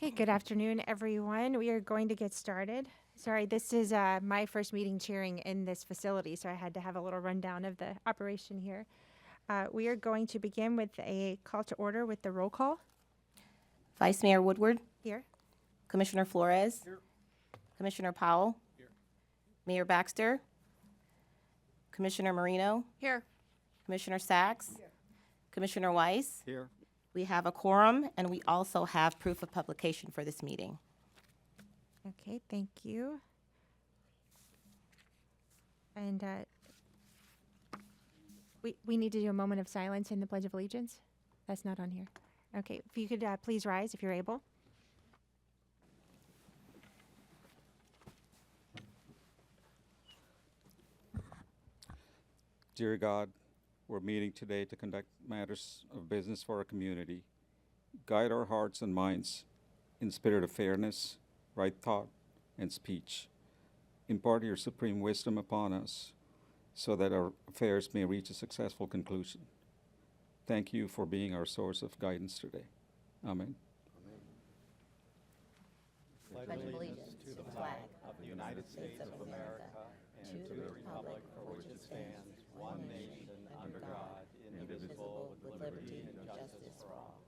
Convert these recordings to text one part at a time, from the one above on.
Okay, good afternoon, everyone. We are going to get started. Sorry, this is my first meeting chairing in this facility, so I had to have a little rundown of the operation here. We are going to begin with a call to order with the roll call Vice Mayor Woodward, here. Commissioner Flores, Commissioner Powell, Mayor Baxter, Commissioner Marino, Here. Commissioner Sachs, Commissioner Weiss. Here. We have a quorum, and we also have proof of publication for this meeting. Okay, thank you. And we need to do a moment of silence in the Pledge of Allegiance. That's not on here. Okay, if you could please rise if you're able. Dear God, we're meeting today to conduct matters of business for our community. Guide our hearts and minds in spirit of fairness, right thought, and speech. Impart your supreme wisdom upon us so that our affairs may reach a successful conclusion. Thank you for being our source of guidance today. Amen. Pledge allegiance to the flag of the United States of America and to the republic for which it stands, one nation, under God, indivisible, with liberty and justice for all.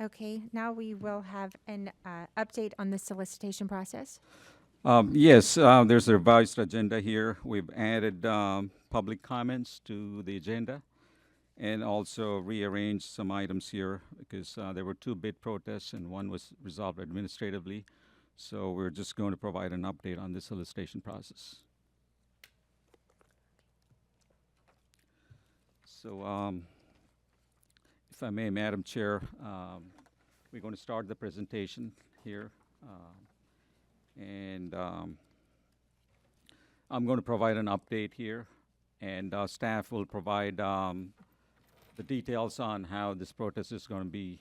Okay, now we will have an update on the solicitation process. Yes, there's a revised agenda here. We've added public comments to the agenda and also rearranged some items here because there were two bid protests and one was resolved administratively. So we're just going to provide an update on the solicitation process. So if I may, Madam Chair, we're going to start the presentation here. And I'm going to provide an update here, and staff will provide the details on how this protest is going to be,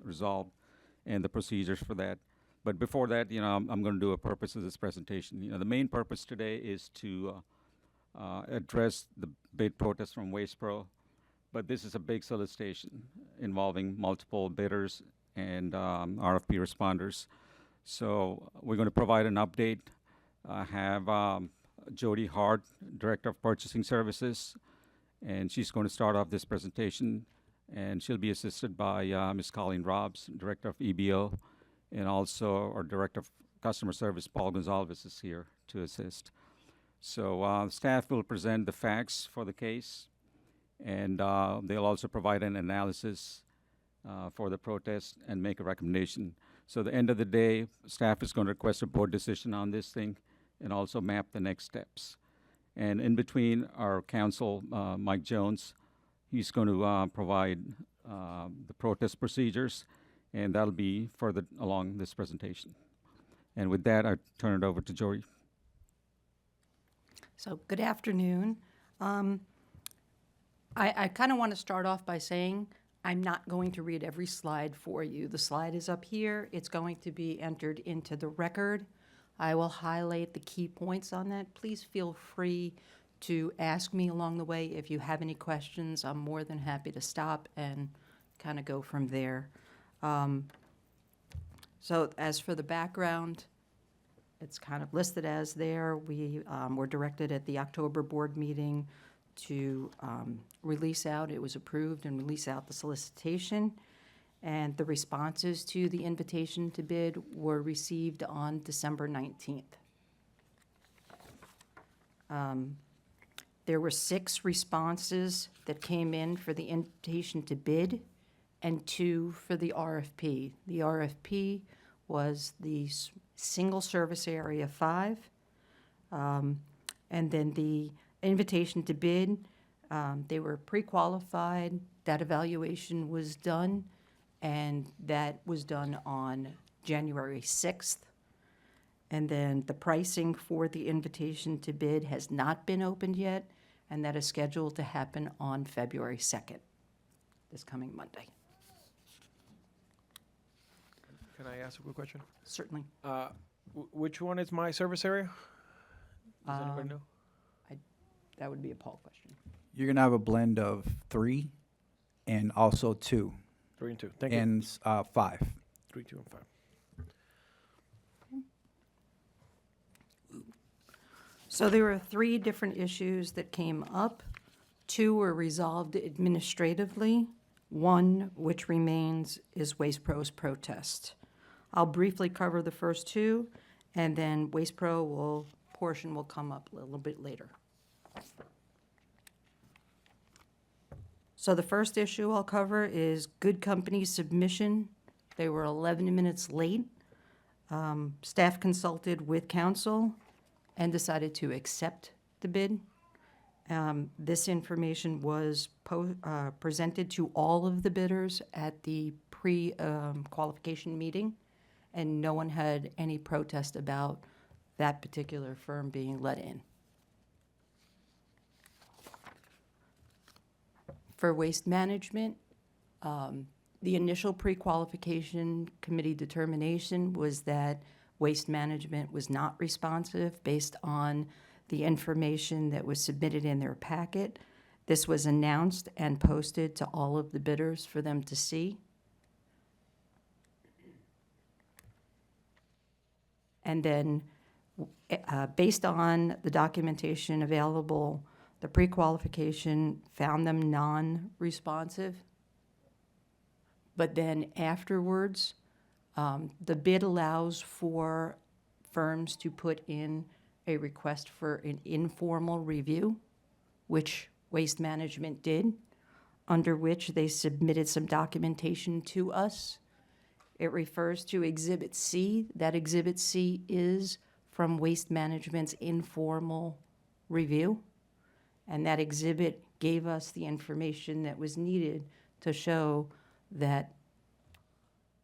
resolved, and the procedures for that. But before that, I'm going to do a purpose of this presentation. The main purpose today is to address the bid protest from Waste Pro, but this is a big solicitation involving multiple bidders and RFP responders. So we're going to provide an update. I have Jody Hart, Director of Purchasing Services, and she's going to start off this presentation, and she'll be assisted by Ms. Colleen Robbs, Director of EBO, and also our Director of Customer Service, Paul Gonzalez, is here to assist. So staff will present the facts for the case, and they'll also provide an analysis for the protest and make a recommendation. So at the end of the day, staff is going to request a board decision on this thing and also map the next steps. And in between, our counsel, Mike Jones, he's going to provide the protest procedures, and that'll be further along this presentation. And with that, I turn it over to Jory. So, good afternoon. I kind of want to start off by saying I'm not going to read every slide for you. The slide is up here. It's going to be entered into the record. I will highlight the key points on that. Please feel free to ask me along the way if you have any questions. I'm more than happy to stop and kind of go from there. So as for the background, it's kind of listed as there. We were directed at the October board meeting to release out, it was approved, and release out the solicitation. And the responses to the invitation to bid were received on December 19th. There were 6 responses that came in for the invitation to bid and 2 for the RFP. The RFP was the single service area 5. And then the invitation to bid, they were pre-qualified, that evaluation was done, and that was done on January 6th. And then the pricing for the invitation to bid has not been opened yet, and that is scheduled to happen on February 2nd, this coming Monday. Can I ask a quick question? Certainly. Which one is my service area? Does anybody know? That would be a Paul question. You're gonna have a blend of 3 and also 2 3 and 2. Thank you. and 5. 3, 2, and 5. So there were 3 different issues that came up. 2 were resolved administratively. 1, which remains, is Waste Pro's protest. I'll briefly cover the first 2, and then Waste Pro portion will come up a little bit later. So the first issue I'll cover is Good Company's submission. They were 11 minutes late. Staff consulted with council and decided to accept the bid. This information was presented to all of the bidders at the pre-qualification meeting, and no one had any protest about that particular firm being let in. For waste management, the initial pre-qualification committee determination was that waste management was not responsive based on the information that was submitted in their packet. This was announced and posted to all of the bidders for them to see. And then, based on the documentation available, the pre-qualification found them non-responsive. But then afterwards, the bid allows for firms to put in a request for an informal review, which Waste Management did, under which they submitted some documentation to us. It refers to Exhibit C. That Exhibit C is from Waste Management's informal review. And that exhibit gave us the information that was needed to show that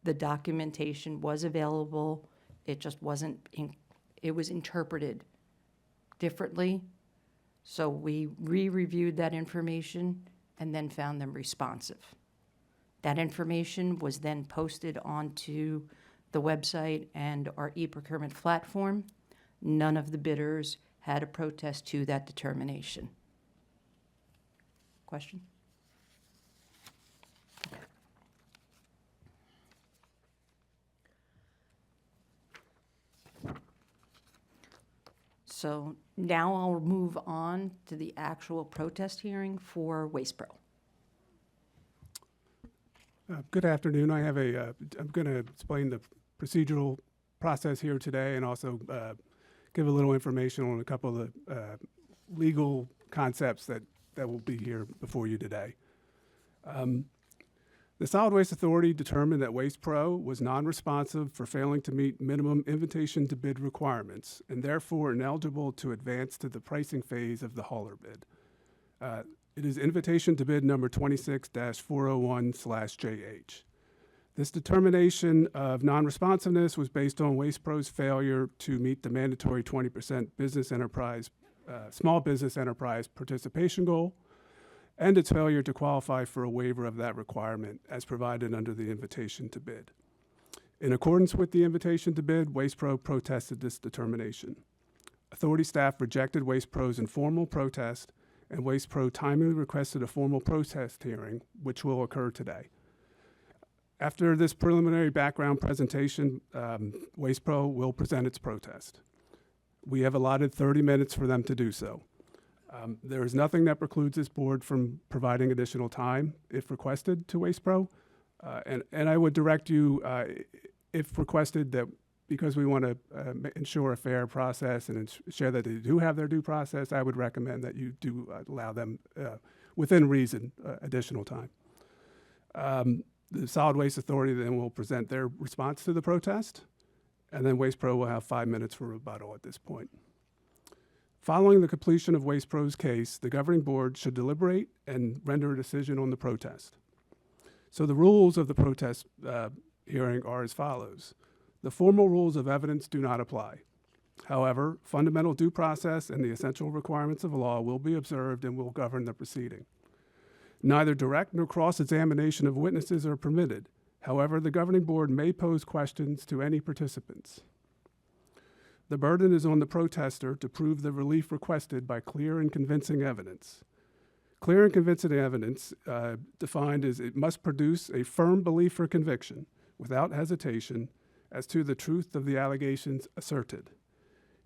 the documentation was available. It just wasn't, it was interpreted differently. So we re-reviewed that information and then found them responsive. That information was then posted onto the website and our e-procurement platform. None of the bidders had a protest to that determination. Question? So now I'll move on to the actual protest hearing for Waste Pro. Good afternoon. I have I'm going to explain the procedural process here today and also give a little information on a couple of the legal concepts that will be here before you today. The Solid Waste Authority determined that Waste Pro was non-responsive for failing to meet minimum invitation to bid requirements and therefore ineligible to advance to the pricing phase of the hauler bid. It is invitation to bid number 26-401/JH. This determination of non-responsiveness was based on Waste Pro's failure to meet the mandatory 20% small business enterprise participation goal, and its failure to qualify for a waiver of that requirement as provided under the invitation to bid. In accordance with the invitation to bid, Waste Pro protested this determination. Authority staff rejected Waste Pro's informal protest, and Waste Pro timely requested a formal protest hearing, which will occur today. After this preliminary background presentation, Waste Pro will present its protest. We have allotted 30 minutes for them to do so. There is nothing that precludes this board from providing additional time if requested to Waste Pro. And I would direct you, if requested, that because we want to ensure a fair process and ensure that they do have their due process, I would recommend that you do allow them, within reason, additional time. The Solid Waste Authority then will present their response to the protest, and then Waste Pro will have 5 minutes for rebuttal at this point. Following the completion of Waste Pro's case, the governing board should deliberate and render a decision on the protest. So the rules of the protest hearing are as follows. The formal rules of evidence do not apply. However, fundamental due process and the essential requirements of law will be observed and will govern the proceeding. Neither direct nor cross-examination of witnesses are permitted. However, the governing board may pose questions to any participants. the burden is on the protester to prove the relief requested by clear and convincing evidence. Clear and convincing evidence, defined as it must produce a firm belief or conviction without hesitation as to the truth of the allegations asserted.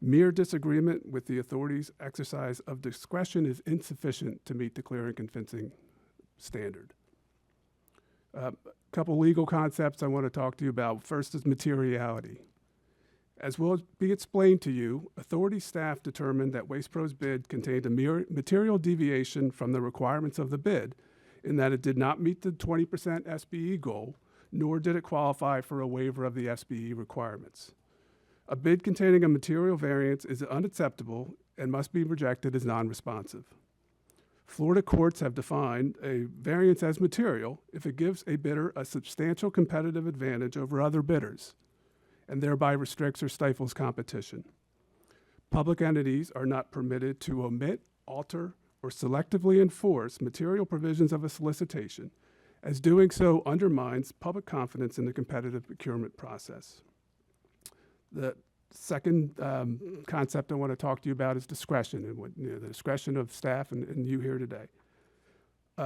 Mere disagreement with the authorities' exercise of discretion is insufficient to meet the clear and convincing standard. A couple legal concepts I want to talk to you about. First is materiality. As will be explained to you, authority staff determined that WastePro's bid contained a material deviation from the requirements of the bid in that it did not meet the 20% SBE goal, nor did it qualify for a waiver of the SBE requirements. A bid containing a material variance is unacceptable and must be rejected as non-responsive. Florida courts have defined a variance as material if it gives a bidder a substantial competitive advantage over other bidders and thereby restricts or stifles competition. Public entities are not permitted to omit, alter, or selectively enforce material provisions of a solicitation, as doing so undermines public confidence in the competitive procurement process. The second concept I want to talk to you about is discretion, and the discretion of staff and you here today.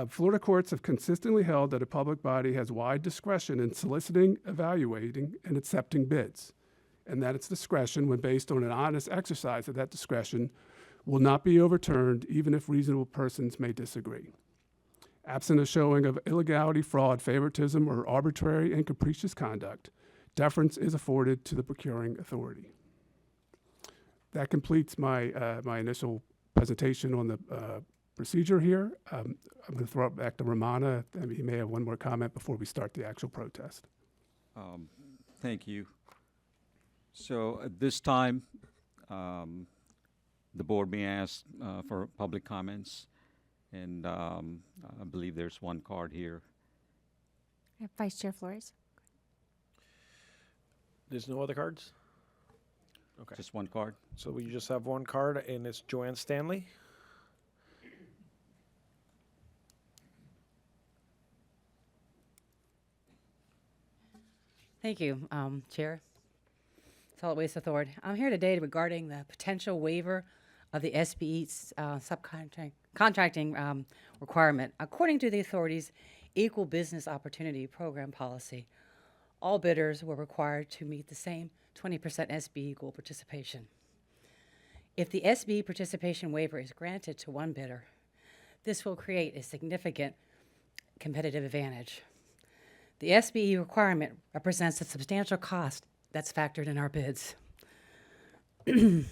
Florida courts have consistently held that a public body has wide discretion in soliciting, evaluating, and accepting bids, and that its discretion, when based on an honest exercise of that discretion, will not be overturned even if reasonable persons may disagree. Absent a showing of illegality, fraud, favoritism, or arbitrary and capricious conduct, deference is afforded to the procuring authority. That completes my initial presentation on the procedure here. I'm going to throw it back to Romana. I mean, he may have one more comment before we start the actual protest. Thank you. So at this time, the board may ask for public comments, and I believe there's one card here. Vice Chair Flores. There's no other cards? Okay. Just one card. So we just have one card, and it's Joanne Stanley. Thank you, Chair. Solid Waste Authority. I'm here today regarding the potential waiver of the SBE subcontracting requirement. According to the authority's Equal Business Opportunity Program policy, all bidders were required to meet the same 20% SBE goal participation. If the SBE participation waiver is granted to one bidder, this will create a significant competitive advantage. The SBE requirement represents a substantial cost that's factored in our bids. But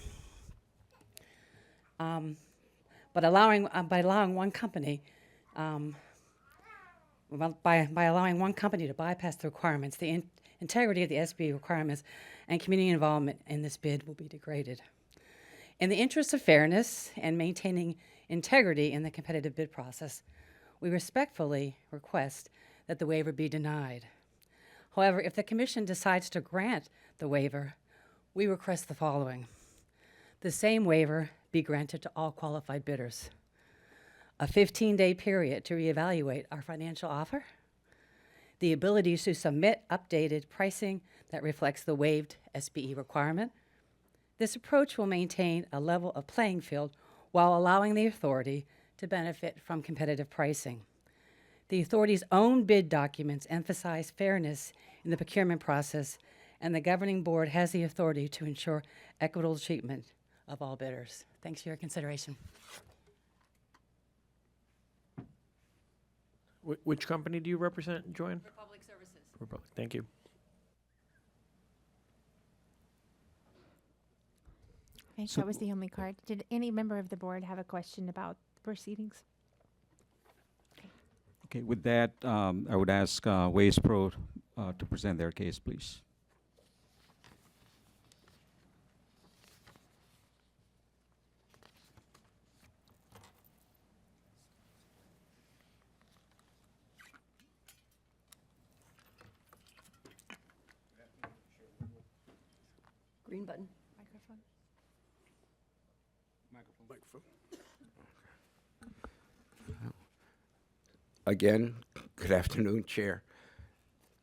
by allowing one company to bypass the requirements, the integrity of the SBE requirements and community involvement in this bid will be degraded. In the interest of fairness and maintaining integrity in the competitive bid process, we respectfully request that the waiver be denied. However, if the Commission decides to grant the waiver, we request the following. The same waiver be granted to all qualified bidders. A 15-day period to reevaluate our financial offer. The ability to submit updated pricing that reflects the waived SBE requirement. This approach will maintain a level of playing field while allowing the authority to benefit from competitive pricing. The authority's own bid documents emphasize fairness in the procurement process, and the governing board has the authority to ensure equitable treatment of all bidders. Thanks for your consideration. Which company do you represent, Joanne? Republic Services. Republic. Thank you. I think So- that was the only card. Did any member of the board have a question about the proceedings? Okay, with that, I would ask WastePro to present their case, please. Green button. Microphone. Microphone. Again, good afternoon, Chair.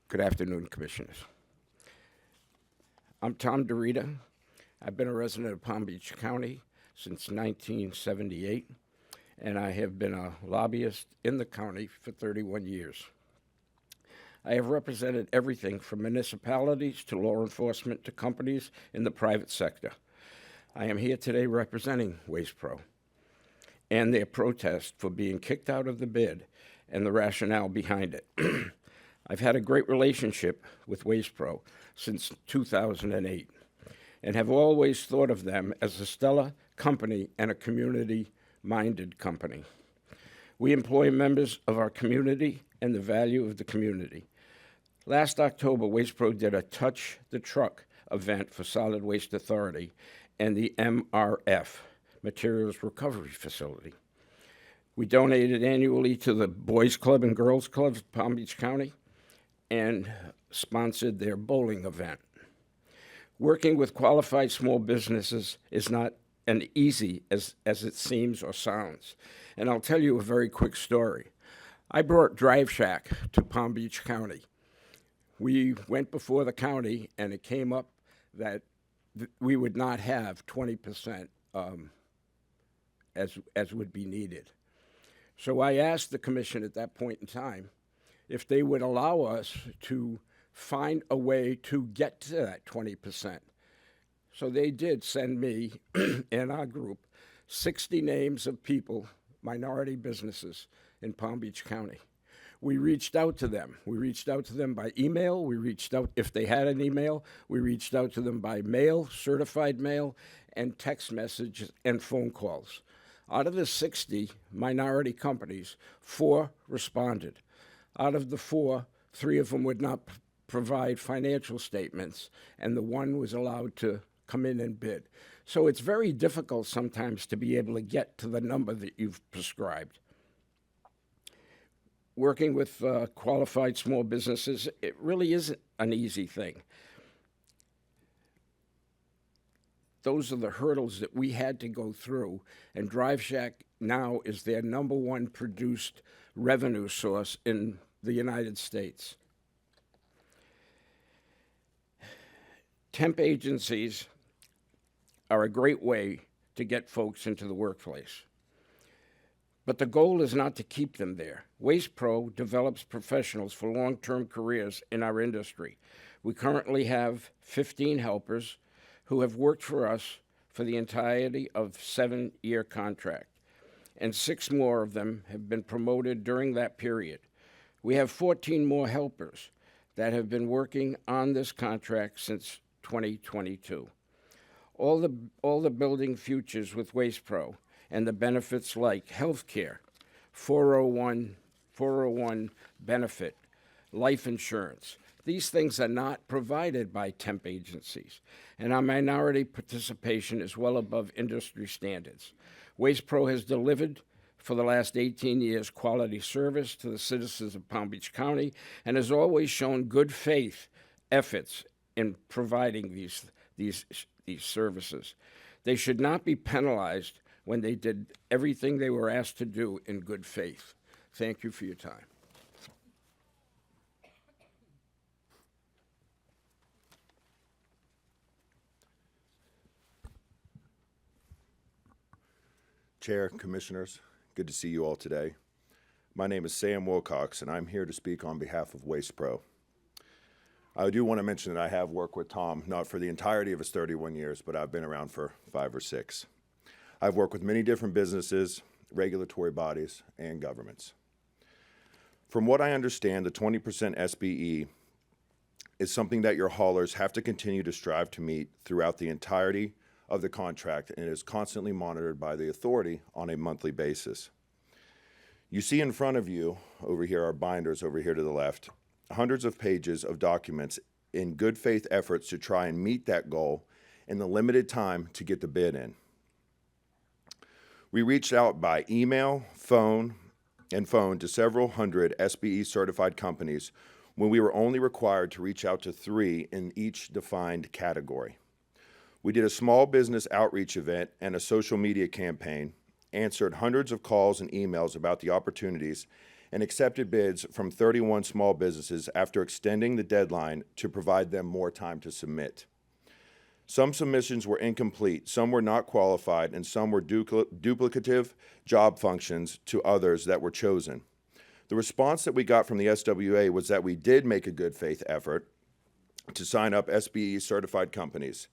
Good afternoon, Commissioners. I'm Tom DeRita, I've been a resident of Palm Beach County since 1978, and I have been a lobbyist in the county for 31 years. I have represented everything from municipalities to law enforcement to companies in the private sector. I am here today representing WastePro and their protest for being kicked out of the bid and the rationale behind it. I've had a great relationship with WastePro since 2008 and have always thought of them as a stellar company and a community-minded company. We employ members of our community and the value of the community. Last October, WastePro did a Touch the Truck event for Solid Waste Authority and the MRF, Materials Recovery Facility. We donated annually to the Boys Club and Girls Club of Palm Beach County and sponsored their bowling event. Working with qualified small businesses is not as easy as it seems or sounds. And I'll tell you a very quick story. I brought Drive Shack to Palm Beach County. We went before the county, and it came up that we would not have 20% as would be needed. So I asked the commission at that point in time if they would allow us to find a way to get to that 20%. So they did send me and our group 60 names of people, minority businesses in Palm Beach County. We reached out to them. We reached out to them by email. We reached out, if they had an email, we reached out to them by mail, certified mail, and text messages and phone calls. Out of the 60 minority companies, 4 responded. Out of the 4, 3 of them would not provide financial statements, and the 1 was allowed to come in and bid. So it's very difficult sometimes to be able to get to the number that you've prescribed. Working with qualified small businesses, it really isn't an easy thing. Those are the hurdles that we had to go through, and Drive Shack now is their #1 produced revenue source in the United States. Temp agencies are a great way to get folks into the workplace. But the goal is not to keep them there. WastePro develops professionals for long-term careers in our industry. We currently have 15 helpers who have worked for us for the entirety of 7-year contract, and 6 more of them have been promoted during that period. We have 14 more helpers that have been working on this contract since 2022. All the building futures with WastePro and the benefits like health care, 401 benefit, life insurance. These things are not provided by temp agencies, and our minority participation is well above industry standards. WastePro has delivered for the last 18 years quality service to the citizens of Palm Beach County and has always shown good faith efforts in providing these services. They should not be penalized when they did everything they were asked to do in good faith. Thank you for your time. Chair, Commissioners, good to see you all today. My name is Sam Wilcox, and I'm here to speak on behalf of WastePro. I do want to mention that I have worked with Tom, not for the entirety of his 31 years, but I've been around for 5 or 6. I've worked with many different businesses, regulatory bodies, and governments. From what I understand, the 20% SBE is something that your haulers have to continue to strive to meet throughout the entirety of the contract, and it is constantly monitored by the authority on a monthly basis. You see in front of you, over here, our binders over here to the left, hundreds of pages of documents in good faith efforts to try and meet that goal in the limited time to get the bid in. We reached out by email, phone to several hundred SBE certified companies when we were only required to reach out to 3 in each defined category. We did a small business outreach event and a social media campaign, answered hundreds of calls and emails about the opportunities, and accepted bids from 31 small businesses after extending the deadline to provide them more time to submit. Some submissions were incomplete, some were not qualified, and some were duplicative job functions to others that were chosen. The response that we got from the SWA was that we did make a good faith effort to sign up SBE certified companies.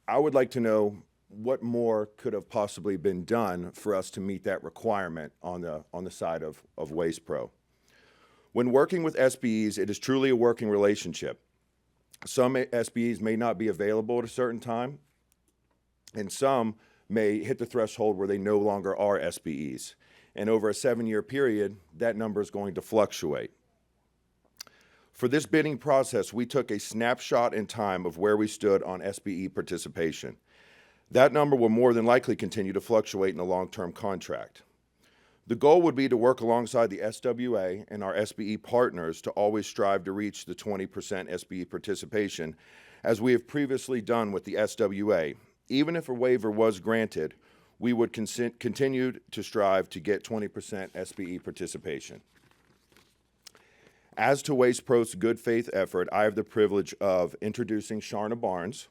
I would like to know what more could have possibly been done for us to meet that requirement on the side of WastePro. When working with SBEs, it is truly a working relationship. Some SBEs may not be available at a certain time, and some may hit the threshold where they no longer are SBEs. And over a 7-year period, that number is going to fluctuate. For this bidding process, we took a snapshot in time of where we stood on SBE participation. That number will more than likely continue to fluctuate in a long-term contract. The goal would be to work alongside the SWA and our SBE partners to always strive to reach the 20% SBE participation, as we have previously done with the SWA. Even if a waiver was granted, we would continue to strive to get 20% SBE participation. As to WastePro's good faith effort, I have the privilege of introducing Sharna Barnes,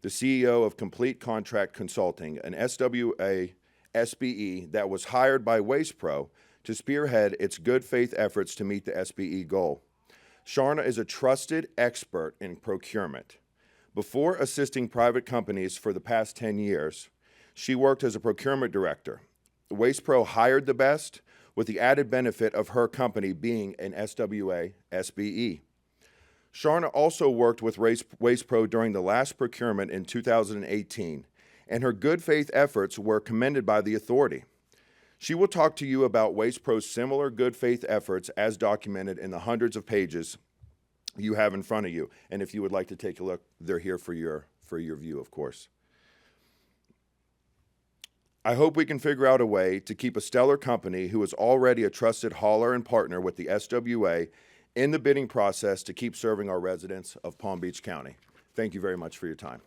the CEO of Complete Contract Consulting, an SWA SBE that was hired by WastePro to spearhead its good faith efforts to meet the SBE goal. Sharna is a trusted expert in procurement. Before assisting private companies for the past 10 years, she worked as a procurement director. WastePro hired the best, with the added benefit of her company being an SWA SBE. Sharna also worked with WastePro during the last procurement in 2018, and her good faith efforts were commended by the authority. She will talk to you about WastePro's similar good faith efforts as documented in the hundreds of pages you have in front of you. And if you would like to take a look, they're here for your view, of course. I hope we can figure out a way to keep a stellar company who is already a trusted hauler and partner with the SWA in the bidding process to keep serving our residents of Palm Beach County. Thank you very much for your time.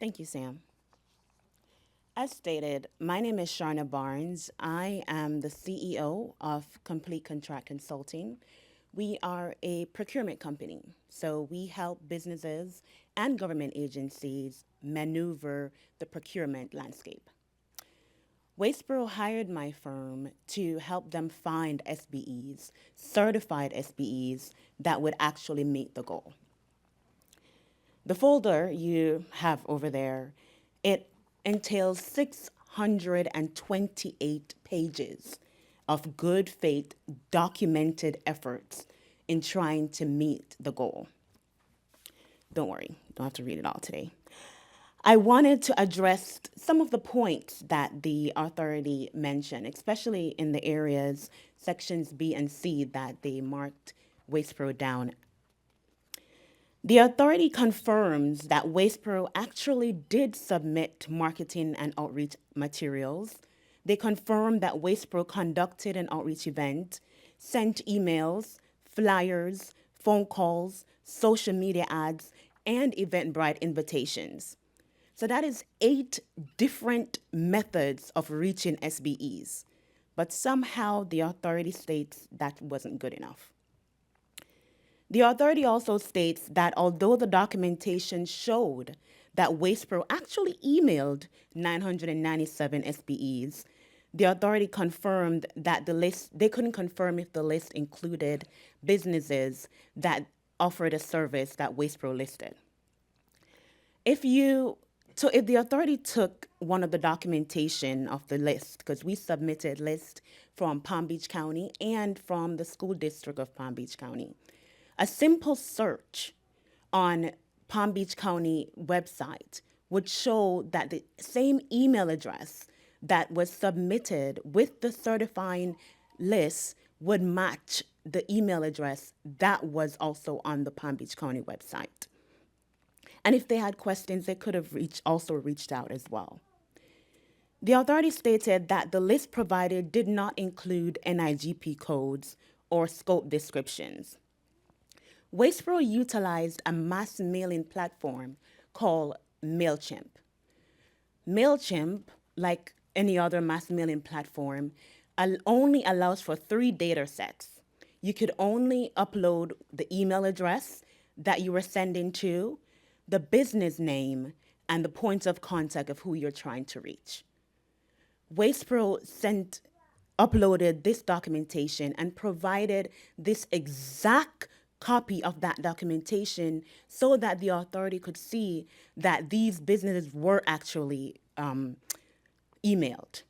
Thank you, Sam. As stated, my name is Sharna Barnes. I am the CEO of Complete Contract Consulting. We are a procurement company, so we help businesses and government agencies maneuver the procurement landscape. WastePro hired my firm to help them find SBEs, certified SBEs, that would actually meet the goal. The folder you have over there, it entails 628 pages of good faith documented efforts in trying to meet the goal. Don't worry, don't have to read it all today. I wanted to address some of the points that the authority mentioned, especially in the areas, sections B and C, that they marked WastePro down. The authority confirms that WastePro actually did submit marketing and outreach materials. They confirm that WastePro conducted an outreach event, sent emails, flyers, phone calls, social media ads, and Eventbrite invitations. So that is 8 different methods of reaching SBEs. But somehow the authority states that wasn't good enough. The authority also states that although the documentation showed that WastePro actually emailed 997 SBEs, the authority confirmed that the list, they couldn't confirm if the list included businesses that offered a service that WastePro listed. If the authority took one of the documentation of the list, because we submitted list from Palm Beach County and from the school district of Palm Beach County, a simple search on Palm Beach County website would show that the same email address that was submitted with the certifying list would match the email address that was also on the Palm Beach County website. And if they had questions, they could have also reached out as well. The authority stated that the list provided did not include NIGP codes or scope descriptions. WastePro utilized a mass mailing platform called MailChimp. MailChimp, like any other mass mailing platform, only allows for 3 data sets. You could only upload the email address that you were sending to, the business name, and the points of contact of who you're trying to reach. WastePro uploaded this documentation and provided this exact copy of that documentation so that the authority could see that these businesses were actually emailed.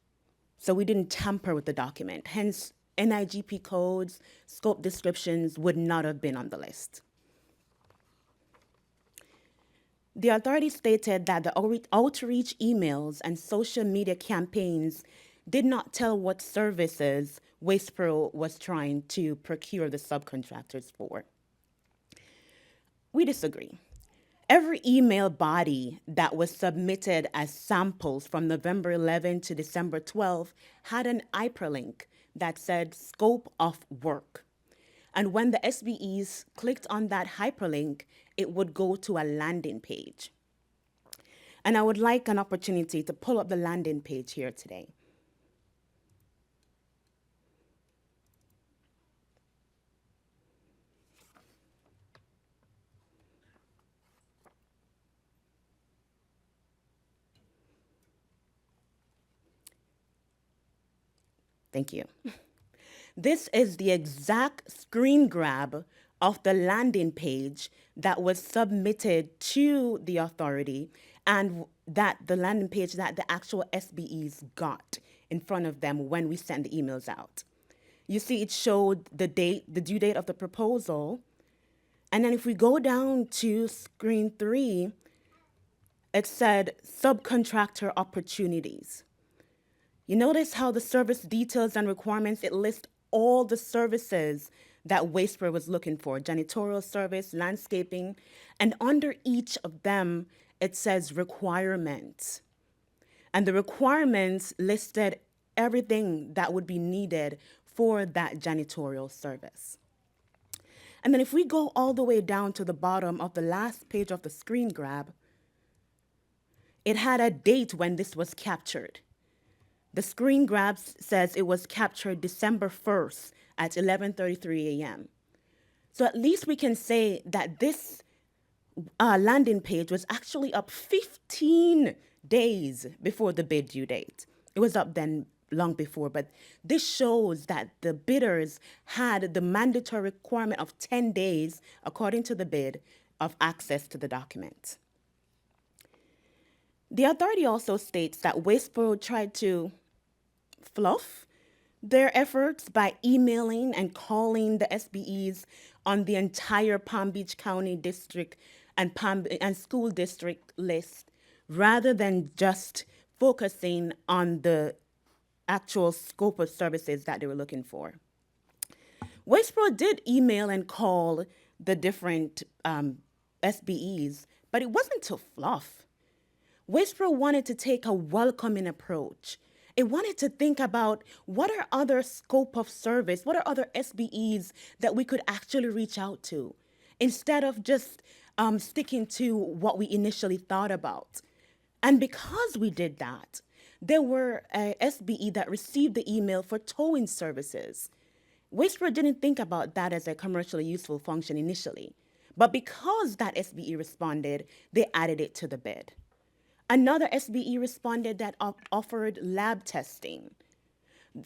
So we didn't tamper with the document. Hence, NIGP codes, scope descriptions would not have been on the list. The authority stated that the outreach emails and social media campaigns did not tell what services WastePro was trying to procure the subcontractors for. We disagree. Every email body that was submitted as samples from November 11 to December 12 had an hyperlink that said scope of work. And when the SBEs clicked on that hyperlink, it would go to a landing page. And I would like an opportunity to pull up the landing page here today. Thank you. This is the exact screen grab of the landing page that was submitted to the authority and that the landing page that the actual SBEs got in front of them when we sent the emails out. You see, it showed the date, the due date of the proposal. And then if we go down to screen 3, it said subcontractor opportunities. You notice how the service details and requirements, it lists all the services that WastePro was looking for, janitorial service, landscaping, and under each of them, it says requirements. And the requirements listed everything that would be needed for that janitorial service. And then if we go all the way down to the bottom of the last page of the screen grab, it had a date when this was captured. The screen grab says it was captured December 1st at 11:33 a.m. So at least we can say that this landing page was actually up 15 days before the bid due date. It was up then long before, but this shows that the bidders had the mandatory requirement of 10 days, according to the bid, of access to the document. The authority also states that WastePro tried to fluff their efforts by emailing and calling the SBEs on the entire Palm Beach County District and School District list, rather than just focusing on the actual scope of services that they were looking for. WastePro did email and call the different SBEs, but it wasn't to fluff. WastePro wanted to take a welcoming approach. It wanted to think about what are other scope of service, what are other SBEs that we could actually reach out to, instead of just sticking to what we initially thought about. And because we did that, there were a SBE that received the email for towing services. WastePro didn't think about that as a commercially useful function initially, but because that SBE responded, they added it to the bid. Another SBE responded that offered lab testing.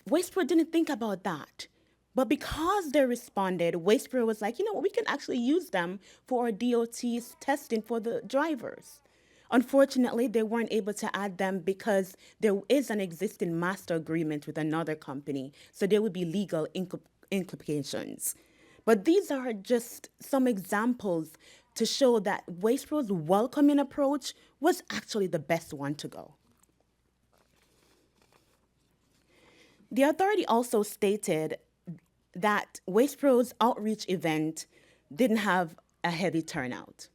WastePro didn't think about that, but because they responded, WastePro was like, you know what, we can actually use them for our DOT's testing for the drivers. Unfortunately, they weren't able to add them because there is an existing master agreement with another company, so there would be legal implications. But these are just some examples to show that WastePro's welcoming approach was actually the best one to go. The authority also stated that WastePro's outreach event didn't have a heavy turnout.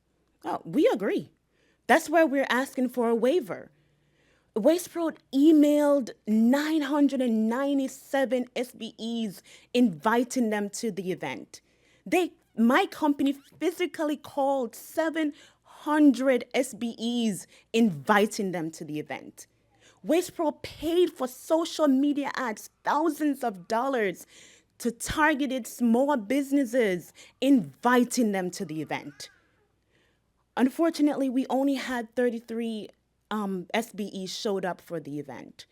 Oh, we agree. That's why we're asking for a waiver. WastePro emailed 997 SBEs inviting them to the event. My company physically called 700 SBEs inviting them to the event. WastePro paid for social media ads, thousands of dollars, to targeted small businesses, inviting them to the event. Unfortunately, we only had 33 SBEs showed up for the event.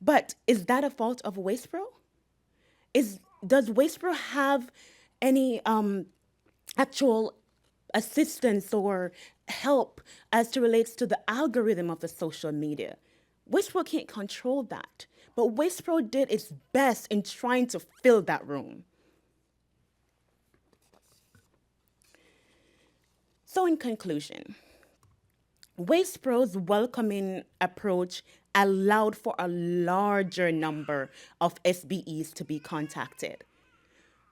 But is that a fault of WastePro? Does WastePro have any actual assistance or help as to relates to the algorithm of the social media? WastePro can't control that, but WastePro did its best in trying to fill that room. So in conclusion, WastePro's welcoming approach allowed for a larger number of SBEs to be contacted.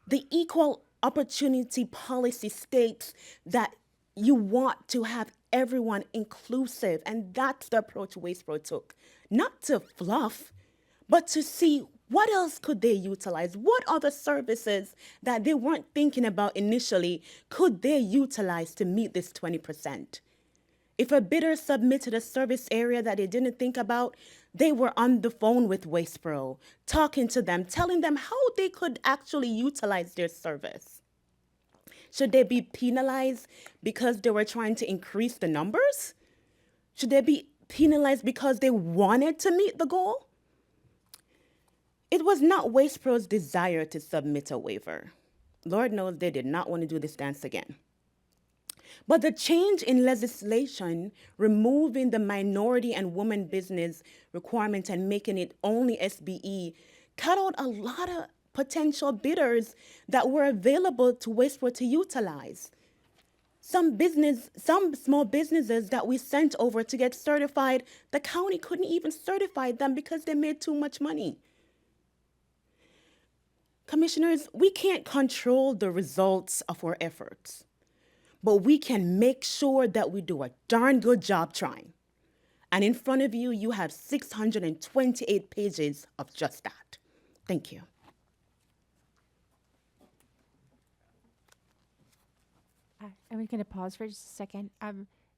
The equal opportunity policy states that you want to have everyone inclusive, and that's the approach WastePro took. Not to fluff, but to see what else could they utilize? What other services that they weren't thinking about initially could they utilize to meet this 20%? If a bidder submitted a service area that they didn't think about, they were on the phone with WastePro, talking to them, telling them how they could actually utilize their service. Should they be penalized because they were trying to increase the numbers? Should they be penalized because they wanted to meet the goal? It was not WastePro's desire to submit a waiver. Lord knows they did not want to do this dance again. But the change in legislation, removing the minority and woman business requirement and making it only SBE, cut out a lot of potential bidders that were available to WastePro to utilize. Some small businesses that we sent over to get certified, the county couldn't even certify them because they made too much money. Commissioners, we can't control the results of our efforts, but we can make sure that we do a darn good job trying. And in front of you, you have 628 pages of just that. Thank you. Are we going to pause for just a second?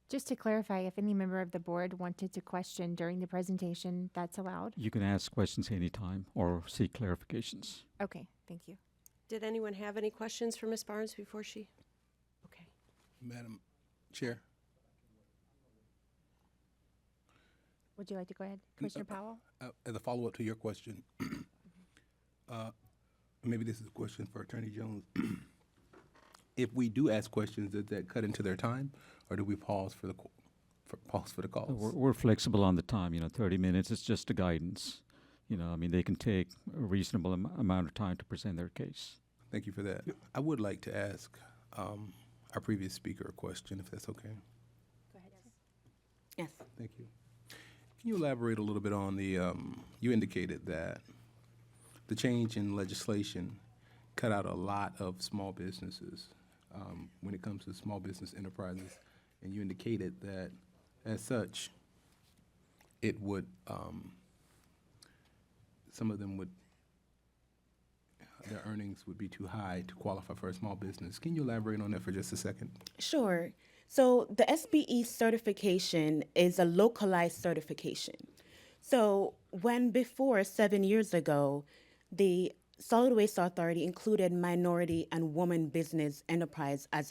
Just to clarify, if any member of the board wanted to question during the presentation, that's allowed? You can ask questions anytime or seek clarifications. Okay, thank you. Did anyone have any questions for Ms. Barnes before she? Okay. Madam Chair. Would you like to go ahead, Commissioner Powell? As a follow-up to your question, maybe this is a question for Attorney Jones. If we do ask questions, does that cut into their time, or do we pause for the calls? We're flexible on the time, 30 minutes is just a guidance. They can take a reasonable amount of time to present their case. Thank you for that. I would like to ask our previous speaker a question, if that's okay. Go ahead. Yes. Thank you. Can you elaborate a little bit on the, you indicated that the change in legislation cut out a lot of small businesses when it comes to small business enterprises, and you indicated that as such, it would, some of them would, their earnings would be too high to qualify for a small business. Can you elaborate on that for just a second? Sure. So the SBE certification is a localized certification. So when before 7 years ago, the Solid Waste Authority included minority and woman business enterprise as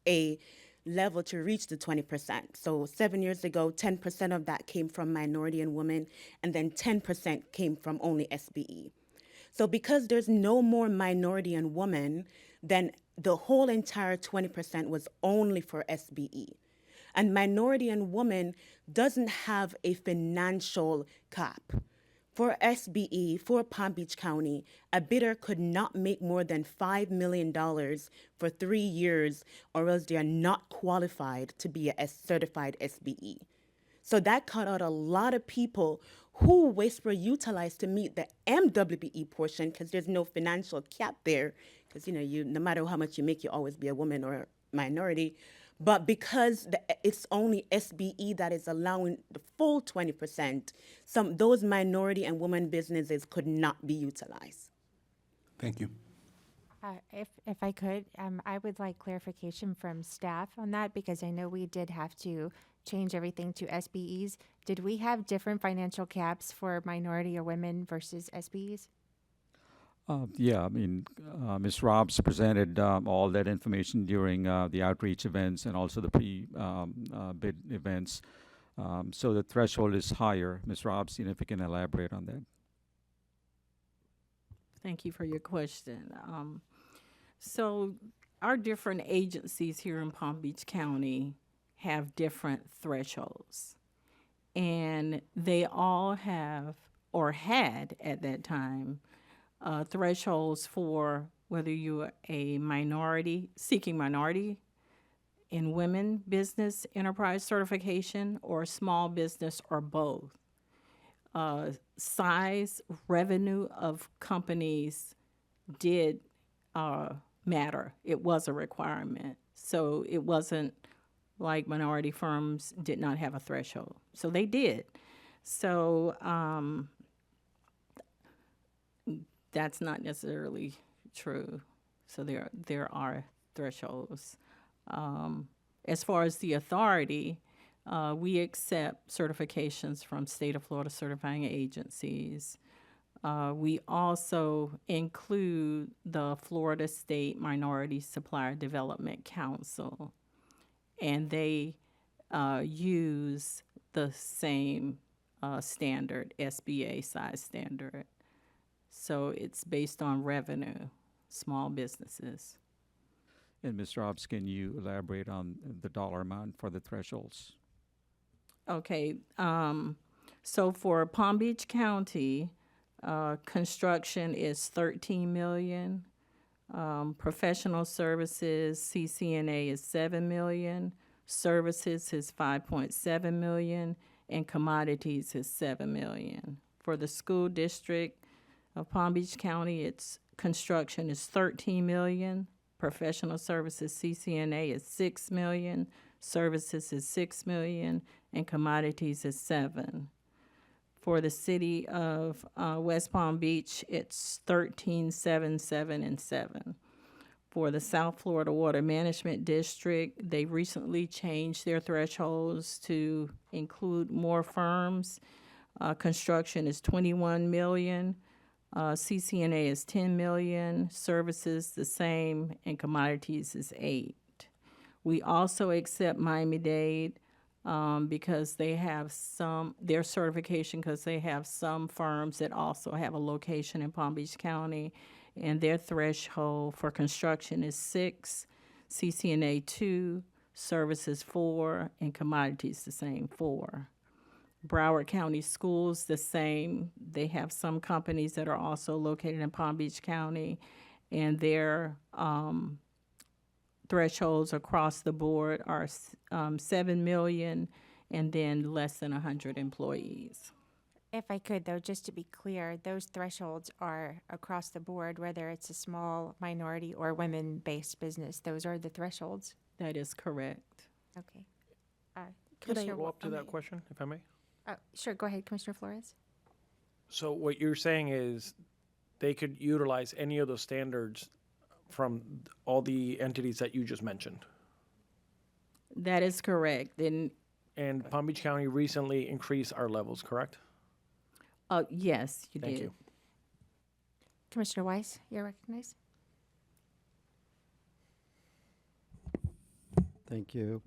a level to reach the 20%. So 7 years ago, 10% of that came from minority and women, and then 10% came from only SBE. So because there's no more minority and woman, then the whole entire 20% was only for SBE. And minority and woman doesn't have a financial cap. For SBE, for Palm Beach County, a bidder could not make more than $5 million for 3 years, or else they are not qualified to be a certified SBE. So that cut out a lot of people who WastePro utilized to meet the MWBE portion, because there's no financial cap there, because no matter how much you make, you'll always be a woman or a minority. But because it's only SBE that is allowing the full 20%, those minority and women businesses could not be utilized. Thank you. If I could, I would like clarification from staff on that, because I know we did have to change everything to SBEs, did we have different financial caps for minority or women versus SBEs? Yeah, I mean, Ms. Robs presented all that information during the outreach events and also the pre-bid events. So the threshold is higher. Ms. Robs, if you can elaborate on that. Thank you for your question. So our different agencies here in Palm Beach County have different thresholds. And they all have, or had at that time, thresholds for whether you're a minority, seeking minority in women business enterprise certification, or small business, or both. Size, revenue of companies did matter. It was a requirement. So it wasn't like minority firms did not have a threshold. So they did. So that's not necessarily true. So there are thresholds. As far as the authority, we accept certifications from state of Florida certifying agencies. We also include the Florida State Minority Supplier Development Council, and they use the same standard, SBA size standard. So it's based on revenue, small businesses. And Ms. Robs, can you elaborate on the dollar amount for the thresholds? Okay, so for Palm Beach County, construction is 13 million. Professional services, CCNA is 7 million. Services is 5.7 million, and commodities is 7 million. For the school district of Palm Beach County, its construction is 13 million. Professional services, CCNA is 6 million. Services is 6 million, and commodities is 7. For the city of West Palm Beach, it's 13, 7, 7, and 7. For the South Florida Water Management District, they recently changed their thresholds to include more firms. Construction is 21 million. CCNA is 10 million. Services the same, and commodities is 8. We also accept Miami-Dade because they have their certification, because they have some firms that also have a location in Palm Beach County, and their threshold for construction is 6, CCNA 2, services 4, and commodities the same, 4. Broward County Schools the same. They have some companies that are also located in Palm Beach County, and their thresholds across the board are 7 million and then less than 100 employees. If I could, though, just to be clear, those thresholds are across the board, whether it's a small minority or women-based business. Those are the thresholds. That is correct. Okay. Could I Commissioner go up to Wa- that question, if I may? Sure, go ahead, Commissioner Flores. So what you're saying is they could utilize any of those standards from all the entities that you just mentioned? That is correct. And Palm Beach County recently increased our levels, correct? Yes, you Thank did. you. Commissioner Weiss, you're recognized. Thank you.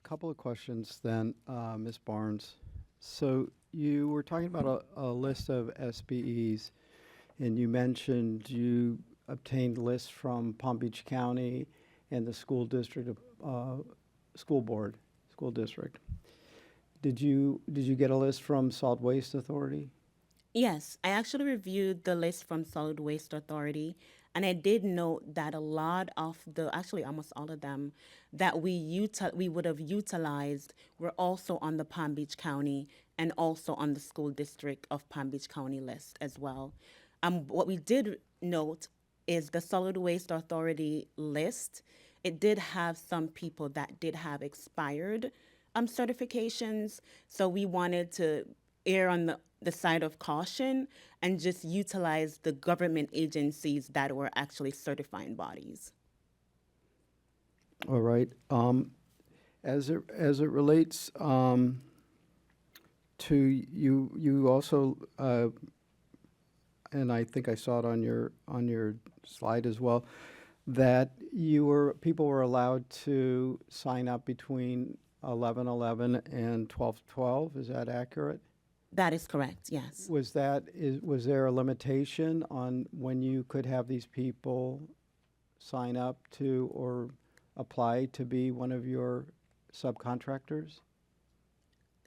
Couple of questions then, Ms. Barnes. So you were talking about a list of SBEs, and you mentioned you obtained lists from Palm Beach County and the school district, school district. Did you get a list from Solid Waste Authority? Yes, I actually reviewed the list from Solid Waste Authority, and I did note that a lot of actually almost all of them that we would have utilized were also on the Palm Beach County and also on the school district of Palm Beach County list as well. What we did note is the Solid Waste Authority list. It did have some people that did have expired certifications, so we wanted to err on the side of caution and just utilize the government agencies that were actually certifying bodies. All right. As it relates to you also, and I think I saw it on your slide as well, that people were allowed to sign up between 11:11 and 12:12. Is that accurate? That is correct, yes. Was there a limitation on when you could have these people sign up to or apply to be one of your subcontractors?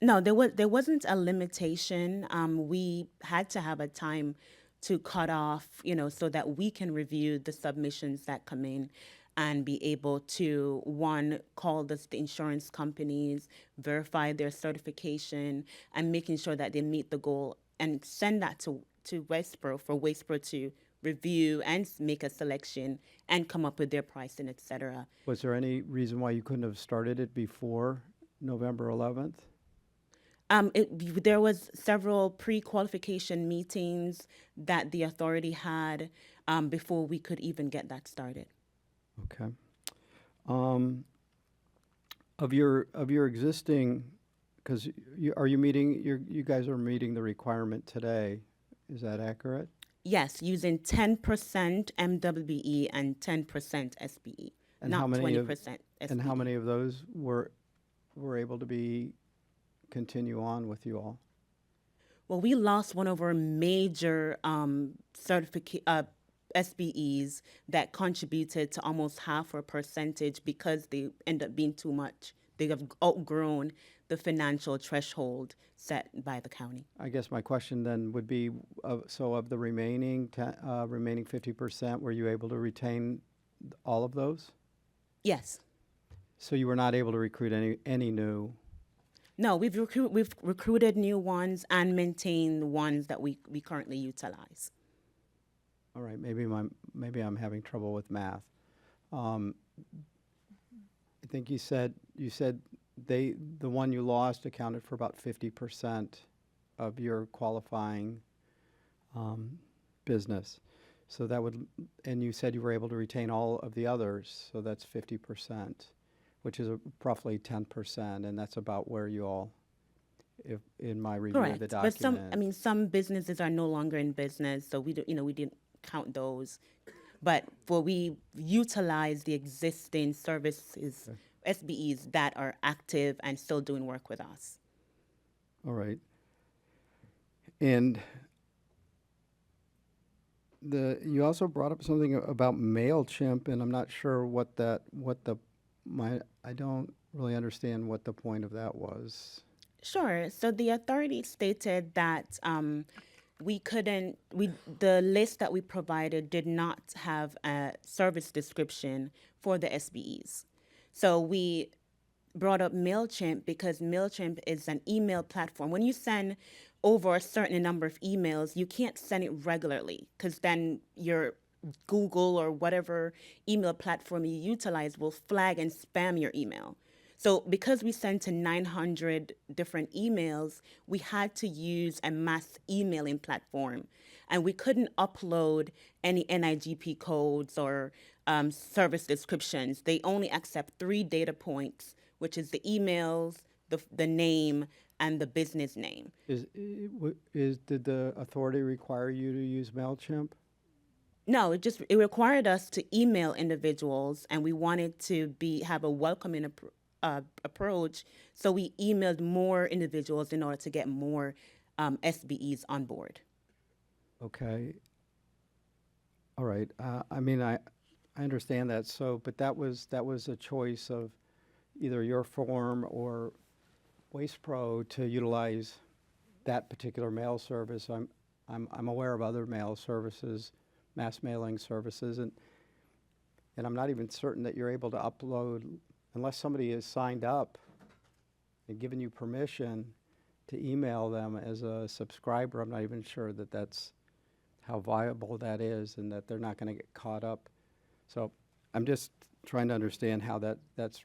No, there wasn't a limitation. We had to have a time to cut off, so that we can review the submissions that come in and be able to, one, call the insurance companies, verify their certification, and making sure that they meet the goal, and send that to Wastepro for Wastepro to review and make a selection and come up with their pricing, et cetera. Was there any reason why you couldn't have started it before November 11th? There was several pre-qualification meetings that the authority had before we could even get that started. Okay. Of your existing, because you guys are meeting the requirement today, is that accurate? Yes, using 10% MWBE and 10% SBE, And not how many 20% of, SBE. And how many of those were able to continue on with you all? Well, we lost one of our major SBEs that contributed to almost half our percentage because they end up being too much. They have outgrown the financial threshold set by the county. I guess my question then would be, so of the remaining 50%, were you able to retain all of those? Yes. So you were not able to recruit any new? No, we've recruited new ones and maintained ones that we currently utilize. All right, maybe I'm having trouble with math. I think you said the one you lost accounted for about 50% of your qualifying business. So that would, and you said you were able to retain all of the others, so that's 50%, which is roughly 10%, and that's about where you all, if in my review of the Correct, document. but some businesses are no longer in business, so we didn't count those. But we utilize the existing services, SBEs that are active and still doing work with us. All right. And you also brought up something about MailChimp, and I'm not sure I don't really understand what the point of that was. Sure. So the authority stated that the list that we provided did not have a service description for the SBEs. So we brought up MailChimp because MailChimp is an email platform. When you send over a certain number of emails, you can't send it regularly because then your Google or whatever email platform you utilize will flag and spam your email. So because we sent to 900 different emails, we had to use a mass emailing platform. And we couldn't upload any NIGP codes or service descriptions. They only accept 3 data points, which is the emails, the name, and the business name. Did the authority require you to use MailChimp? No, it required us to email individuals, and we wanted to have a welcoming approach. So we emailed more individuals in order to get more SBEs on board. Okay. All right. I mean, I understand that. So, but that was a choice of either your firm or Wastepro to utilize that particular mail service. I'm aware of other mail services, mass mailing services, and I'm not even certain that you're able to upload unless somebody is signed up and given you permission to email them as a subscriber. I'm not even sure that that's how viable that is and that they're not going to get caught up. So I'm just trying to understand how that's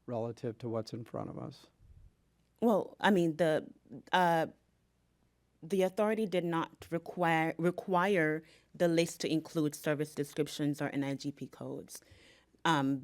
relative to what's in front of us. Well, I mean, the authority did not require the list to include service descriptions or NIGP codes.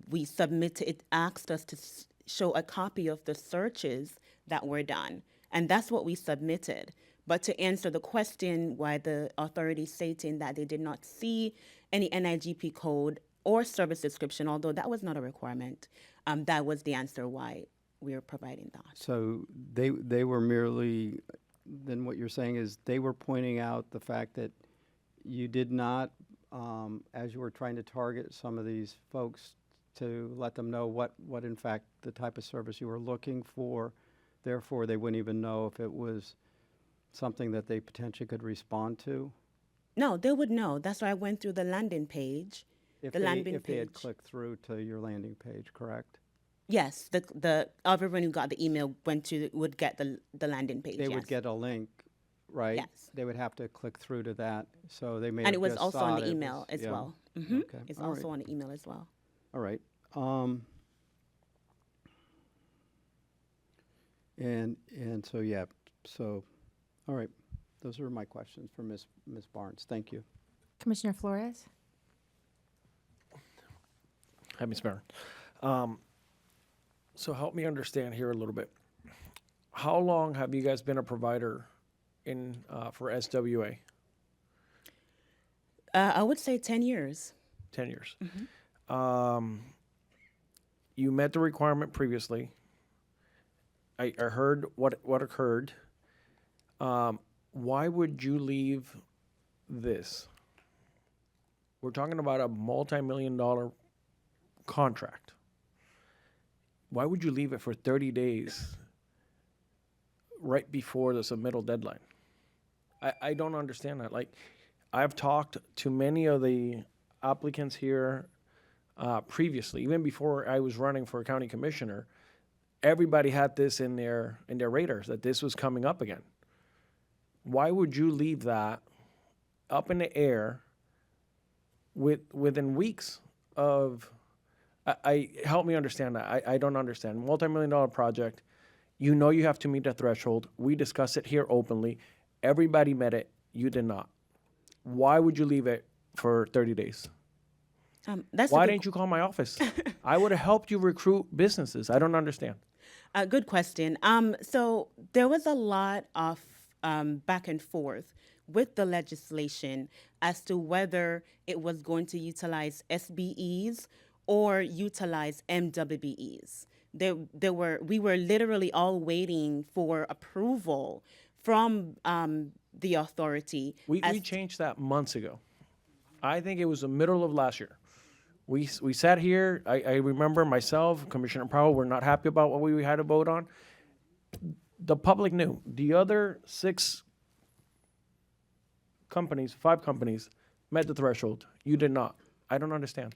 We submitted, it asked us to show a copy of the searches that were done. And that's what we submitted. But to answer the question why the authority stating that they did not see any NIGP code or service description, although that was not a requirement, that was the answer why we are providing that. So they were merely, then what you're saying is they were pointing out the fact that you did not, as you were trying to target some of these folks, to let them know what in fact the type of service you were looking for. Therefore, they wouldn't even know if it was something that they potentially could respond to. No, they would know. That's why I went through the landing page. If The they, landing if they had page. clicked through to your landing page, correct? Yes, everyone who got the email would get the landing page. They yes. would get a link, right? Yes. They would have to click through to that. So they may And have it was just also on thought the it email was- as yeah. well. Hmm. Okay. It's All also right. on the email as well. All right. And so, yeah, so, all right. Those are my questions for Ms. Barnes. Thank you. Commissioner Flores? Hi, Ms. Barron. So help me understand here a little bit. How long have you guys been a provider in for SWA? I would say 10 years. 10 years. You met the requirement previously. I heard what occurred. Why would you leave this? We're talking about a multi-million-dollar contract. Why would you leave it for 30 days right before the submittal deadline? I don't understand that. Like, I've talked to many of the applicants here previously, even before I was running for county commissioner. Everybody had this in their radars that this was coming up again. Why would you leave that up in the air within weeks of? Help me understand that. I don't understand. Multi-million-dollar project. You know you have to meet the threshold. We discuss it here openly. Everybody met it. You did not. Why would you leave it for 30 days? Why didn't you call my office? I would have helped you recruit businesses. I don't understand. Good question. So there was a lot of back and forth with the legislation as to whether it was going to utilize SBEs or utilize MWBEs. We were literally all waiting for approval from the authority. We changed that months ago. I think it was the middle of last year. We sat here. I remember myself, Commissioner Powell, were not happy about what we had to vote on. The public knew. The other 5 companies, met the threshold. You did not. I don't understand.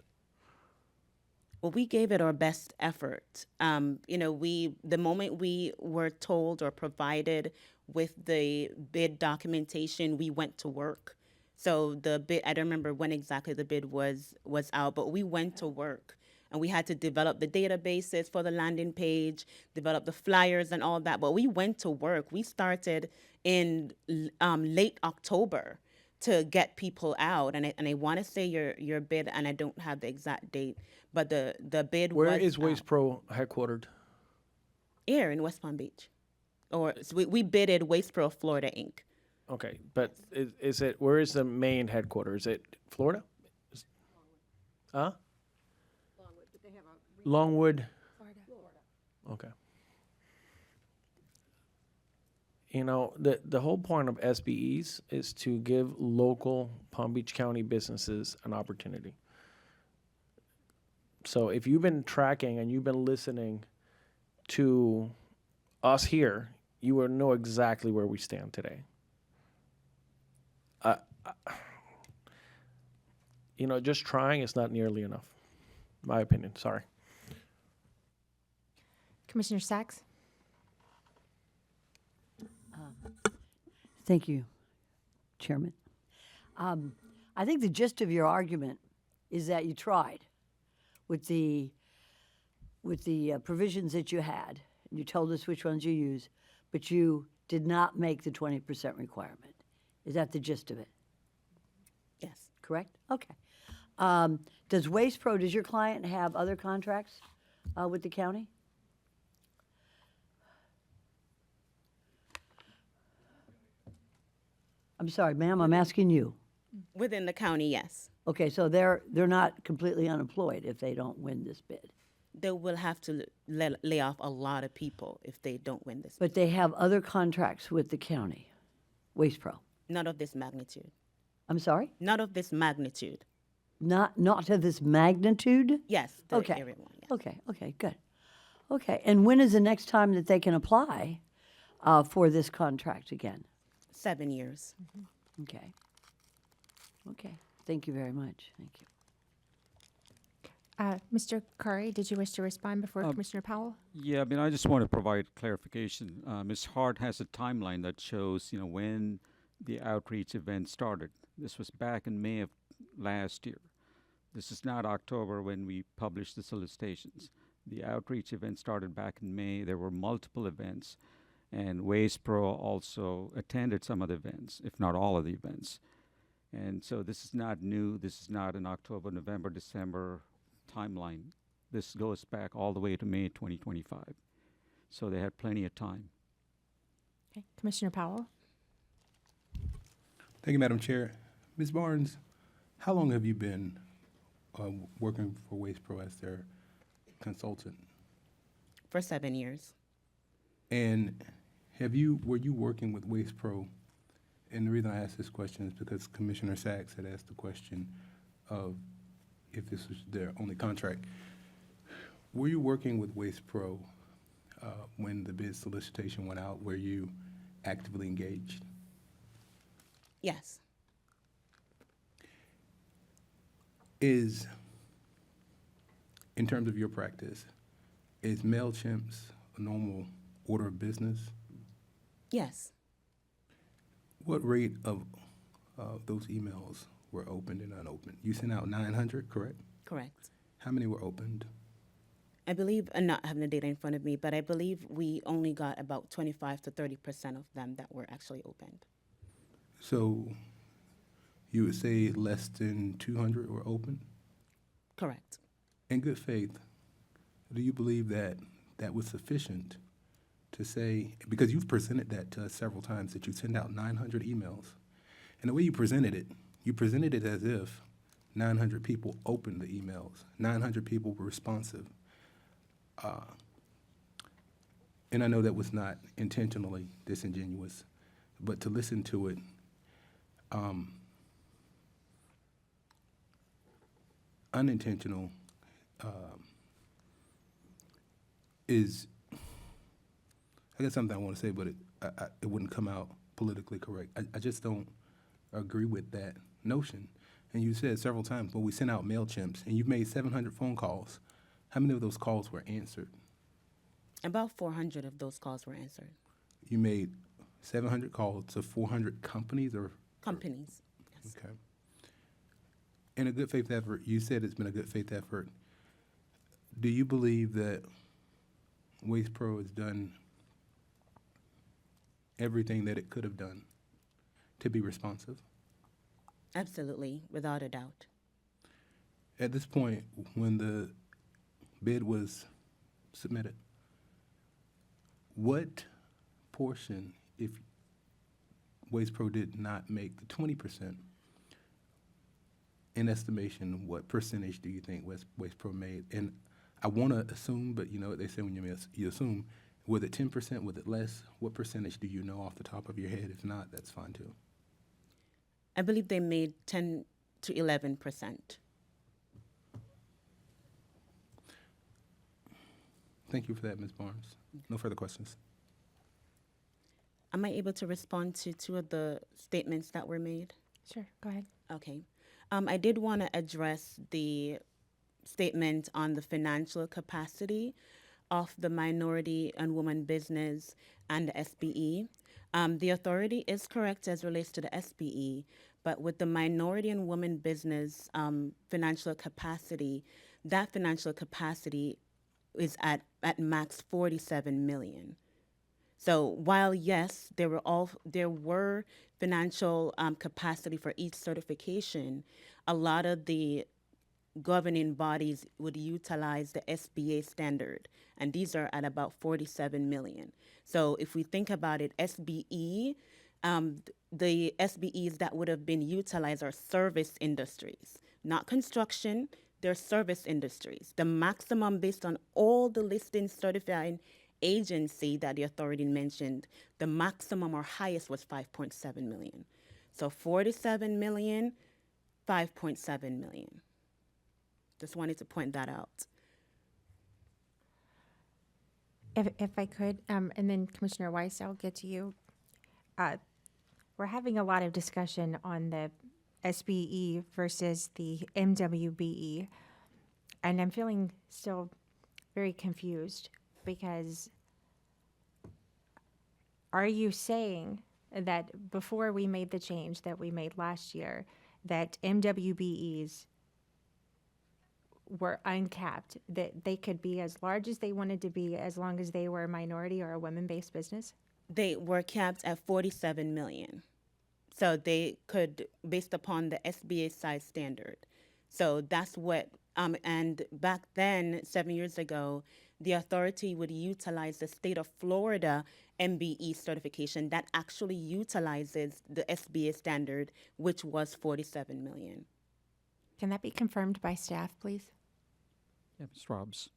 Well, we gave it our best effort. The moment we were told or provided with the bid documentation, we went to work. So the bid, I don't remember when exactly the bid was out, but we went to work and we had to develop the databases for the landing page, develop the flyers and all that. But we went to work. We started in late October to get people out. And I want to say your bid, and I don't have the exact date, but the bid was. Where is Waste Pro headquartered? Here in West Palm Beach. We bidded Waste Pro Florida, Inc. Okay, but is it, where is the main headquarters? Is it Florida? Huh? Longwood, but they have a. Longwood? Florida. Okay. You know, the whole point of SBEs is to give local Palm Beach County businesses an opportunity. So if you've been tracking and you've been listening to us here, you will know exactly where we stand today. Just trying is not nearly enough, my opinion. Sorry. Commissioner Sachs? Thank you, Chairman. I think the gist of your argument is that you tried with the provisions that you had. You told us which ones you use, but you did not make the 20% requirement. Is that the gist of it? Yes. Correct? Okay. Does Waste Pro, does your client have other contracts with the county? I'm sorry, ma'am, I'm asking you. Within the county, yes. Okay, so they're not completely unemployed if they don't win this bid. They will have to lay off a lot of people if they don't win this. But they have other contracts with the county, Waste Pro. Not of this magnitude. I'm sorry? Not of this magnitude. Not of this magnitude? Yes, the Okay. area one. Yes. Okay, good. Okay, and when is the next time that they can apply for this contract again? 7 years. Okay. Okay, thank you very much. Thank you. Mr. Curry, did you wish to respond before Commissioner Powell? Yeah, I mean, I just want to provide clarification. Ms. Hart has a timeline that shows, when the outreach event started. This was back in May of last year. This is not October when we published the solicitations. The outreach event started back in May. There were multiple events, and Waste Pro also attended some of the events, if not all of the events. And so this is not new. This is not an October, November, December timeline. This goes back all the way to May 2025. So they had plenty of time. Okay, Commissioner Powell? Thank you, Madam Chair. Ms. Barnes, how long have you been working for Waste Pro as their consultant? For 7 years. And were you working with Waste Pro? And the reason I ask this question is because Commissioner Sachs had asked the question of if this was their only contract. Were you working with Waste Pro when the bid solicitation went out? Were you actively engaged? Yes. In terms of your practice, is MailChimp's a normal order of business? Yes. What rate of those emails were opened and unopened? You sent out 900, correct? Correct. How many were opened? I believe, and not having the data in front of me, but I believe we only got about 25 to 30% of them that were actually opened. So you would say less than 200 were opened? Correct. In good faith, do you believe that that was sufficient to say, because you've presented that to us several times, that you send out 900 emails, and the way you presented it as if 900 people opened the emails, 900 people were responsive. And I know that was not intentionally disingenuous, but to listen to it, unintentional is, I guess something I want to say, but it wouldn't come out politically correct. I just don't agree with that notion. And you said several times, well, we sent out MailChimps, and you've made 700 phone calls. How many of those calls were answered? About 400 of those calls were answered. You made 700 calls to 400 companies or? Companies, yes. Okay. In a good faith effort, you said it's been a good faith effort. Do you believe that Waste Pro has done everything that it could have done to be responsive? Absolutely, without a doubt. At this point, when the bid was submitted, what portion, if Waste Pro did not make the 20%, in estimation, what percentage do you think Waste Pro made? And I want to assume, but you know what they say when you assume, was it 10%, was it less? What percentage do you know off the top of your head? If not, that's fine too. I believe they made 10 to 11%. Thank you for that, Ms. Barnes. No further questions. Am I able to respond to two of the statements that were made? Sure, go ahead. Okay. I did want to address the statement on the financial capacity of the minority and woman business and the SBE. The authority is correct as relates to the SBE, but with the minority and woman business financial capacity, that financial capacity is at max 47 million. So while yes, there were financial capacity for each certification, a lot of the governing bodies would utilize the SBA standard, and these are at about 47 million. So if we think about it, SBE The SBEs that would have been utilized are service industries, not construction, they're service industries. The maximum based on all the listings certifying agency that the authority mentioned, the maximum or highest was 5.7 million. So 47 million, 5.7 million. Just wanted to point that out. If I could, and then Commissioner Weiss, I'll get to you. We're having a lot of discussion on the SBE versus the MWBE, and I'm feeling still very confused because are you saying that before we made the change that we made last year, that MWBEs were uncapped, that they could be as large as they wanted to be as long as they were a minority or a women-based business? They were capped at 47 million. So they could, based upon the SBA size standard. So that's what, and back then, 7 years ago, the authority would utilize the state of Florida MBE certification that actually utilizes the SBA standard, which was 47 million. Can that be confirmed by staff, please? Yeah, Ms. Robbs.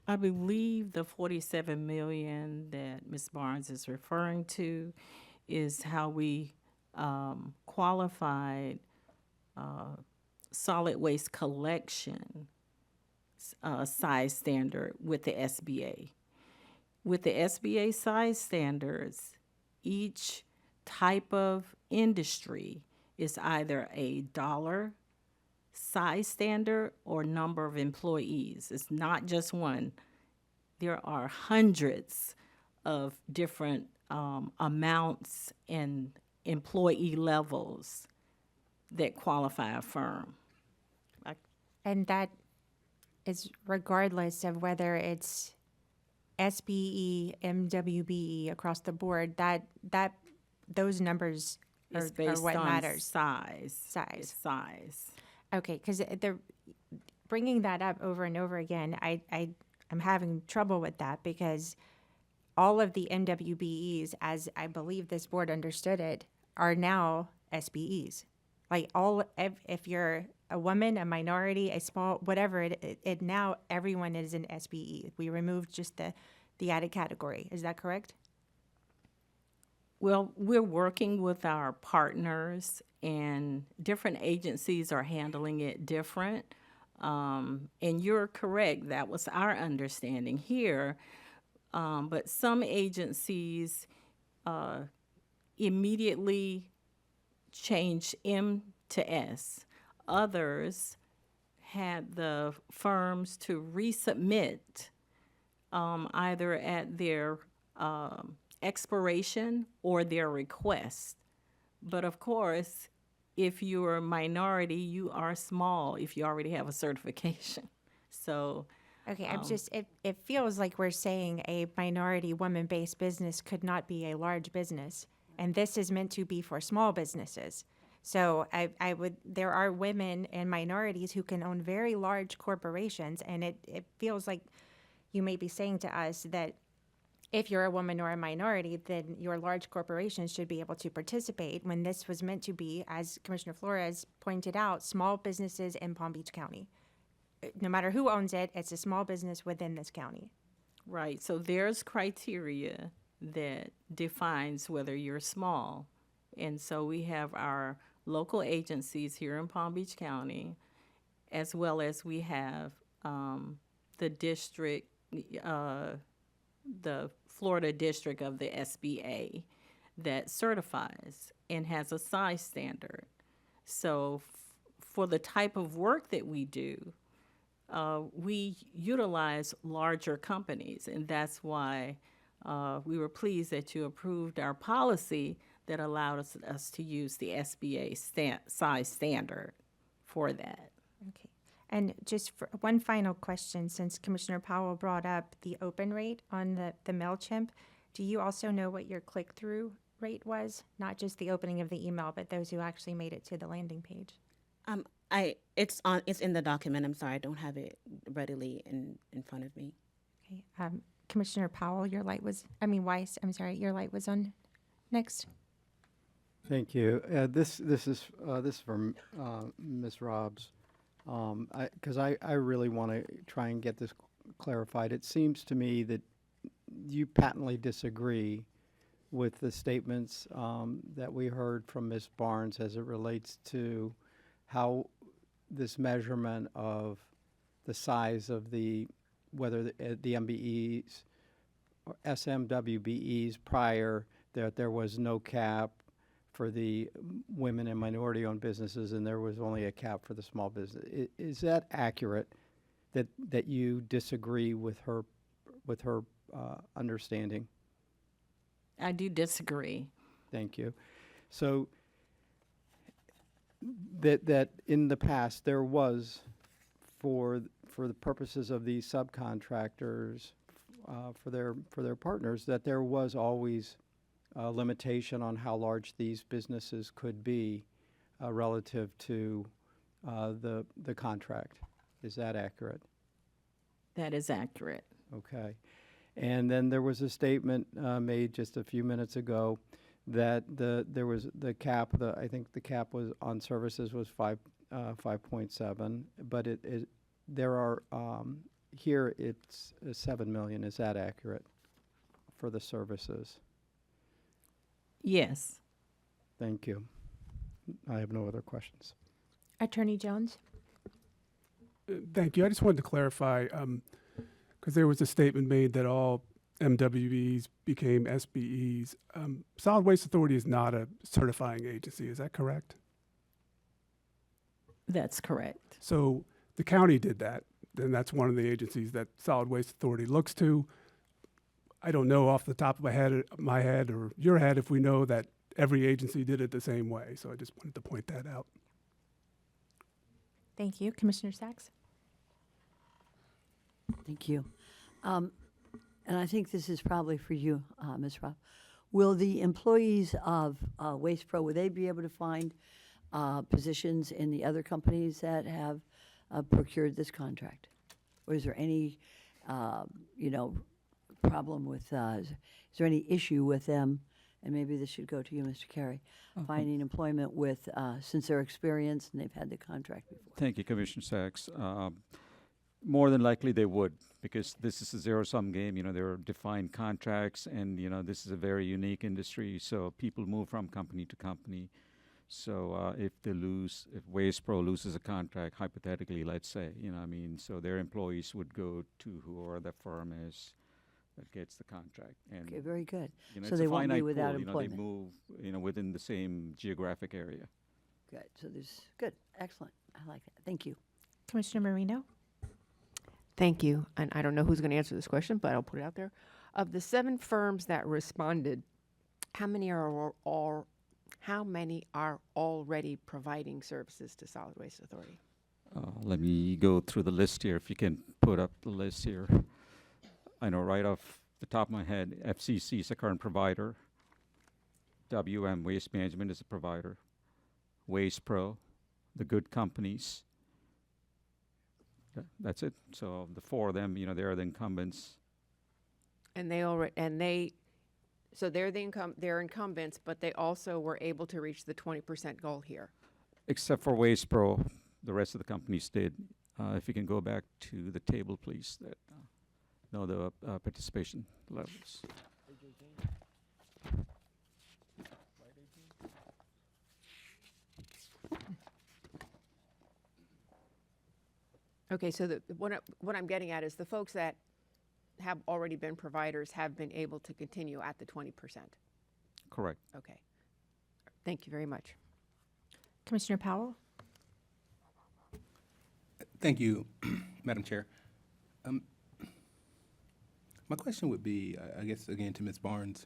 I believe the 47 million that Ms. Barnes is referring to is how we qualified solid waste collection size standard with the SBA. With the SBA size standards, each type of industry is either a dollar size standard or number of employees. It's not just one. There are hundreds of different amounts and employee levels that qualify a firm. And that is regardless of whether it's SBE, MWBE across the board, that those numbers It's are based what on matters. size. Size. It's size. Okay, because they're bringing that up over and over again. I'm having trouble with that because all of the MWBEs, as I believe this board understood it, are now SBEs. Like if you're a woman, a minority, a small, whatever, it now everyone is an SBE. We removed just the added category. Is that correct? Well, we're working with our partners, and different agencies are handling it different. And you're correct, that was our understanding here. But some agencies immediately changed M to S. Others had the firms to resubmit either at their expiration or their request. But of course, if you're a minority, you are small if you already have a certification. So, Okay, I'm just, it feels like we're saying a minority woman-based business could not be a large business. And this is meant to be for small businesses. So there are women and minorities who can own very large corporations. And it feels like you may be saying to us that if you're a woman or a minority, then your large corporations should be able to participate when this was meant to be, as Commissioner Flores pointed out, small businesses in Palm Beach County. No matter who owns it, it's a small business within this county. right, so there's criteria that defines whether you're small. And so we have our local agencies here in Palm Beach County, as well as we have the district, the Florida district of the SBA that certifies and has a size standard. So for the type of work that we do, we utilize larger companies, and that's why we were pleased that you approved our policy that allowed us to use the SBA size standard for that. Okay. And just for one final question, since Commissioner Powell brought up the open rate on the MailChimp, do you also know what your click-through rate was? Not just the opening of the email, but those who actually made it to the landing page? It's in the document. I'm sorry, I don't have it readily in front of me. Okay. Commissioner Powell, your light was, Weiss, I'm sorry, your light was on. Next. Thank you. This is from Ms. Robbs, because I really want to try and get this clarified. It seems to me that you patently disagree with the statements that we heard from Ms. Barnes as it relates to how this measurement of the size of whether the MBEs or SMWBEs prior, that there was no cap for the women and minority-owned businesses, and there was only a cap for the small business. Is that accurate? That you disagree with her understanding? I do disagree. Thank you. So that in the past there was, for the purposes of these subcontractors, for their partners, that there was always a limitation on how large these businesses could be relative to the contract. Is that accurate? That is accurate. Okay. And then there was a statement made just a few minutes ago that there was the cap. I think the cap was on services was 5.7, but there are here it's 7 million. Is that accurate for the services? Yes. Thank you. I have no other questions. Attorney Jones. Thank you. I just wanted to clarify, because there was a statement made that all MWEs became SBEs. Solid Waste Authority is not a certifying agency. Is that correct? That's correct. So the county did that, and that's one of the agencies that Solid Waste Authority looks to. I don't know off the top of my head or your head if we know that every agency did it the same way. So I just wanted to point that out. Thank you. Commissioner Sachs. Thank you. And I think this is probably for you, Ms. Robb. Will the employees of Waste Pro, will they be able to find positions in the other companies that have procured this contract? Or is there any, problem with, is there any issue with them? And maybe this should go to you, Mr. Carey, finding employment with, since they're experienced and they've had the contract before. Thank you, Commissioner Sachs. More than likely they would, because this is a zero-sum game. There are defined contracts, and this is a very unique industry. So people move from company to company. So if Waste Pro loses a contract, hypothetically, let's say, so their employees would go to whoever the firm is that gets the contract. And Okay, very good. it's So a they won't be finite without pool. employment. They move, within the same geographic area. Good. So there's, good, excellent. I like that. Thank you. Commissioner Marino. Thank you. And I don't know who's going to answer this question, but I'll put it out there. Of the 7 firms that responded, how many are already providing services to Solid Waste Authority? Let me go through the list here, if you can put up the list here. I know right off the top of my head, FCC is a current provider. WM Waste Management is a provider. Waste Pro, the good companies. That's it. So the 4 of them, they're the incumbents. And so they're incumbents, but they also were able to reach the 20% goal here. Except for Waste Pro, the rest of the companies did. If you can go back to the table, please. The participation levels. Okay, so what I'm getting at is the folks that have already been providers have been able to continue at the 20%. Correct. Okay. Thank you very much. Commissioner Powell. Thank you, Madam Chair. My question would be, I guess, again, to Ms. Barnes,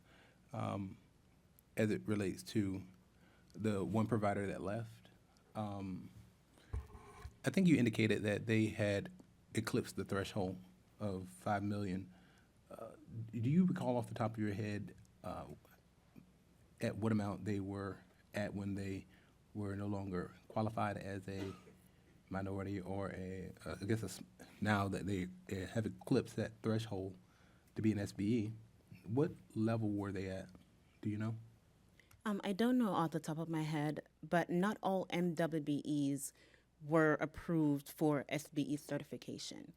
as it relates to the one provider that left. I think you indicated that they had eclipsed the threshold of 5 million. Do you recall off the top of your head at what amount they were at when they were no longer qualified as a minority or now that they have eclipsed that threshold to be an SBE, what level were they at? Do you know? I don't know off the top of my head, but not all MWBEs were approved for SBE certification.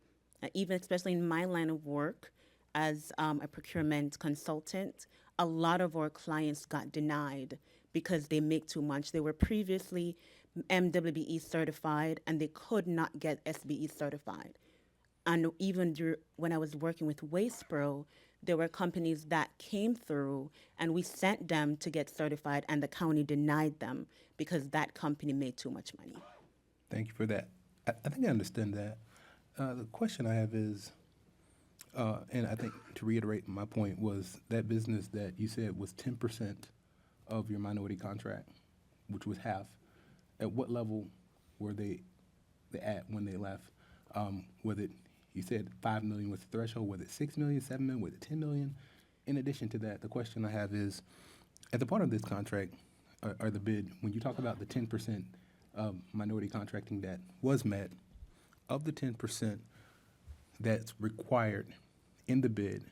Even especially in my line of work as a procurement consultant, a lot of our clients got denied because they make too much. They were previously MWBE certified and they could not get SBE certified. And even when I was working with WastePro, there were companies that came through and we sent them to get certified and the county denied them because that company made too much money. Thank you for that. I think I understand that. The question I have is, and I think to reiterate my point, was that business that you said was 10% of your minority contract, which was half. At what level were they at when they left? Was it, you said 5 million was the threshold, was it 6 million, 7 million, was it 10 million? In addition to that, the question I have is, as a part of this contract, or the bid, when you talk about the 10% of minority contracting that was met, of the 10% that's required in the bid,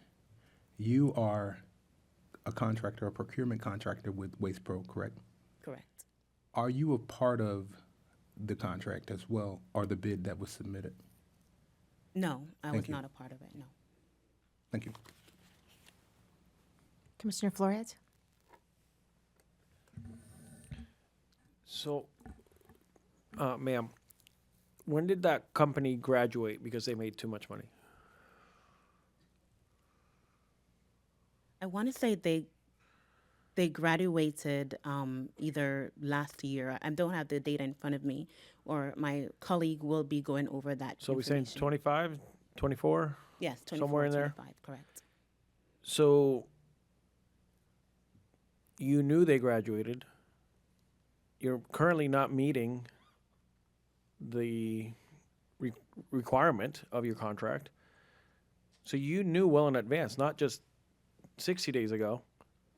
you are a contractor, a procurement contractor with WastePro, correct? Correct. Are you a part of the contract as well, or the bid that was submitted? No, I Thank was you. not a part of it, no. Thank you. Commissioner Flores? So, ma'am, when did that company graduate because they made too much money? I want to say they graduated either last year. I don't have the data in front of me, or my colleague will be going over that. So we're saying 25, 24? Yes, 24, somewhere in there? 25, correct. So you knew they graduated. You're currently not meeting the requirement of your contract. So you knew well in advance, not just 60 days ago,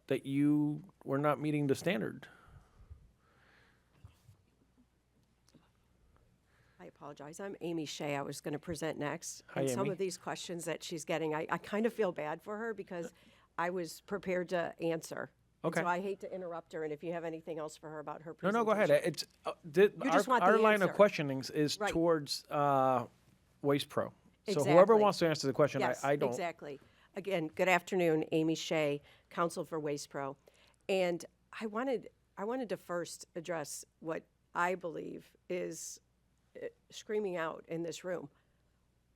that you were not meeting the standard. I apologize. I'm Amy Shea. I was going to present next. Hi, and some Amy. of these questions that she's getting, I kind of feel bad for her because I was prepared to answer. And Okay. so I hate to interrupt her, and if you have anything else for her about her No, presentation. go ahead. It's You just want the our line of answer. questioning is Right. towards WastePro. So whoever Exactly. wants to answer the question, Yes, I don't. exactly. Again, good afternoon, Amy Shea, Counsel for WastePro. And I wanted to first address what I believe is screaming out in this room.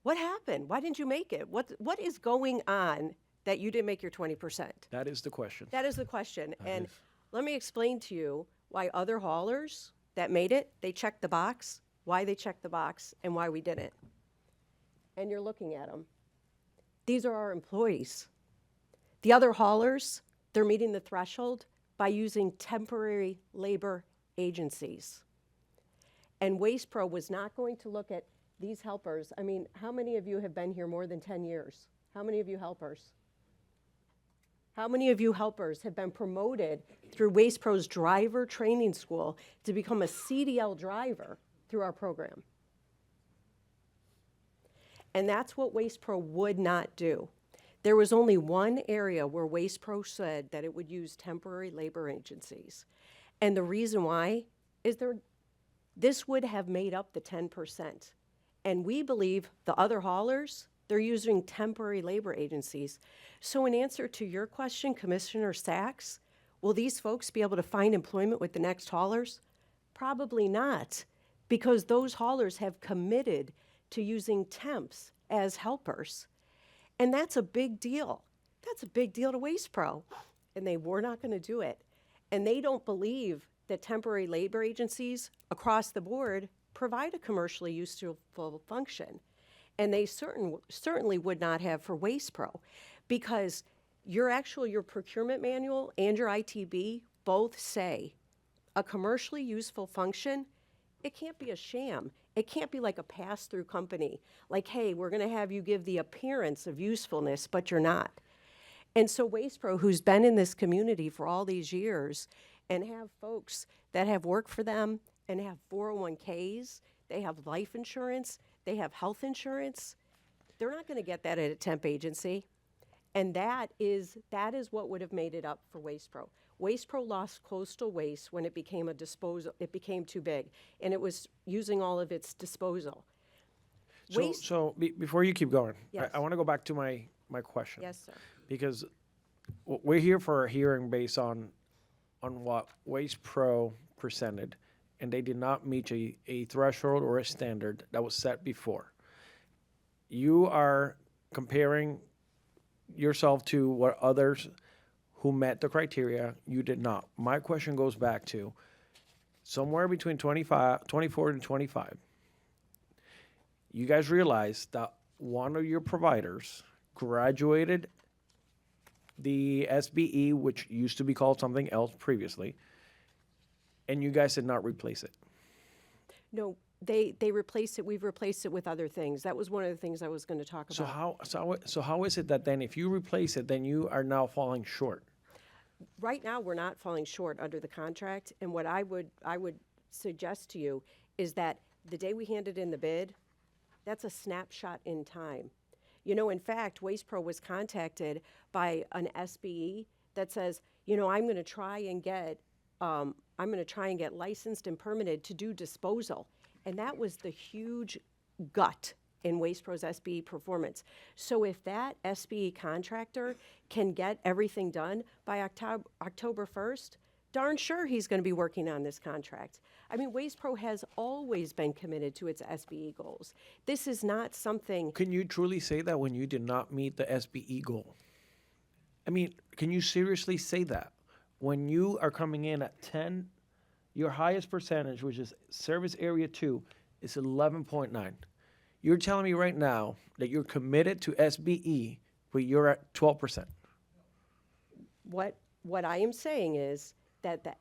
What happened? Why didn't you make it? What is going on that you didn't make your 20%? That is the question. That is the question. And let me explain to you why other haulers that made it, they checked the box, why they checked the box, and why we didn't. And you're looking at them. These are our employees. The other haulers, they're meeting the threshold by using temporary labor agencies. And WastePro was not going to look at these helpers. I mean, how many of you have been here more than 10 years? How many of you helpers? How many of you helpers have been promoted through WastePro's driver training school to become a CDL driver through our program? And that's what WastePro would not do. There was only one area where WastePro said that it would use temporary labor agencies. And the reason why is this would have made up the 10%. And we believe the other haulers, they're using temporary labor agencies. So in answer to your question, Commissioner Sachs, will these folks be able to find employment with the next haulers? Probably not, because those haulers have committed to using temps as helpers. And that's a big deal. That's a big deal to WastePro. And they were not going to do it. And they don't believe that temporary labor agencies across the board provide a commercially useful function. And they certainly would not have for WastePro, because your procurement manual and your ITB both say a commercially useful function, it can't be a sham. It can't be like a pass-through company, like, hey, we're going to have you give the appearance of usefulness, but you're not. And so WastePro, who's been in this community for all these years and have folks that have worked for them and have 401ks, they have life insurance, they have health insurance, they're not going to get that at a temp agency. And that is what would have made it up for WastePro. Waste Pro lost coastal waste when it became a disposal, it became too big, and it was using all of its disposal. Before you keep going, Yes. I want to go back to my question. Yes, sir. Because we're here for a hearing based on what Waste Pro presented, and they did not meet a threshold or a standard that was set before. You are comparing yourself to what others who met the criteria, you did not. My question goes back to somewhere between 24 and 25. You guys realize that one of your providers graduated the SBE, which used to be called something else previously, and you guys did not replace it. No, they replaced it. We've replaced it with other things. That was one of the things I was going to talk about. So how is it that then if you replace it, then you are now falling short? Right now, we're not falling short under the contract, and what I would suggest to you is that the day we handed in the bid, that's a snapshot in time. You know, in fact, Waste Pro was contacted by an SBE that says, you know, I'm going to try and get licensed and permitted to do disposal, and that was the huge gut in Waste Pro's SBE performance. So if that SBE contractor can get everything done by October 1st, darn sure he's going to be working on this contract. I mean, Waste Pro has always been committed to its SBE goals. This is not something. Can you truly say that when you did not meet the SBE goal? I mean, can you seriously say that? When you are coming in at 10, your highest percentage, which is service area 2, is 11.9. You're telling me right now that you're committed to SBE, but you're at 12%. What I am saying is that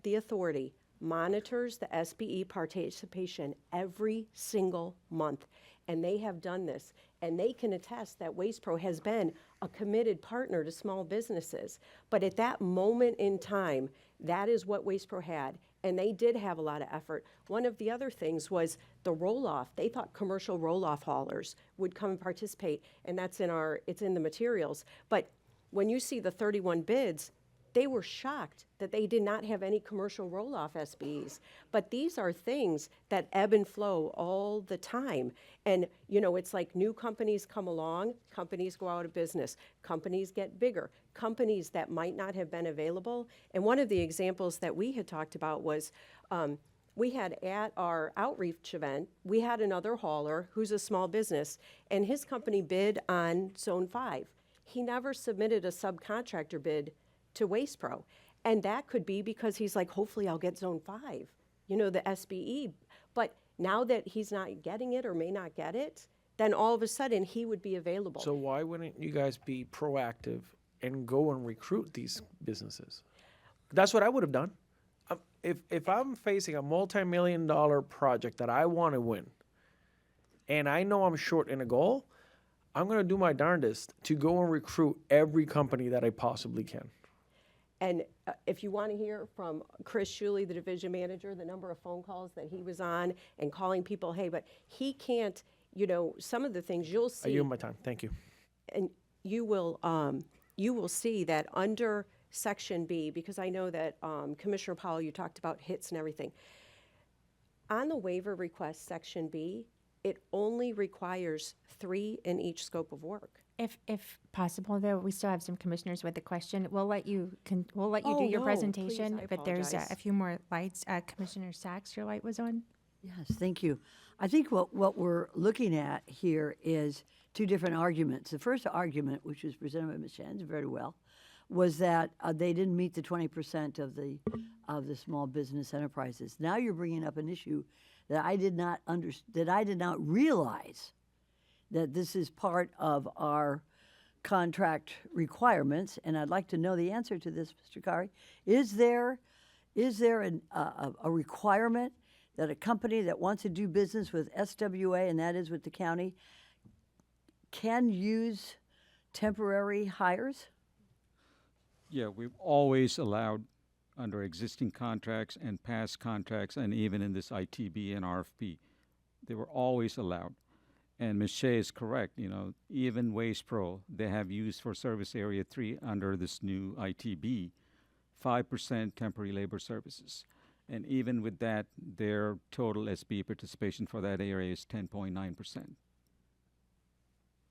the authority monitors the SBE participation every single month, and they have done this, and they can attest that Waste Pro has been a committed partner to small businesses. But at that moment in time, that is what Waste Pro had, and they did have a lot of effort. One of the other things was the roll-off. They thought commercial roll-off haulers would come and participate, and it's in the materials. But when you see the 31 bids, they were shocked that they did not have any commercial roll-off SBEs. But these are things that ebb and flow all the time. And, you know, it's like new companies come along, companies go out of business, companies get bigger, companies that might not have been available. And one of the examples that we had talked about was we had at our outreach event, we had another hauler who's a small business, and his company bid on Zone 5. He never submitted a subcontractor bid to Waste Pro. And that could be because he's like, hopefully I'll get Zone 5, you know, the SBE. But now that he's not getting it or may not get it, then all of a sudden he would be available. So why wouldn't you guys be proactive and go and recruit these businesses? That's what I would have done. If I'm facing a multi-million-dollar project that I want to win, and I know I'm short in a goal, I'm going to do my darndest to go and recruit every company that I possibly can. And if you want to hear from Chris Shuley, the division manager, the number of phone calls that he was on and calling people, hey, but he can't, you know, some of the things you'll see. I yield my time. Thank you. And you will see that under Section B, because I know that Commissioner Powell, you talked about hits and everything. On the waiver request, Section B, it only requires 3 in each scope of work. If possible, though, we still have some commissioners with a question. We'll let you do Oh, your no, presentation, please, I but there's apologize. a few more lights. Commissioner Sachs, your light was on. Yes, thank you. I think what we're looking at here is two different arguments. The first argument, which was presented by Ms. Shands very well, was that they didn't meet the 20% of the small business enterprises. Now you're bringing up an issue that I did not realize that this is part of our contract requirements, and I'd like to know the answer to this, Mr. Kari. Is there a requirement that a company that wants to do business with SWA, and that is with the county, can use temporary hires? Yeah, we've always allowed under existing contracts and past contracts, and even in this ITB and RFP, they were always allowed. And Ms. Shea is correct, you know, even Waste Pro, they have used for service area 3 under this new ITB 5% temporary labor services. And even with that, their total SBE participation for that area is 10.9%.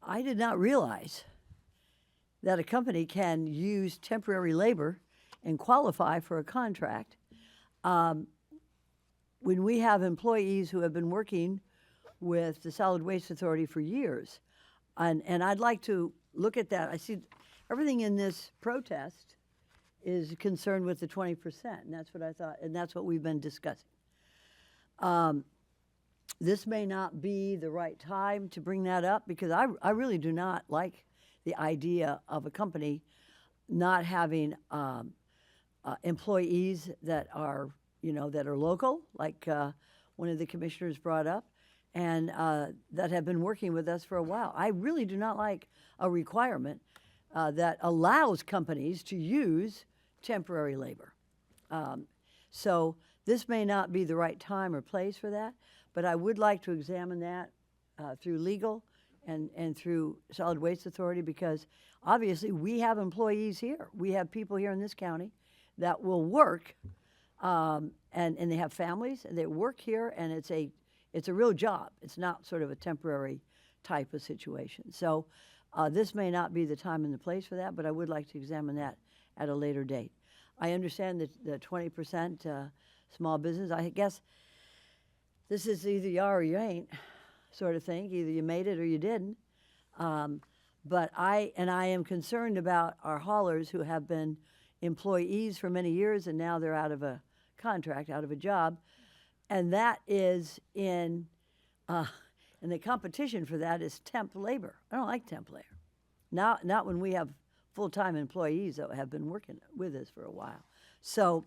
I did not realize that a company can use temporary labor and qualify for a contract. When we have employees who have been working with the Solid Waste Authority for years, and I'd like to look at that. I see everything in this protest is concerned with the 20%, and that's what I thought, and that's what we've been discussing. This may not be the right time to bring that up because I really do not like the idea of a company not having employees that are, that are local, like one of the commissioners brought up, and that have been working with us for a while. I really do not like a requirement that allows companies to use temporary labor. So this may not be the right time or place for that, but I would like to examine that through legal and through Solid Waste Authority, because obviously we have employees here. We have people here in this county that will work, and they have families, and they work here, and it's a real job. It's not sort of a temporary type of situation. So this may not be the time and the place for that, but I would like to examine that at a later date. I understand that the 20% small business, I guess this is either you are or you ain't sort of thing. Either you made it or you didn't. But I am concerned about our haulers who have been employees for many years and now they're out of a contract, out of a job. And that is and the competition for that is temp labor. I don't like temp labor. Not when we have full-time employees that have been working with us for a while. So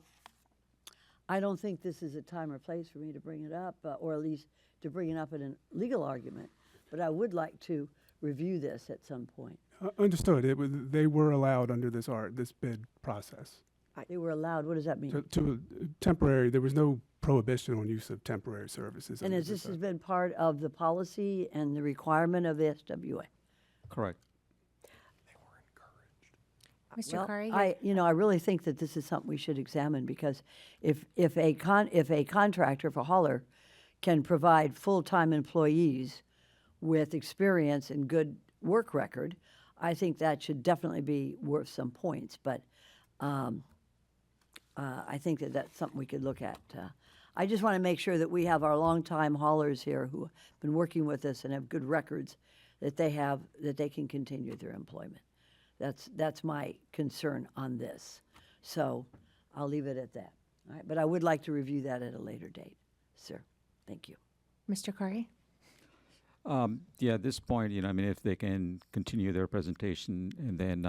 I don't think this is a time or place for me to bring it up, or at least to bring it up in a legal argument. But I would like to review this at some point. Understood. They were allowed under this bid process. They were allowed. What does that mean? To temporary, there was no prohibition on use of temporary services. And under this has this, been part of the policy and the requirement of the SWA. Correct. Mr. Well, Kari? I really think that this is something we should examine, because if a contractor, if a hauler can provide full-time employees with experience and good work record, I think that should definitely be worth some points. But I think that that's something we could look at. I just want to make sure that we have our longtime haulers here who have been working with us and have good records, that they can continue their employment. That's my concern on this. So I'll leave it at that. All right, but I would like to review that at a later date, sir. Thank you. Mr. Kari? Yeah, at this point, if they can continue their presentation, and then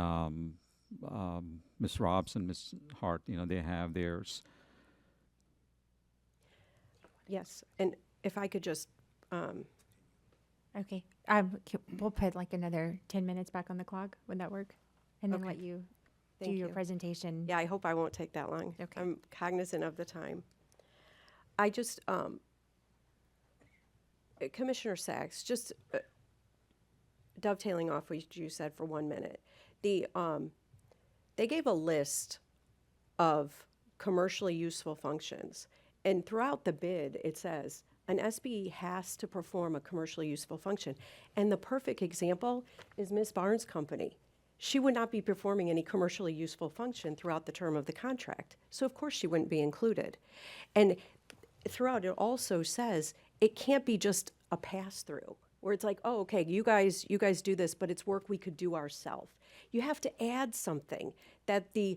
Ms. Robson, Ms. Hart, they have theirs. Yes, and if I could just, Okay. We'll put like another 10 minutes back on the clock. Would that work? And then Okay. let you Thank do your you. presentation. Yeah, I hope I won't take that long. Okay. I'm cognizant of the time. I just, Commissioner Sachs, just dovetailing off what you said for 1 minute. They gave a list of commercially useful functions, and throughout the bid, it says an SBE has to perform a commercially useful function. And the perfect example is Ms. Barnes' company. She would not be performing any commercially useful function throughout the term of the contract. So of course she wouldn't be included. And throughout it also says it can't be just a pass-through where it's like, oh, okay, you guys do this, but it's work we could do ourselves. You have to add something that the,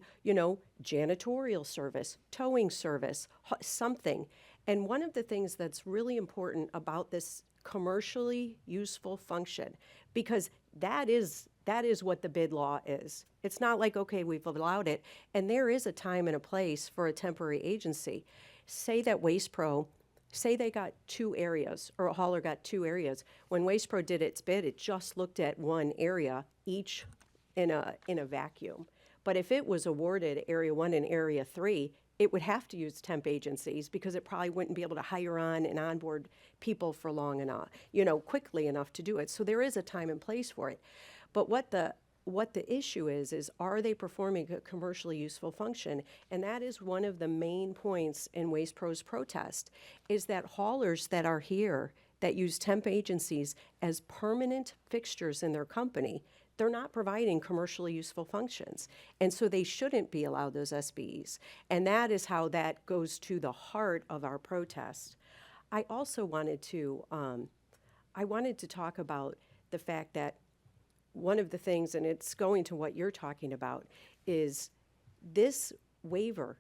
janitorial service, towing service, something. And one of the things that's really important about this commercially useful function, because that is what the bid law is. It's not like, okay, we've allowed it, and there is a time and a place for a temporary agency. Say that WastePro, say they got 2 areas, or a hauler got 2 areas. When WastePro did its bid, it just looked at one area, each in a vacuum. But if it was awarded Area 1 and Area 3, it would have to use temp agencies because it probably wouldn't be able to hire on and onboard people for long enough, quickly enough to do it. So there is a time and place for it. But what the what the issue is are they performing a commercially useful function? And that is one of the main points in Waste Pro's protest, is that haulers that are here that use temp agencies as permanent fixtures in their company, they're not providing commercially useful functions. And so they shouldn't be allowed those SBEs. And that is how that goes to the heart of our protest. I also wanted to, talk about the fact that one of the things, and it's going to what you're talking about, is this waiver.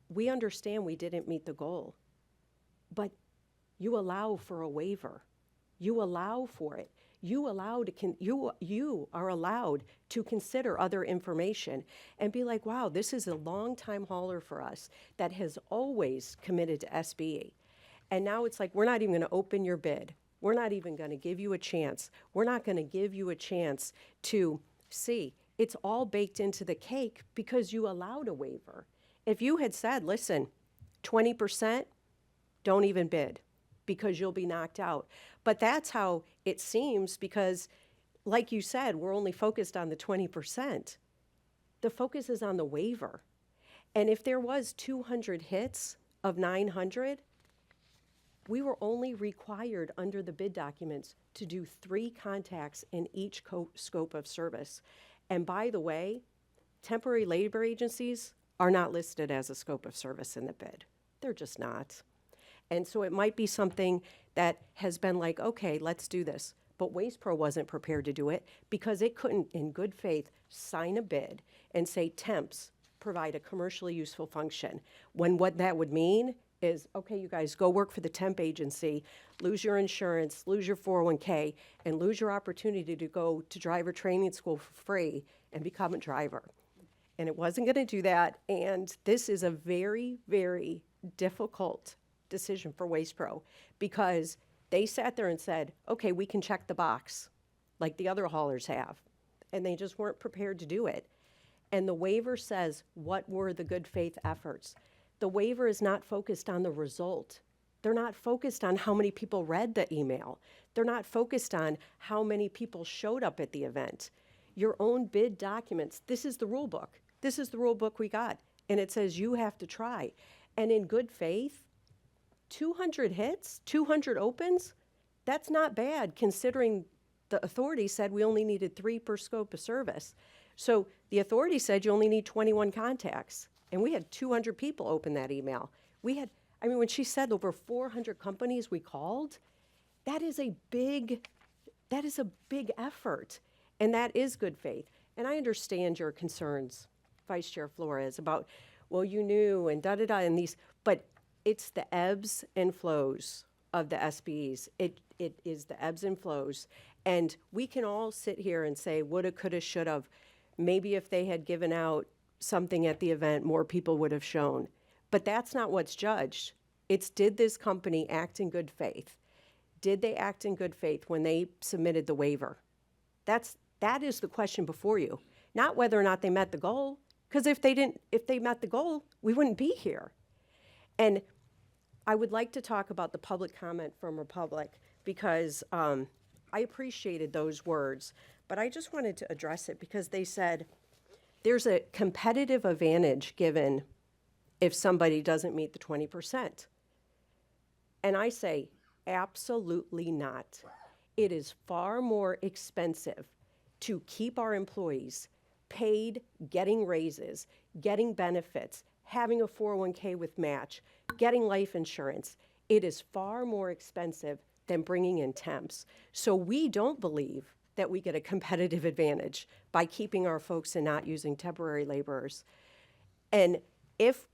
We understand we didn't meet the goal, but you allow for a waiver. You allow for it. You are allowed to consider other information and be like, wow, this is a long-time hauler for us that has always committed to SBE. And now it's like, we're not even going to open your bid. We're not even going to give you a chance. We're not going to give you a chance to see. It's all baked into the cake because you allowed a waiver. If you had said, listen, 20%, don't even bid because you'll be knocked out. But that's how it seems because, like you said, we're only focused on the 20%. The focus is on the waiver. And if there was 200 hits of 900, we were only required under the bid documents to do 3 contacts in each scope of service. And by the way, temporary labor agencies are not listed as a scope of service in the bid. They're just not. And so it might be something that has been like, okay, let's do this. But Waste Pro wasn't prepared to do it because it couldn't, in good faith, sign a bid and say temps provide a commercially useful function, when what that would mean is, okay, you guys go work for the temp agency, lose your insurance, lose your 401k, and lose your opportunity to go to driver training school for free and become a driver. And it wasn't going to do that. And this is a very, very difficult decision for Waste Pro because they sat there and said, okay, we can check the box like the other haulers have. And they just weren't prepared to do it. And the waiver says, what were the good faith efforts? The waiver is not focused on the result. They're not focused on how many people read the email. They're not focused on how many people showed up at the event. Your own bid documents, this is the rule book. This is the rule book we got. And it says you have to try. And in good faith, 200 hits, 200 opens, that's not bad considering the authority said we only needed 3 per scope of service. So the authority said you only need 21 contacts. And we had 200 people open that email. When she said over 400 companies we called, that is a big effort. And that is good faith. And I understand your concerns, Vice Chair Flores, about, well, you knew and da-da-da and these, but it's the ebbs and flows of the SBEs. It is the ebbs and flows. And we can all sit here and say, woulda, coulda, shoulda. Maybe if they had given out something at the event, more people would have shown. But that's not what's judged. It's, did this company act in good faith? Did they act in good faith when they submitted the waiver? That is the question before you, not whether or not they met the goal. Because if they met the goal, we wouldn't be here. And I would like to talk about the public comment from Republic because I appreciated those words, but I just wanted to address it because they said there's a competitive advantage given if somebody doesn't meet the 20%. And I say, absolutely not. It is far more expensive to keep our employees paid, getting raises, getting benefits, having a 401k with match, getting life insurance. It is far more expensive than bringing in temps. So we don't believe that we get a competitive advantage by keeping our folks and not using temporary laborers. And if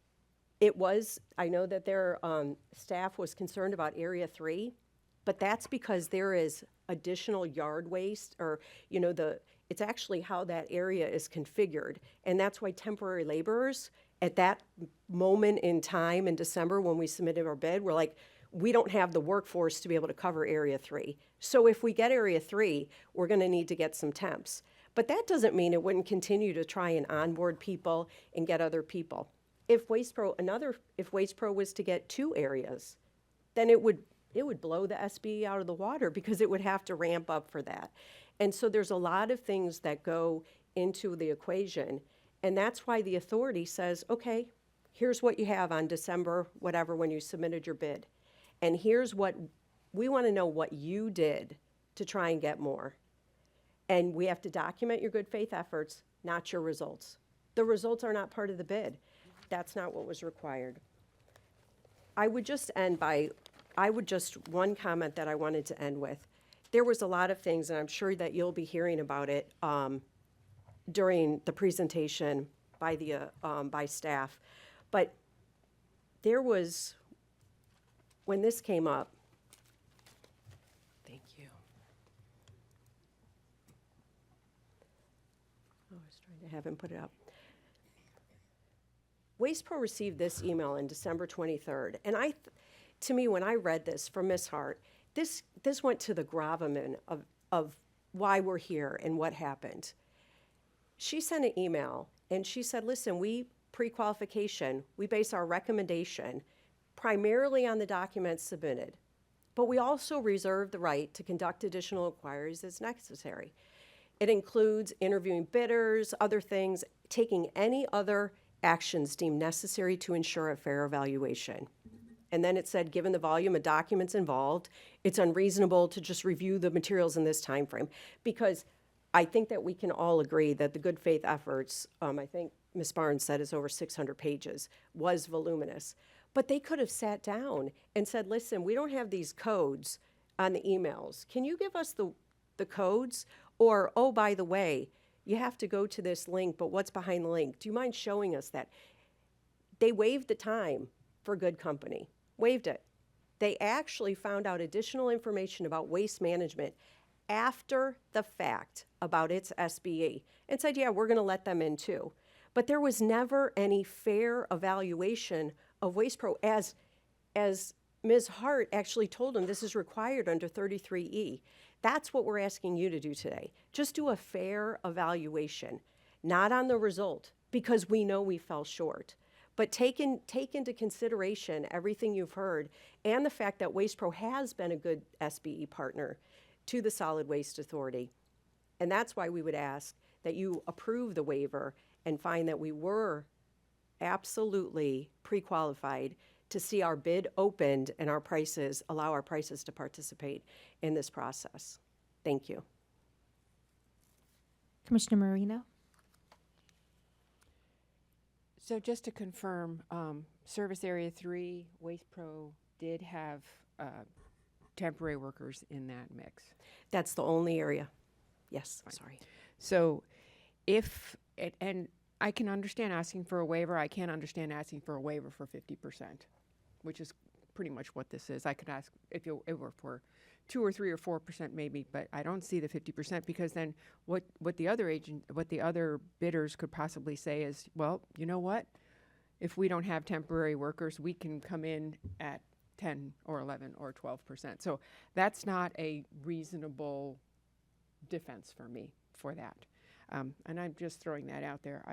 it was, I know that their staff was concerned about Area 3, but that's because there is additional yard waste, or it's actually how that area is configured. And that's why temporary laborers, at that moment in time in December when we submitted our bid, we're like, we don't have the workforce to be able to cover Area 3. So if we get Area 3, we're going to need to get some temps. But that doesn't mean it wouldn't continue to try and onboard people and get other people. If Waste Pro was to get 2 areas, then it would blow the SBE out of the water because it would have to ramp up for that. And so there's a lot of things that go into the equation. And that's why the authority says, okay, here's what you have on December, whatever, when you submitted your bid. And here's what, we want to know what you did to try and get more. And we have to document your good faith efforts, not your results. The results are not part of the bid. That's not what was required. I would just end by, one comment that I wanted to end with. There was a lot of things, and I'm sure that you'll be hearing about it during the presentation by by staff. But there was, when this came up, thank you. I was trying to have him put it up. WastePro received this email on December 23rd, and to me, when I read this from Ms. Hart, this went to the gravamen of why we're here and what happened. She sent an email, and she said, listen, pre-qualification, we base our recommendation primarily on the documents submitted, but we also reserve the right to conduct additional inquiries as necessary. It includes interviewing bidders, other things, taking any other actions deemed necessary to ensure a fair evaluation. And then it said, given the volume of documents involved, it's unreasonable to just review the materials in this time frame. Because I think that we can all agree that the good faith efforts, I think Ms. Barnes said is over 600 pages, was voluminous. But they could have sat down and said, listen, we don't have these codes on the emails. Can you give us the codes? Or, oh, by the way, you have to go to this link, but what's behind the link? Do you mind showing us that? They waived the time for Good Company, waived it. They actually found out additional information about waste management after the fact about its SBE and said, yeah, we're going to let them in too. But there was never any fair evaluation of WastePro as Ms. Hart actually told them this is required under 33E. That's what we're asking you to do today. Just do a fair evaluation, not on the result, because we know we fell short. But take into consideration everything you've heard and the fact that WastePro has been a good SBE partner to the Solid Waste Authority. And that's why we would ask that you approve the waiver and find that we were absolutely pre-qualified to see our bid opened and our prices, allow our prices to participate in this process. Thank you. Commissioner Marino? So just to confirm, Service Area 3, WastePro did have temporary workers in that mix. That's the only area. Yes, sorry. So and I can understand asking for a waiver. I can't understand asking for a waiver for 50%, which is pretty much what this is. I could ask if it were for 2 or 3 or 4% maybe, but I don't see the 50% because then what the other bidders could possibly say is, well, you know what? If we don't have temporary workers, we can come in at 10 or 11 or 12%. So that's not a reasonable defense for me for that. And I'm just throwing that out there.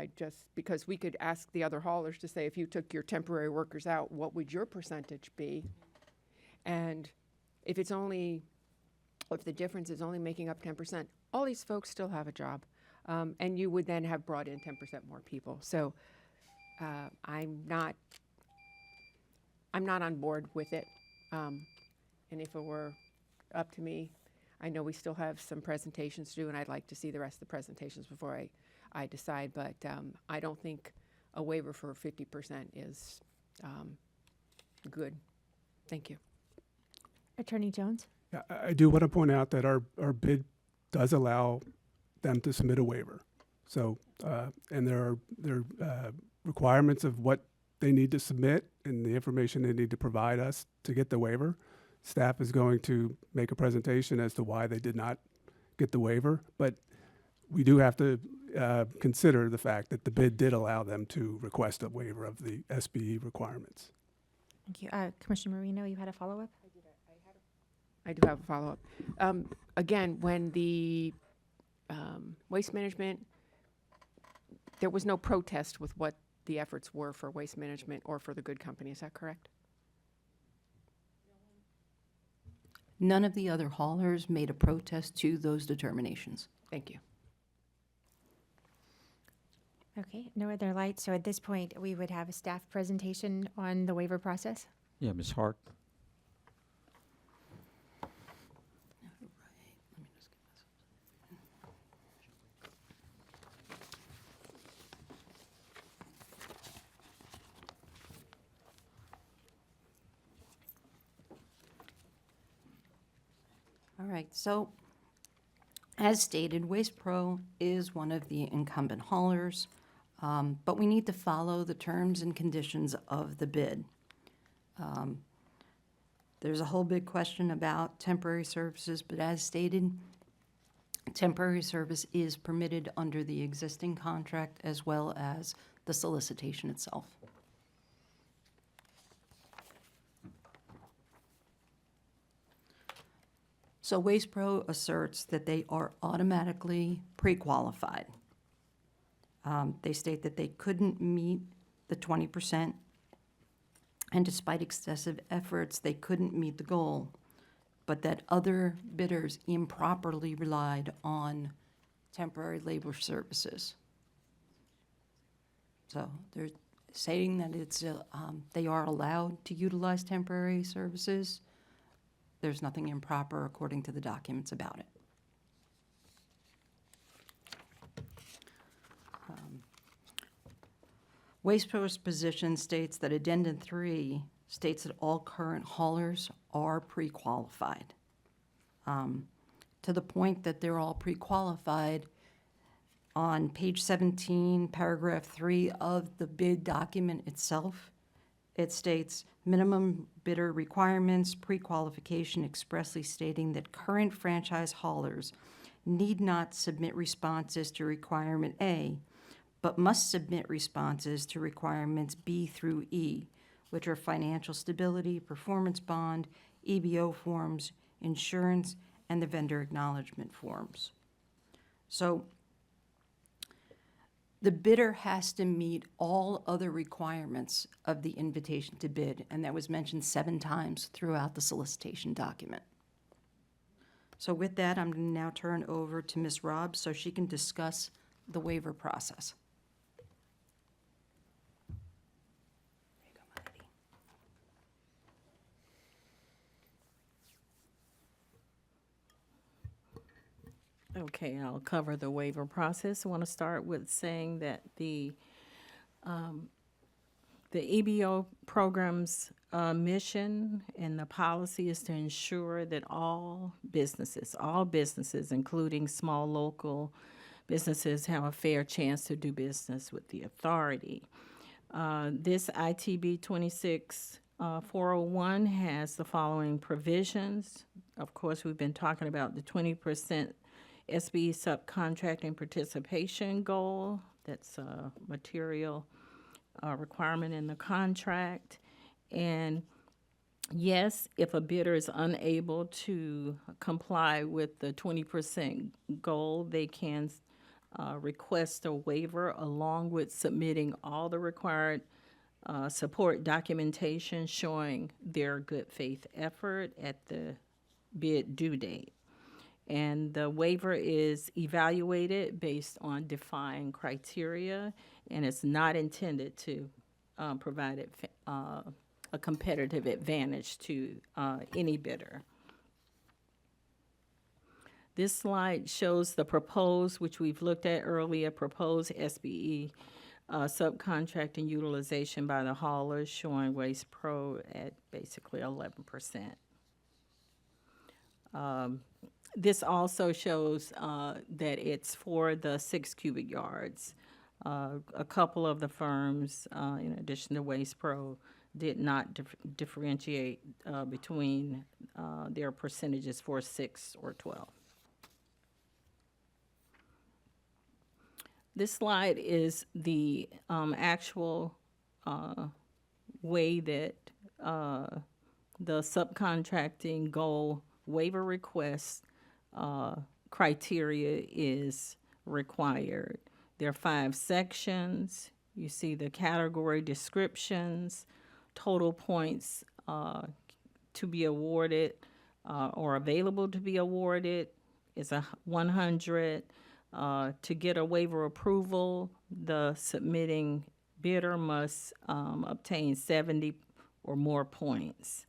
Because we could ask the other haulers to say, if you took your temporary workers out, what would your percentage be? And if the difference is only making up 10%, all these folks still have a job. And you would then have brought in 10% more people. So I'm not on board with it. And if it were up to me, I know we still have some presentations to do, and I'd like to see the rest of the presentations before I decide. But I don't think a waiver for 50% is good. Thank you. Attorney Jones? Yeah, I do want to point out that our bid does allow them to submit a waiver. So, and there are requirements of what they need to submit and the information they need to provide us to get the waiver. Staff is going to make a presentation as to why they did not get the waiver, but we do have to consider the fact that the bid did allow them to request a waiver of the SBE requirements. Thank you. Commissioner Marino, you had a follow-up? I do have a follow-up. Again, when the waste management, there was no protest with what the efforts were for waste management or for the Good Company. Is that correct? None of the other haulers made a protest to those determinations. Thank you. Okay, no other lights. So at this point, we would have a staff presentation on the waiver process. Yeah, Ms. Hart. All right, so as stated, Waste Pro is one of the incumbent haulers, but we need to follow the terms and conditions of the bid. There's a whole big question about temporary services, but as stated, temporary service is permitted under the existing contract as well as the solicitation itself. So Waste Pro asserts that they are automatically pre-qualified. They state that they couldn't meet the 20%, and despite excessive efforts, they couldn't meet the goal, but that other bidders improperly relied on temporary labor services. So they're stating that they are allowed to utilize temporary services. There's nothing improper according to the documents about it. Waste Pro's position states that Addendum 3 states that all current haulers are pre-qualified. To the point that they're all pre-qualified, on page 17, paragraph 3 of the bid document itself, it states, minimum bidder requirements, pre-qualification expressly stating that current franchise haulers need not submit responses to requirement A, but must submit responses to requirements B through E, which are financial stability, performance bond, EBO forms, insurance, and the vendor acknowledgement forms. So the bidder has to meet all other requirements of the invitation to bid, and that was mentioned 7 times throughout the solicitation document. So with that, I'm going to now turn over to Ms. Robb so she can discuss the waiver process. Okay, I'll cover the waiver process. I want to start with saying that the EBO program's mission and the policy is to ensure that all businesses, including small local businesses, have a fair chance to do business with the authority. This ITB 26401 has the following provisions. Of course, we've been talking about the 20% SBE subcontracting participation goal. That's a material requirement in the contract. And yes, if a bidder is unable to comply with the 20% goal, they can request a waiver along with submitting all the required support documentation showing their good faith effort at the bid due date. And the waiver is evaluated based on defined criteria, and it's not intended to provide a competitive advantage to any bidder. This slide shows the proposed, which we've looked at earlier, proposed SBE subcontracting utilization by the haulers, showing Waste Pro at basically 11%. This also shows that it's for the 6 cubic yards. A couple of the firms, in addition to Waste Pro, did not differentiate between their percentages for 6 or 12. This slide is the actual way that the subcontracting goal waiver request criteria is required. There are 5 sections. You see the category descriptions, total points to be awarded or available to be awarded is 100. To get a waiver approval, the submitting bidder must obtain 70 or more points.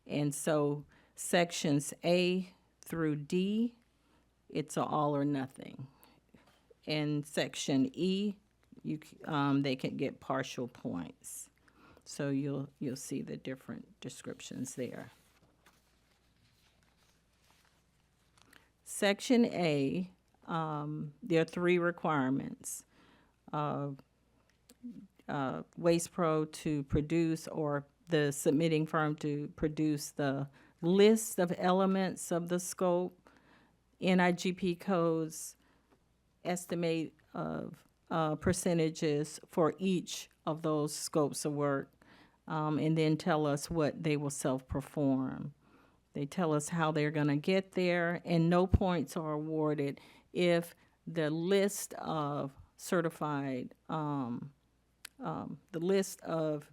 And so sections A through D, it's a all or nothing. In section E, they can get partial points. So you'll see the different descriptions there. Section A, there are 3 requirements. Waste Pro to produce, or the submitting firm to produce, the list of elements of the scope, NIGP codes, estimate of percentages for each of those scopes of work, and then tell us what they will self-perform. They tell us how they're going to get there, and no points are awarded if the list of certified, the list of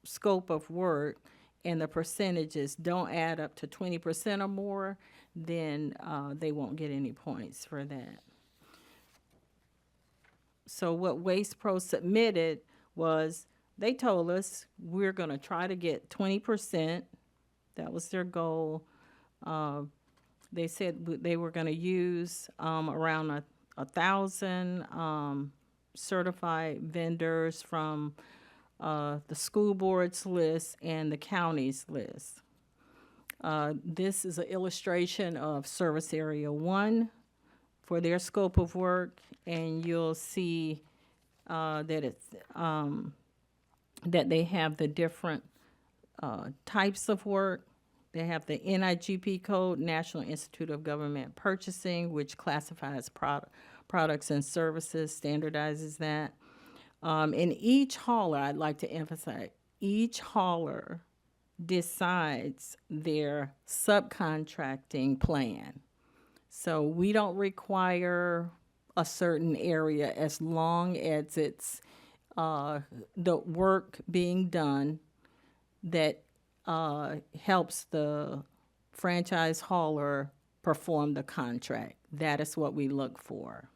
scope of work and the percentages don't add up to 20% or more, then they won't get any points for that. So what Waste Pro submitted was, they told us we're going to try to get 20%. That was their goal. They said they were going to use around 1,000 certified vendors from the school board's list and the county's list. This is an illustration of Service Area 1 for their scope of work, and you'll see that it's that they have the different types of work. They have the NIGP code, National Institute of Government Purchasing, which classifies products and services, standardizes that. And each hauler, I'd like to emphasize, each hauler decides their subcontracting plan. So we don't require a certain area as long as it's the work being done that helps the franchise hauler perform the contract. That is what we look for.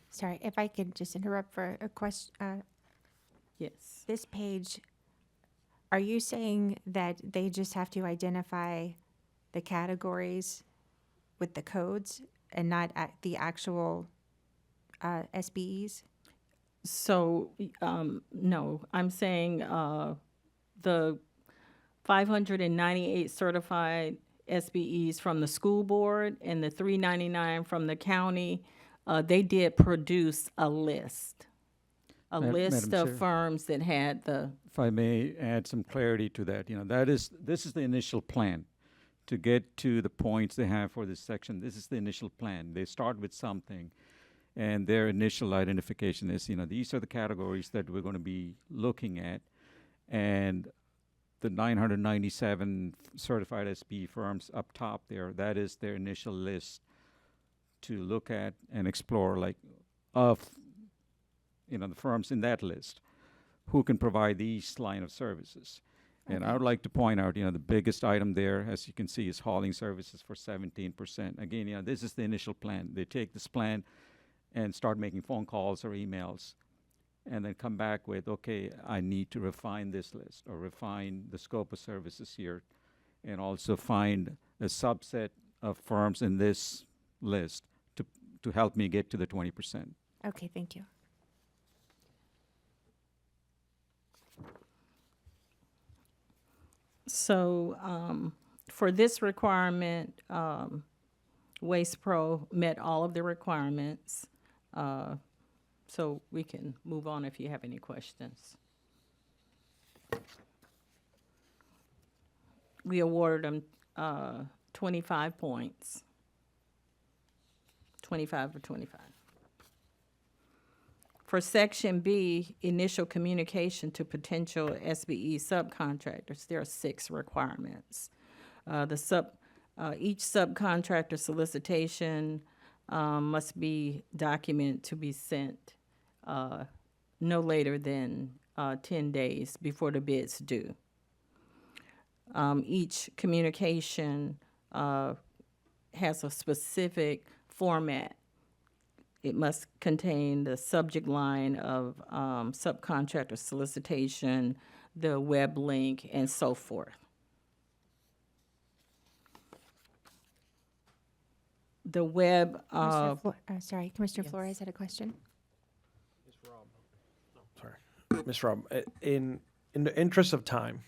Sorry, if I could just interrupt for a question. Yes. This page, are you saying that they just have to identify the categories with the codes and not the actual SBEs? So, no, I'm saying the 598 certified SBEs from the school board and the 399 from the county, they did produce a list. Madam Of Chair. firms that had the. If I may add some clarity to that, this is the initial plan. To get to the points they have for this section, this is the initial plan. They start with something, and their initial identification is, these are the categories that we're going to be looking at, and the 997 certified SBE firms up top there, that is their initial list to look at and explore, like, of the firms in that list who can provide these line of services. And I would like to point out, the biggest item there, as you can see, is hauling services for 17%. Again, this is the initial plan. They take this plan and start making phone calls or emails, and then come back with, okay, I need to refine this list or refine the scope of services here, and also find a subset of firms in this list to help me get to the 20%. Okay, thank you. So for this requirement, Waste Pro met all of the requirements. So we can move on if you have any questions. We awarded them 25 points. 25 or 25. For Section B, initial communication to potential SBE subcontractors, there are 6 requirements. Each subcontractor solicitation must be documented to be sent no later than 10 days before the bid's due. Each communication has a specific format. It must contain the subject line of subcontractor solicitation, the web link, and so forth. The web, Sorry, Commissioner Flores had a question. Ms. Robb, in the interest of time,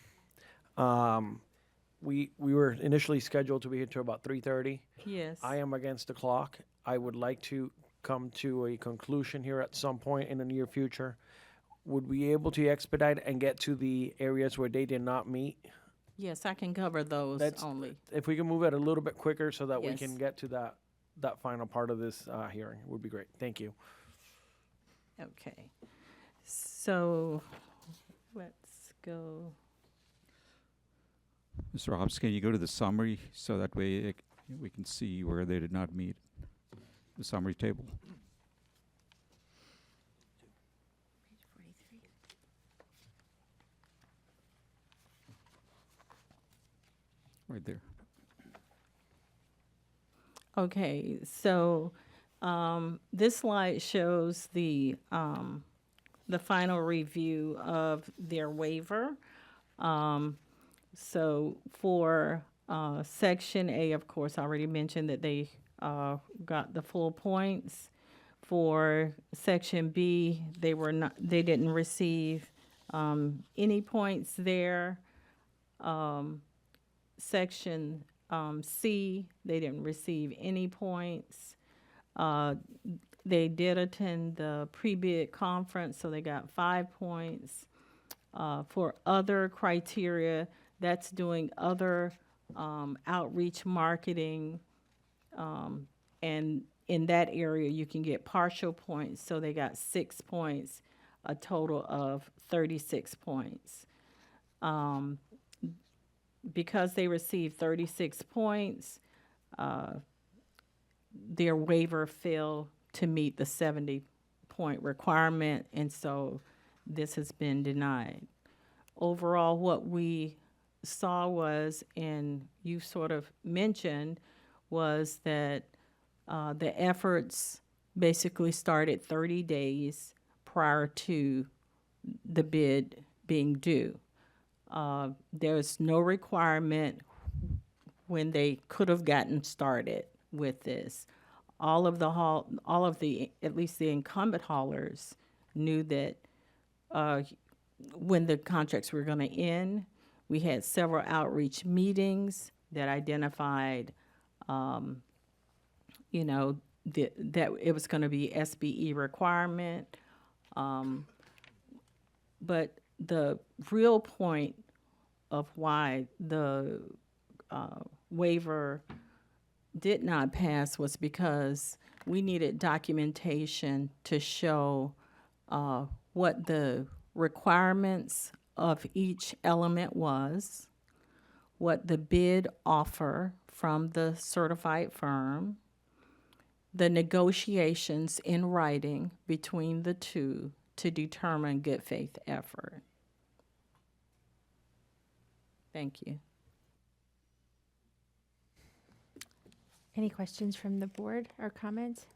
we were initially scheduled to be here till about 3:30. Yes. I am against the clock. I would like to come to a conclusion here at some point in the near future. Would we be able to expedite and get to the areas where they did not meet? Yes, I can cover those only. If we can move it a little bit quicker so that we Yes. can get to that final part of this hearing, would be great. Thank you. Okay. So let's go. Mr. Hobbs, can you go to the summary so that way we can see where they did not meet? The summary table. Right there. Okay, so this slide shows the final review of their waiver. So for Section A, of course, I already mentioned that they got the full points. For Section B, they didn't receive any points there. Section C, they didn't receive any points. They did attend the pre-bid conference, so they got 5 points. For other criteria, that's doing other outreach marketing, and in that area, you can get partial points, so they got 6 points, a total of 36 points. Because they received 36 points, their waiver failed to meet the 70-point requirement, and so this has been denied. Overall, what we saw was, and you sort of mentioned, was that the efforts basically started 30 days prior to the bid being due. There's no requirement when they could have gotten started with this. All of the at least the incumbent haulers knew that when the contracts were going to end. We had several outreach meetings that identified, that it was going to be SBE requirement. But the real point of why the waiver did not pass was because we needed documentation to show what the requirements of each element was, what the bid offer from the certified firm, the negotiations in writing between the two to determine good faith effort. Thank you. Any questions from the board or comments?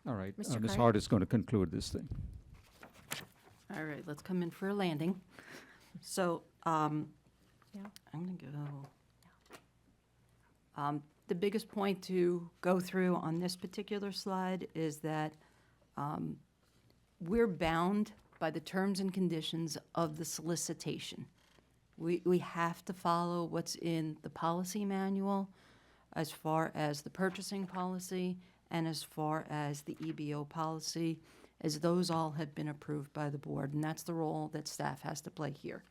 All right, Mr. Ms. Carr? Hart is going to conclude this thing. All right, let's come in for a landing. So, I'm gonna go. The biggest point to go through on this particular slide is that we're bound by the terms and conditions of the solicitation. We have to follow what's in the policy manual as far as the purchasing policy and as far as the EBO policy, as those all have been approved by the board, and that's the role that staff has to play here.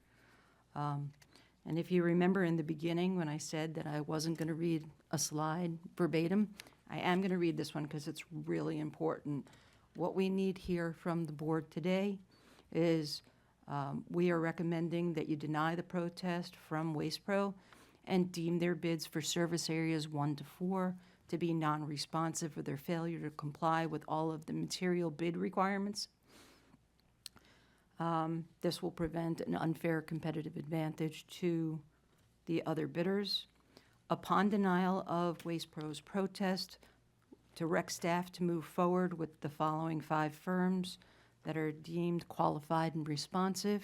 And if you remember in the beginning when I said that I wasn't going to read a slide verbatim, I am going to read this one because it's really important. What we need here from the board today is we are recommending that you deny the protest from WastePro and deem their bids for service areas 1 to 4 to be non-responsive for their failure to comply with all of the material bid requirements. This will prevent an unfair competitive advantage to the other bidders. Upon denial of Waste Pro's protest, direct staff to move forward with the following 5 firms that are deemed qualified and responsive,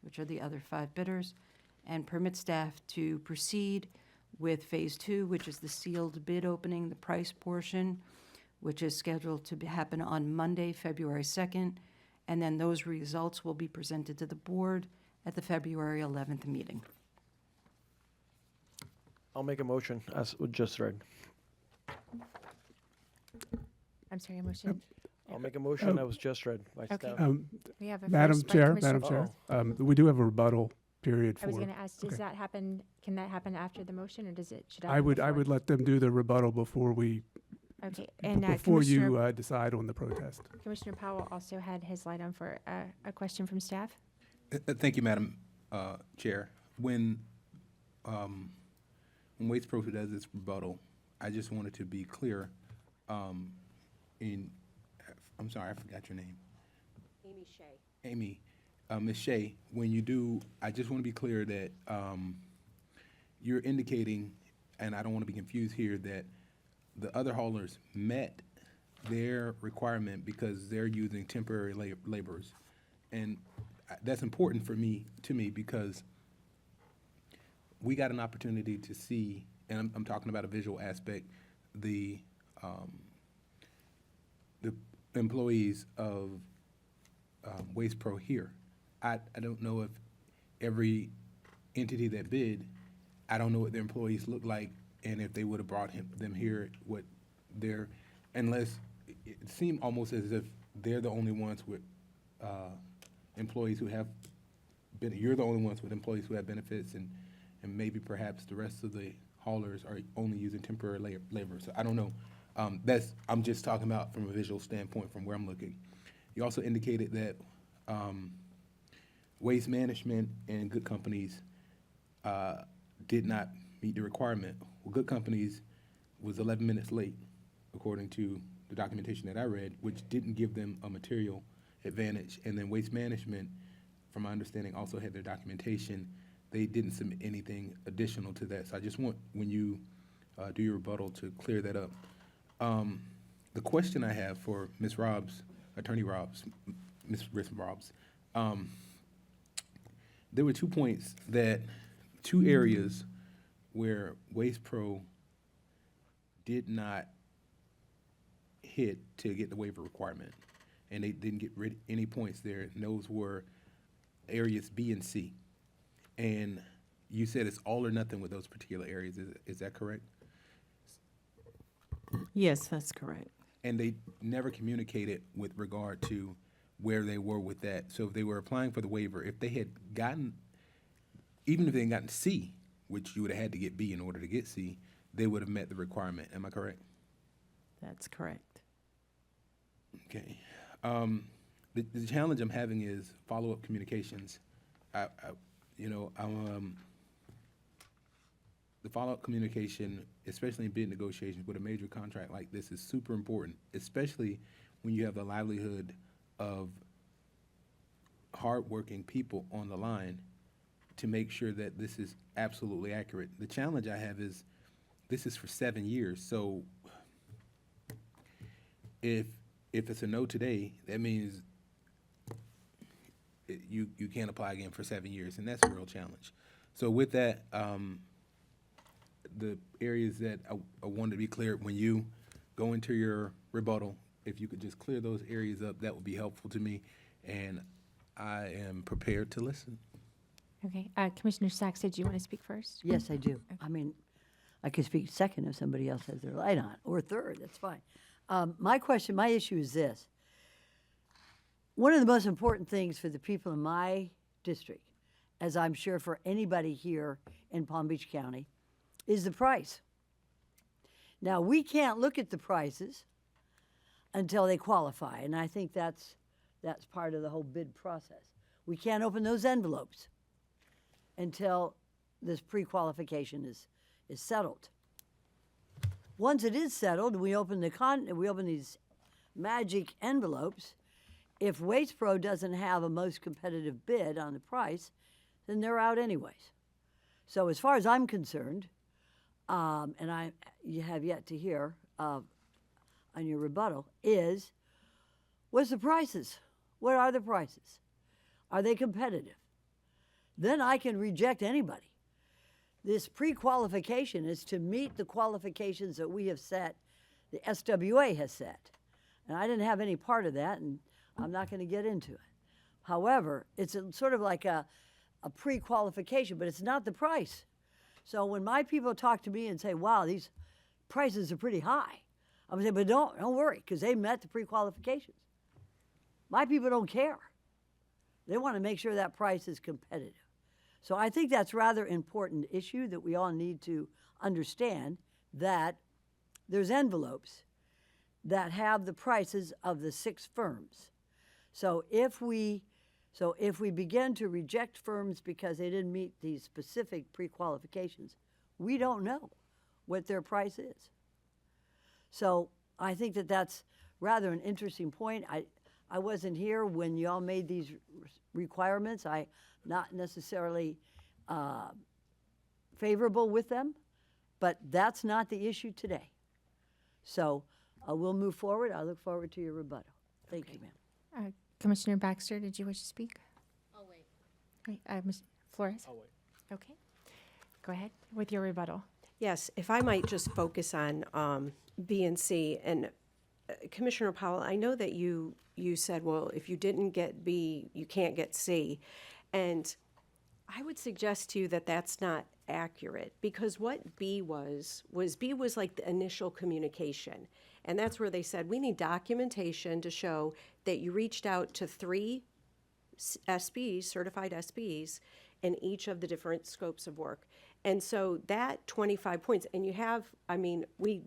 which are the other 5 bidders, and permit staff to proceed with Phase 2, which is the sealed bid opening, the price portion, which is scheduled to happen on Monday, February 2nd, and then those results will be presented to the board at the February 11th meeting. I'll make a motion as just read. I'm sorry, a motion. I'll make a motion that was just read by Okay. staff. We have a Madam first by Chair, Commissioner Madam Chair, Paul. we do have a rebuttal period for. I was going to ask, does okay. that happen, can that happen after the motion, or does it, should I would let them do the rebuttal before we, Okay, and before Commissioner, you decide on the protest. Commissioner Powell also had his light on for a question from staff. Thank you, Madam Chair. When Waste Pro does its rebuttal, I just wanted to be clear. I'm sorry, I forgot your name. Amy Shea. Amy, Ms. Shea, when you do, I just want to be clear that you're indicating, and I don't want to be confused here, that the other haulers met their requirement because they're using temporary laborers. And that's important to me, because we got an opportunity to see, and I'm talking about a visual aspect, the employees of Waste Pro here. I don't know if every entity that bid, I don't know what their employees look like, and if they would have brought them here, what their, unless it seemed almost as if they're the only ones with employees who have you're the only ones with employees who have benefits, and maybe perhaps the rest of the haulers are only using temporary labor. So I don't know. I'm just talking about from a visual standpoint from where I'm looking. You also indicated that Waste Management and Good Companies did not meet the requirement. Well, Good Companies was 11 minutes late, according to the documentation that I read, which didn't give them a material advantage. And then Waste Management, from my understanding, also had their documentation. They didn't submit anything additional to that. So I just want, when you do your rebuttal, to clear that up. The question I have for Ms. Robbs, Attorney Robbs, Ms. Robbs, there were 2 points two areas where Waste Pro did not hit to get the waiver requirement, and they didn't get any points there. And those were areas B and C. And you said it's all or nothing with those particular areas. Is that correct? Yes, that's correct. And they never communicated with regard to where they were with that. So if they were applying for the waiver, if they had gotten, even if they had gotten C, which you would have had to get B in order to get C, they would have met the requirement. Am I correct? That's correct. Okay. The challenge I'm having is follow-up communications. The follow-up communication, especially in bid negotiations with a major contract like this, is super important, especially when you have the livelihood of hardworking people on the line to make sure that this is absolutely accurate. The challenge I have is this is for 7 years, so if it's a no today, that means you can't apply again for 7 years, and that's a real challenge. So with that, the areas that I wanted to be clear, when you go into your rebuttal, if you could just clear those areas up, that would be helpful to me, and I am prepared to listen. Okay, Commissioner Sachs, did you want to speak first? Yes, I do. I mean, I could speak second if somebody else has their light on, or third, that's fine. My issue is this. One of the most important things for the people in my district, as I'm sure for anybody here in Palm Beach County, is the price. Now, we can't look at the prices until they qualify, and I think that's part of the whole bid process. We can't open those envelopes until this pre-qualification is settled. Once it is settled, we open these magic envelopes. If Waste Pro doesn't have a most competitive bid on the price, then they're out anyways. So as far as I'm concerned, and you have yet to hear on your rebuttal, is what's the prices? What are the prices? Are they competitive? Then I can reject anybody. This pre-qualification is to meet the qualifications that we have set, the SWA has set. And I didn't have any part of that, and I'm not going to get into it. However, it's sort of like a pre-qualification, but it's not the price. So when my people talk to me and say, wow, these prices are pretty high, I'm going to say, but don't worry, because they met the pre-qualifications. My people don't care. They want to make sure that price is competitive. So I think that's rather important issue that we all need to understand, that there's envelopes that have the prices of the 6 firms. So if we begin to reject firms because they didn't meet these specific pre-qualifications, we don't know what their price is. So I think that that's rather an interesting point. I wasn't here when y'all made these requirements. I'm not necessarily favorable with them, but that's not the issue today. So we'll move forward. I look forward to your rebuttal. Thank you, ma'am. Commissioner Baxter, did you wish to speak? I'll wait. Wait, Ms. Flores? I'll wait. Okay. Go ahead with your rebuttal. Yes, if I might just focus on B and C. And Commissioner Powell, I know that you said, well, if you didn't get B, you can't get C. And I would suggest to you that that's not accurate, because what B was like the initial communication. And that's where they said, we need documentation to show that you reached out to 3 SBs, certified SBs, in each of the different scopes of work. And so that 25 points, and you have, I mean, we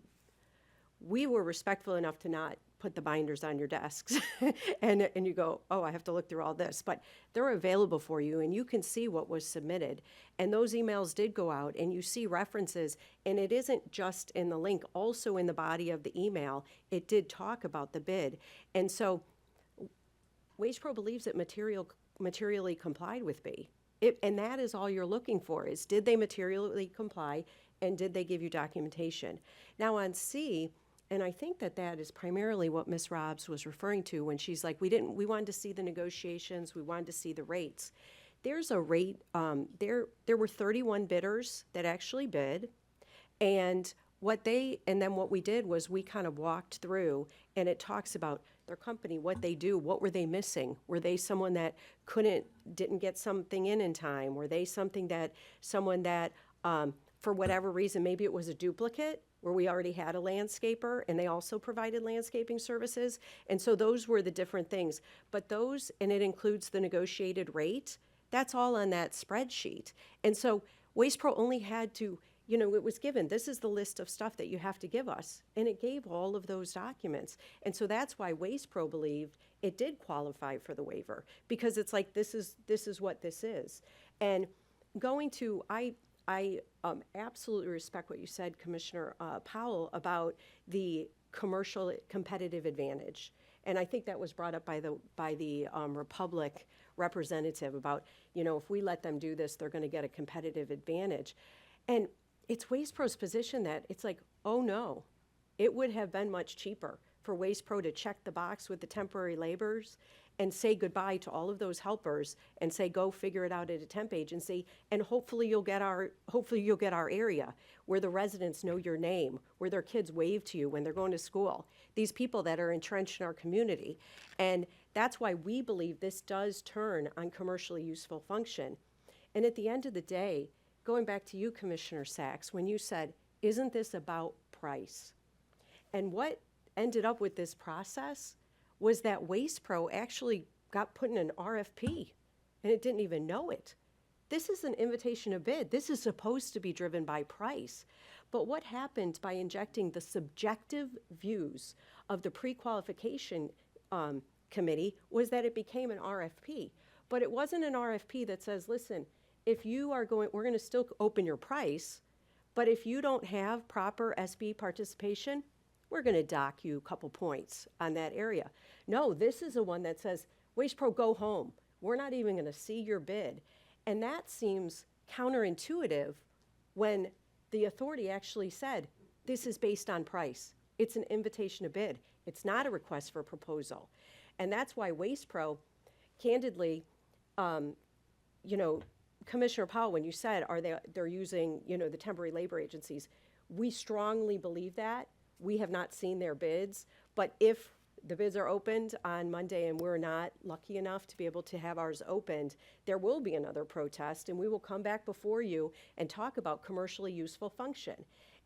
were respectful enough to not put the binders on your desks and you go, oh, I have to look through all this, but they're available for you and you can see what was submitted. And those emails did go out and you see references, and it isn't just in the link, also in the body of the email, it did talk about the bid. And so WastePro believes it materially complied with B. And that is all you're looking for, is did they materially comply and did they give you documentation? Now on C, and I think that is primarily what Ms. Robs was referring to when she's like, we wanted to see the negotiations, we wanted to see the rates. There's a rate, there were 31 bidders that actually bid, and then what we did was we kind of walked through, and it talks about their company, what they do, what were they missing? Were they someone that didn't get something in time? Were they someone that, for whatever reason, maybe it was a duplicate, where we already had a landscaper and they also provided landscaping services. And so those were the different things. But those, and it includes the negotiated rate, that's all on that spreadsheet. And so WastePro only had to, it was given, this is the list of stuff that you have to give us. And it gave all of those documents. And so that's why WastePro believed it did qualify for the waiver, because it's like, this is what this is. And going to, I absolutely respect what you said, Commissioner Powell, about the commercial competitive advantage. And I think that was brought up by the Republic representative about, if we let them do this, they're going to get a competitive advantage. And it's WastePro's position that it's like, oh no, it would have been much cheaper for WastePro to check the box with the temporary laborers and say goodbye to all of those helpers and say, go figure it out at a temp agency, and hopefully you'll get our area where the residents know your name, where their kids wave to you when they're going to school, these people that are entrenched in our community. And that's why we believe this does turn on commercially useful function. And at the end of the day, going back to you, Commissioner Sachs, when you said, isn't this about price? And what ended up with this process was that WastePro actually got put in an RFP, and it didn't even know it. This is an invitation to bid. This is supposed to be driven by price. But what happened by injecting the subjective views of the pre-qualification committee was that it became an RFP. But it wasn't an RFP that says, listen, if you are we're going to still open your price, but if you don't have proper SB participation, we're going to dock you a couple points on that area. No, this is the one that says, WastePro, go home. We're not even going to see your bid. And that seems counterintuitive when the authority actually said, this is based on price. It's an invitation to bid. It's not a request for proposal. And that's why Waste Pro, candidly, you know, Commissioner Powell, when you said, they're using, you know, the temporary labor agencies, we strongly believe that. We have not seen their bids, but if the bids are opened on Monday and we're not lucky enough to be able to have ours opened, there will be another protest, and we will come back before you and talk about commercially useful function.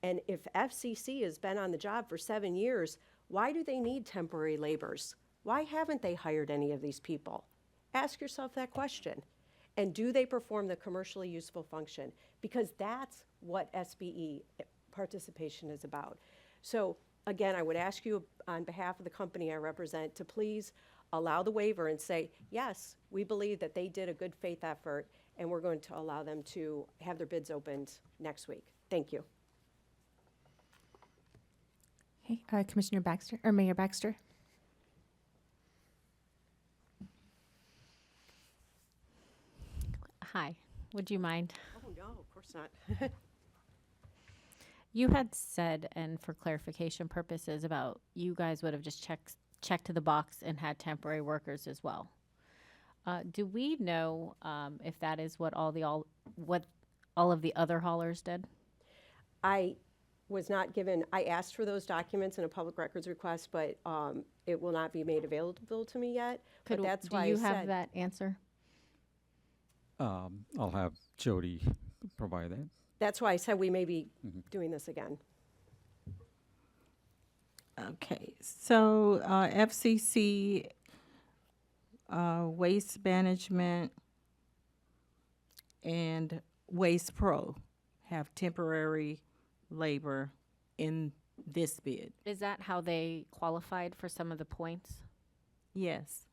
And if FCC has been on the job for 7 years, why do they need temporary laborers? Why haven't they hired any of these people? Ask yourself that question. And do they perform the commercially useful function? Because that's what SBE participation is about. So again, I would ask you on behalf of the company I represent to please allow the waiver and say, yes, we believe that they did a good faith effort, and we're going to allow them to have their bids opened next week. Thank you. Okay, Commissioner Baxter, or Mayor Baxter. Hi, would you mind? Oh, no, of course not. You had said, and for clarification purposes, about you guys would have just checked the box and had temporary workers as well. Do we know if that is what all of the other haulers did? I was not given, I asked for those documents in a public records request, but it will not be made available to me yet. But that's why I do said. you have that answer? I'll have Jody provide that. That's why I said we may be doing this again. Okay, so FCC, Waste Management, and Waste Pro have temporary labor in this bid. Is that how they qualified for some of the points? Yes.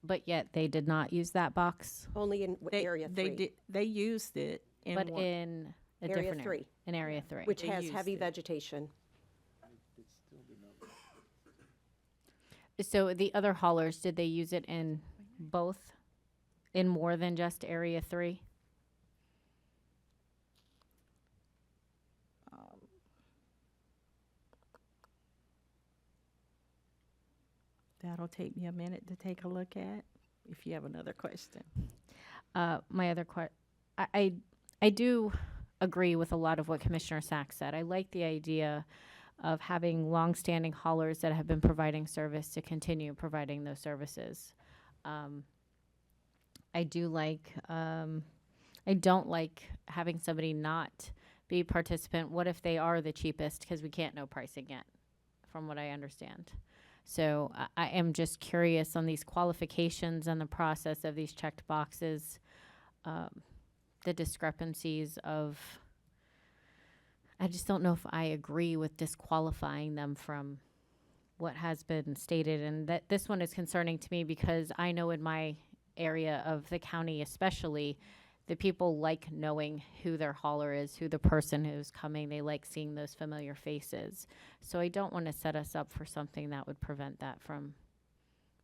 But yet they did not use that box? Only in Area 3. They used it in But one. in a Area different 3. In Area 3. Which They has used heavy it. vegetation. So the other haulers, did they use it in both? In more than just Area 3? That'll take me a minute to take a look at, if you have another question. My other I do agree with a lot of what Commissioner Sachs said. I like the idea of having longstanding haulers that have been providing service to continue providing those services. I do like, I don't like having somebody not be a participant. What if they are the cheapest? Because we can't know pricing yet, from what I understand. So I am just curious on these qualifications and the process of these checked boxes, the discrepancies of, I just don't know if I agree with disqualifying them from what has been stated. And that this one is concerning to me because I know in my area of the county especially, the people like knowing who their hauler is, who the person who's coming. They like seeing those familiar faces. So I don't want to set us up for something that would prevent that from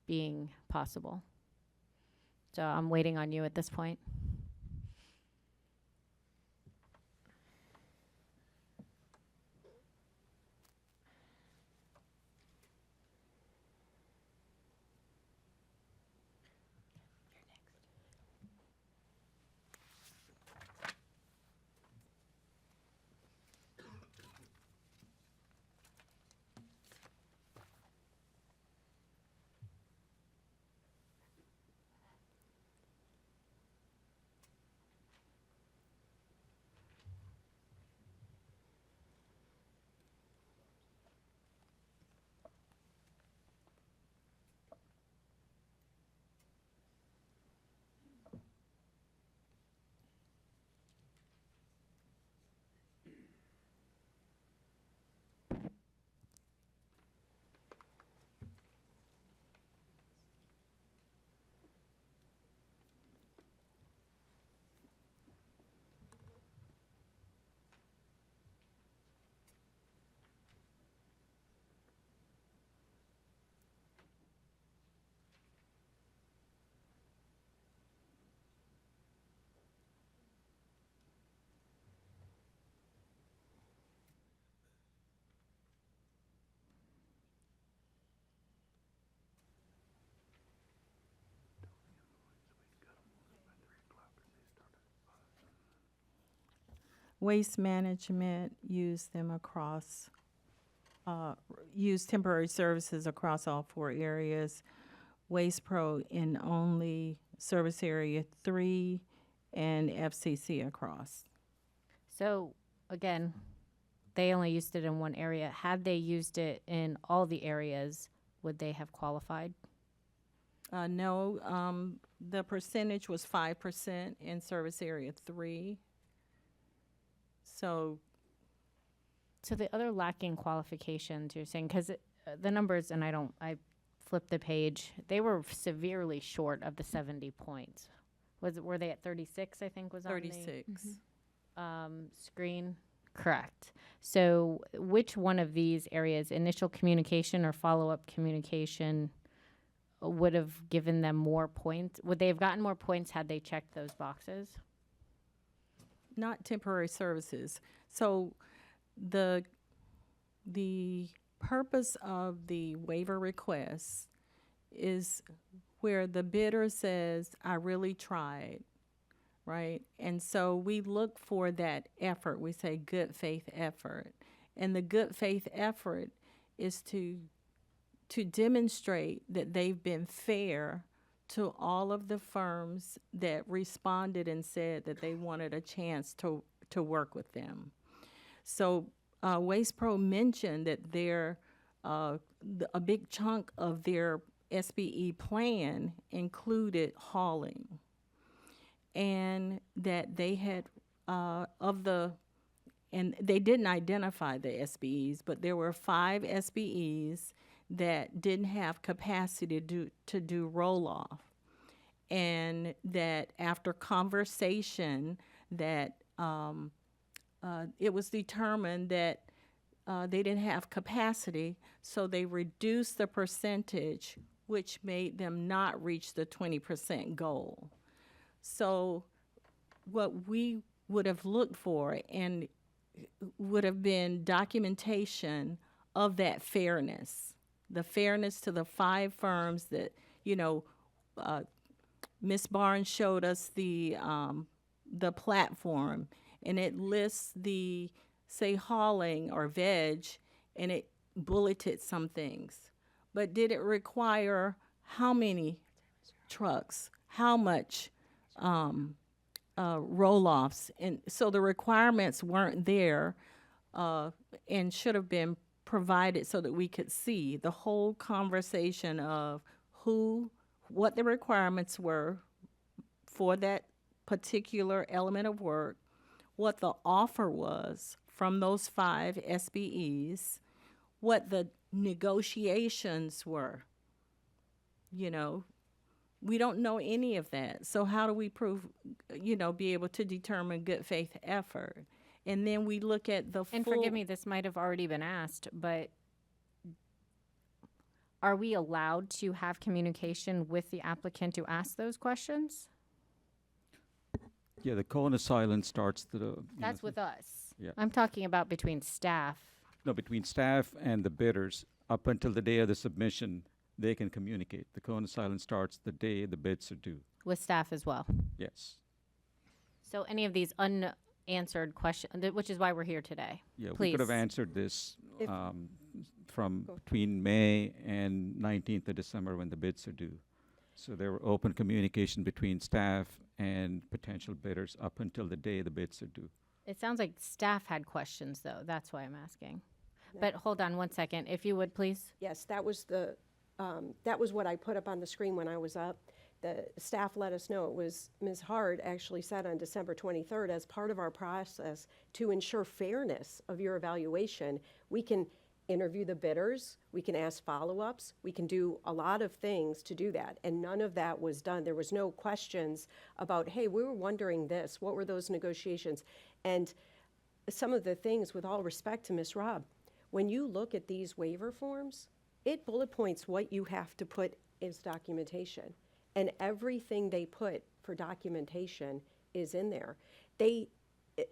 being possible. So I'm waiting on you at this point. Waste Management used them across, used temporary services across all 4 areas. Waste Pro in only service area 3 and FCC across. So again, they only used it in one area. Had they used it in all the areas, would they have qualified? No, the percentage was 5% in service area 3. So the other lacking qualifications you're saying, because the numbers, and I flipped the page, they were severely short of the 70 points. Were they at 36, I think was on 36. the screen? Correct. So which one of these areas, initial communication or follow-up communication, would have given them more points? Would they have gotten more points had they checked those boxes? Not temporary services. So the purpose of the waiver request is where the bidder says, I really tried, right? And so we look for that effort. We say good faith effort. And the good faith effort is to demonstrate that they've been fair to all of the firms that responded and said that they wanted a chance to work with them. So Waste Pro mentioned that a big chunk of their SBE plan included hauling, and that they had and they didn't identify the SBEs, but there were 5 SBEs that didn't have capacity to do roll-off, and that after conversation that it was determined that they didn't have capacity, so they reduced the percentage, which made them not reach the 20% goal. So what we would have looked for and would have been documentation of that fairness, the fairness to the 5 firms that, Ms. Barnes showed us the platform, and it lists the, say, hauling or veg, and it bulleted some things. But did it require how many trucks, how much roll-offs? And so the requirements weren't there and should have been provided so that we could see the whole conversation of what the requirements were for that particular element of work, what the offer was from those 5 SBEs, what the negotiations were. We don't know any of that. So how do we prove, be able to determine good faith effort? And then we look at the And full. forgive me, this might have already been asked, but are we allowed to have communication with the applicant to ask those questions? Yeah, the cone of silence starts the. That's with us. Yeah. I'm talking about between staff. No, between staff and the bidders, up until the day of the submission, they can communicate. The cone of silence starts the day the bids are due. With staff as well. Yes. So any of these unanswered questions, which is why we're here today. Yeah, Please. we could have answered this If- from between May and 19th of December when the bids are due. So there were open communication between staff and potential bidders up until the day the bids are due. It sounds like staff had questions, though. That's why I'm asking. But hold on one second, if you would, please. Yes, that was that was what I put up on the screen when I was up. The staff let us know. It was Ms. Hard actually said on December 23rd, as part of our process to ensure fairness of your evaluation, we can interview the bidders, we can ask follow-ups, we can do a lot of things to do that. And none of that was done. There was no questions about, hey, we were wondering this, what were those negotiations? And some of the things, with all respect to Ms. Robb, when you look at these waiver forms, it bullet points what you have to put as documentation. And everything they put for documentation is in there.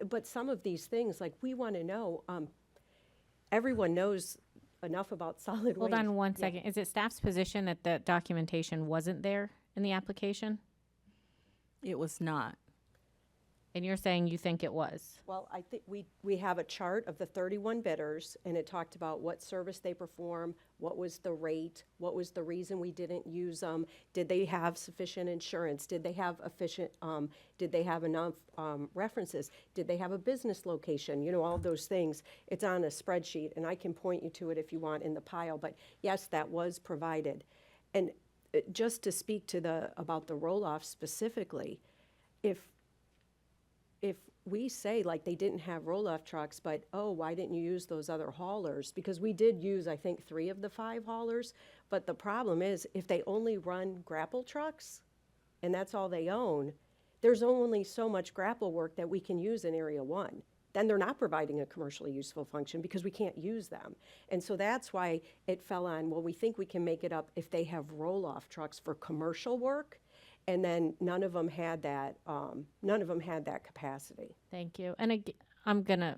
But some of these things, like we want to know, everyone knows enough about solid waste. Hold on one second. Is it staff's position that the documentation wasn't there in the application? It was not. And you're saying you think it was? Well, I think we have a chart of the 31 bidders, and it talked about what service they perform, what was the rate, what was the reason we didn't use them, did they have sufficient insurance, did they have did they have enough references, did they have a business location, you know, all of those things. It's on a spreadsheet, and I can point you to it if you want in the pile, but yes, that was provided. And just to speak to about the roll-off specifically, if we say like they didn't have roll-off trucks, but oh, why didn't you use those other haulers? Because we did use, I think, 3 of the 5 haulers, but the problem is if they only run grapple trucks and that's all they own, there's only so much grapple work that we can use in Area 1. Then they're not providing a commercially useful function because we can't use them. And so that's why it fell on, well, we think we can make it up if they have roll-off trucks for commercial work. And then none of them had that capacity. Thank you. And I'm done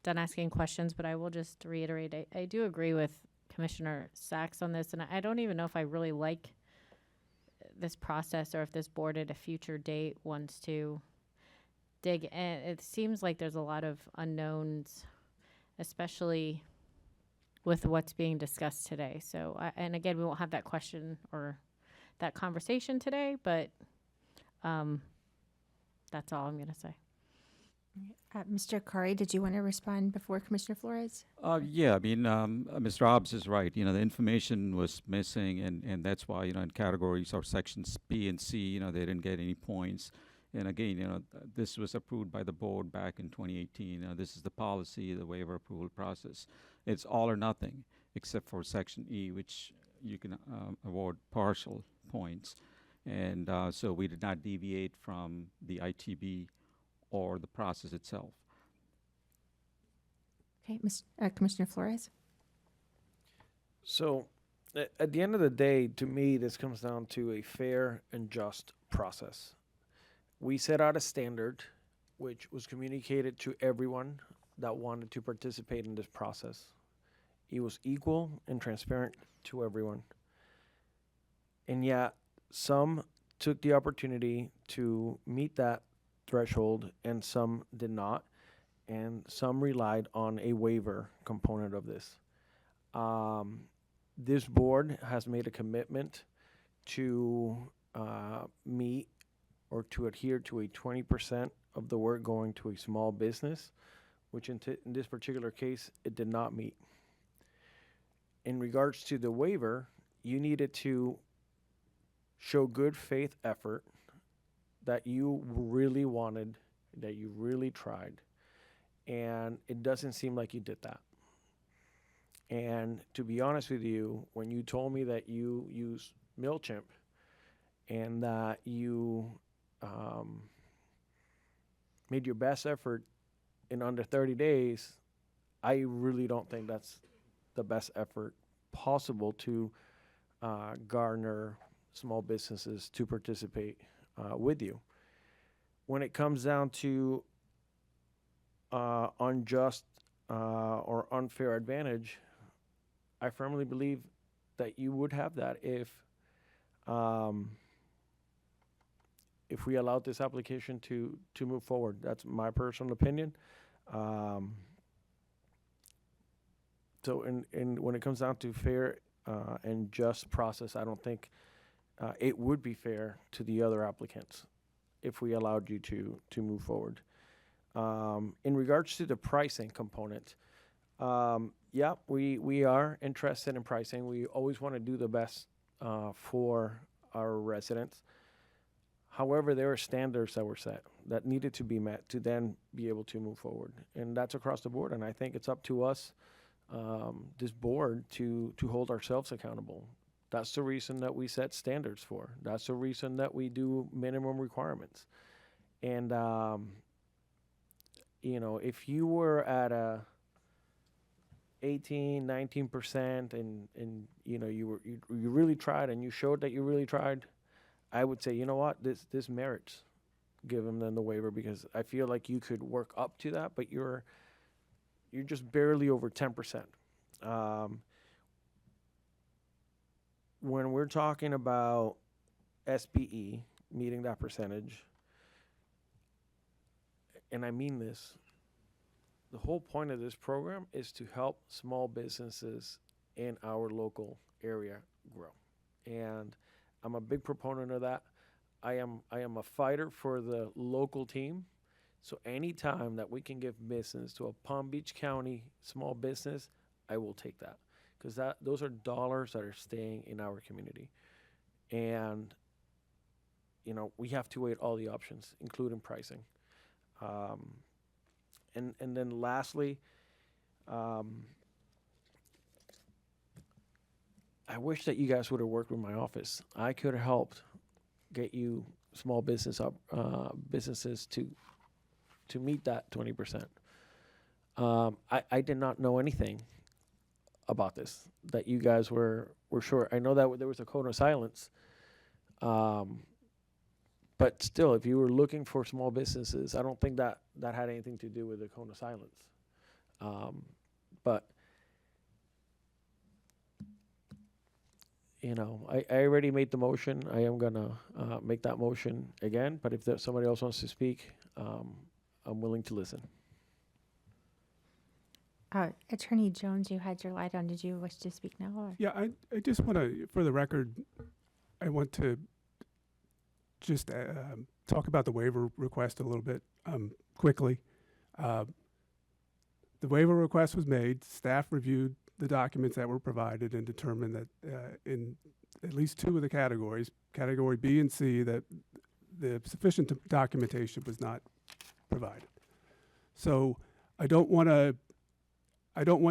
asking questions, but I will just reiterate, I do agree with Commissioner Sachs on this, and I don't even know if I really like this process or if this board at a future date wants to dig in. It seems like there's a lot of unknowns, especially with what's being discussed today. So, and again, we won't have that question or that conversation today, but that's all I'm going to say. Mr. Akari, did you want to respond before Commissioner Flores? Yeah, I mean, Mr. Hobbs is right. You know, the information was missing, and that's why, you know, in categories or sections B and C, you know, they didn't get any points. And again, you know, this was approved by the board back in 2018. This is the policy, the waiver approval process. It's all or nothing, except for section E, which you can award partial points. And so we did not deviate from the ITB or the process itself. Okay, Commissioner Flores? So, at the end of the day, to me, this comes down to a fair and just process. We set out a standard which was communicated to everyone that wanted to participate in this process. It was equal and transparent to everyone. And yet, some took the opportunity to meet that threshold and some did not, and some relied on a waiver component of this. This board has made a commitment to meet or to adhere to a 20% of the work going to a small business, which in this particular case, it did not meet. In regards to the waiver, you needed to show good faith effort that you really wanted, that you really tried, and it doesn't seem like you did that. And to be honest with you, when you told me that you use MailChimp and that you made your best effort in under 30 days, I really don't think that's the best effort possible to garner small businesses to participate with you. When it comes down to unjust or unfair advantage, I firmly believe that you would have that if we allowed this application to move forward. That's my personal opinion. So when it comes down to fair and just process, I don't think it would be fair to the other applicants if we allowed you to move forward. In regards to the pricing component, yeah, we are interested in pricing. We always want to do the best for our residents. However, there are standards that were set that needed to be met to then be able to move forward. And that's across the board. And I think it's up to us, this board, to hold ourselves accountable. That's the reason that we set standards for. That's the reason that we do minimum requirements. And, you know, if you were at a 18, 19% and you know, you really tried and you showed that you really tried, I would say, you know what, this merits give them then the waiver, because I feel like you could work up to that, but you're just barely over 10%. When we're talking about SBE meeting that percentage, and I mean this, the whole point of this program is to help small businesses in our local area grow. And I'm a big proponent of that. I am a fighter for the local team. So anytime that we can give business to a Palm Beach County small business, I will take that, because those are dollars that are staying in our community. And we have to weigh all the options, including pricing. And then lastly, I wish that you guys would have worked with my office. I could have helped get you small businesses to meet that 20%. I did not know anything about this, that you guys were short. I know that there was a code of silence. But still, if you were looking for small businesses, I don't think that had anything to do with the cone of silence. But I already made the motion. I am gonna make that motion again. But if somebody else wants to speak, I'm willing to listen. Attorney Jones, you had your light on. Did you wish to speak now? Or? Yeah, I just want to, for the record, I want to just talk about the waiver request a little bit quickly. The waiver request was made. Staff reviewed the documents that were provided and determined that in at least two of the categories, category B and C, that the sufficient documentation was not provided. So I don't want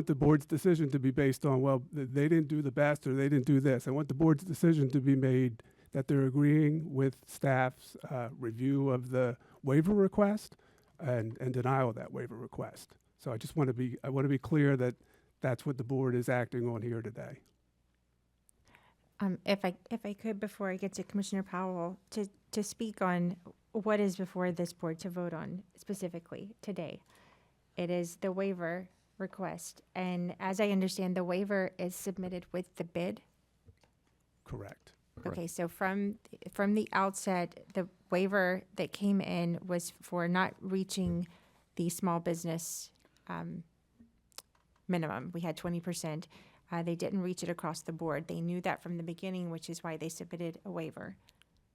the board's decision to be based on, well, they didn't do the best or they didn't do this. I want the board's decision to be made that they're agreeing with staff's review of the waiver request and denial of that waiver request. So I just want to be clear that that's what the board is acting on here today. If I could, before I get to Commissioner Powell, to speak on what is before this board to vote on specifically today. It is the waiver request, and as I understand, the waiver is submitted with the bid. Correct. Okay, so from the outset, the waiver that came in was for not reaching the small business minimum. We had 20%. They didn't reach it across the board. They knew that from the beginning, which is why they submitted a waiver.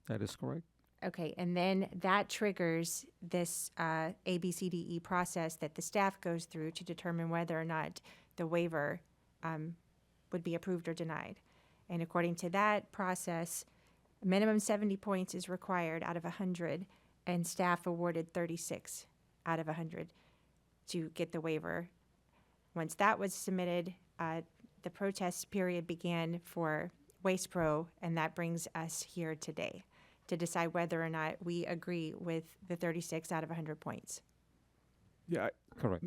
That is correct. Okay, and then that triggers this ABCDE process that the staff goes through to determine whether or not the waiver would be approved or denied. And according to that process, minimum 70 points is required out of 100, and staff awarded 36 out of 100 to get the waiver. Once that was submitted, the protest period began for Waste Pro, and that brings us here today to decide whether or not we agree with the 36 out of 100 points. Yeah. Correct.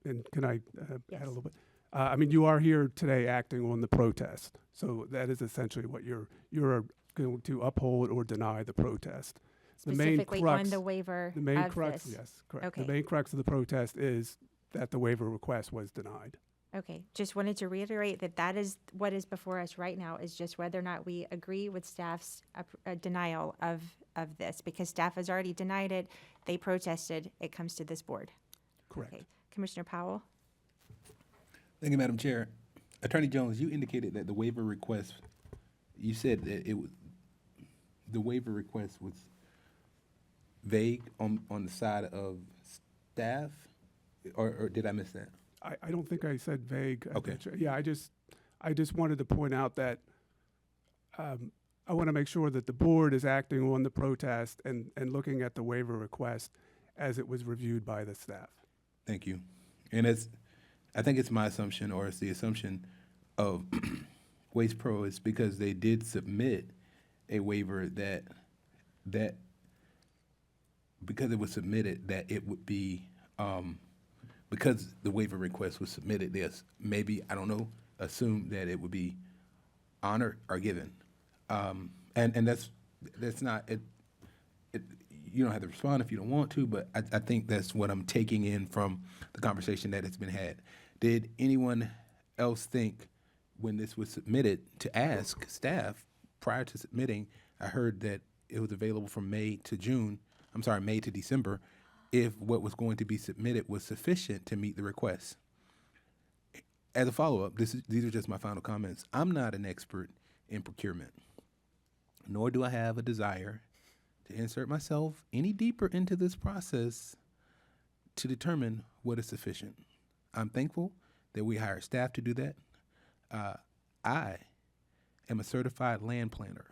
And can I Yes. add a little bit? I mean, you are here today acting on the protest. So that is essentially what you're going to uphold or deny the protest. Specifically on the waiver The main of crux, this. yes, correct. Okay. The main crux of the protest is that the waiver request was denied. Okay, just wanted to reiterate that is what is before us right now, is just whether or not we agree with staff's denial of this, because staff has already denied it. They protested. It comes to this board. Correct. Okay. Commissioner Powell? Thank you, Madam Chair. Attorney Jones, you indicated that the waiver request, you said that the waiver request was vague on the side of staff, or did I miss that? I don't think I said vague. Okay. Yeah, I just wanted to point out that I want to make sure that the board is acting on the protest and looking at the waiver request as it was reviewed by the staff. Thank you. And I think it's my assumption, or it's the assumption of Waste Pro, is because they did submit a waiver that because it was submitted, that it would be, because the waiver request was submitted, there's maybe, I don't know, assume that it would be honored or given. And that's not, it. You don't have to respond if you don't want to, but I think that's what I'm taking in from the conversation that has been had. Did anyone else think, when this was submitted, to ask staff prior to submitting? I heard that it was available from May to December. if what was going to be submitted was sufficient to meet the request. As a follow-up, these are just my final comments. I'm not an expert in procurement, nor do I have a desire to insert myself any deeper into this process to determine what is sufficient. I'm thankful that we hire staff to do that. I am a certified land planner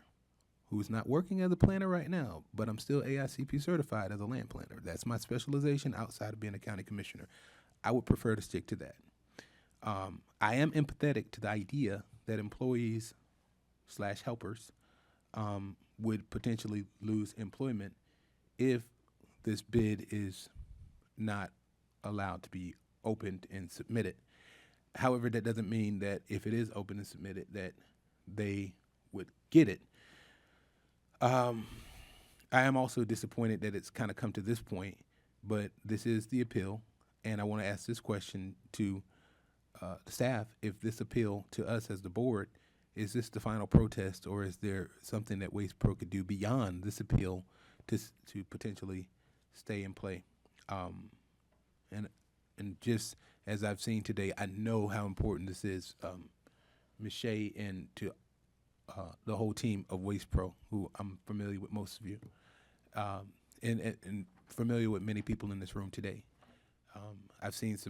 who's not working as a planner right now, but I'm still AICP certified as a land planner. That's my specialization outside of being a county commissioner. I would prefer to stick to that. I am empathetic to the idea that employees / helpers would potentially lose employment if this bid is not allowed to be opened and submitted. However, that doesn't mean that if it is open and submitted that they would get it. I am also disappointed that it's kind of come to this point, but this is the appeal, and I want to ask this question to the staff. If this appeal to us as the board, is this the final protest, or is there something that Waste Pro could do beyond this appeal to potentially stay in play? And just as I've seen today, I know how important this is. Ms. Shea and to the whole team of Waste Pro, who I'm familiar with most of you, and familiar with many people in this room today. I've seen it's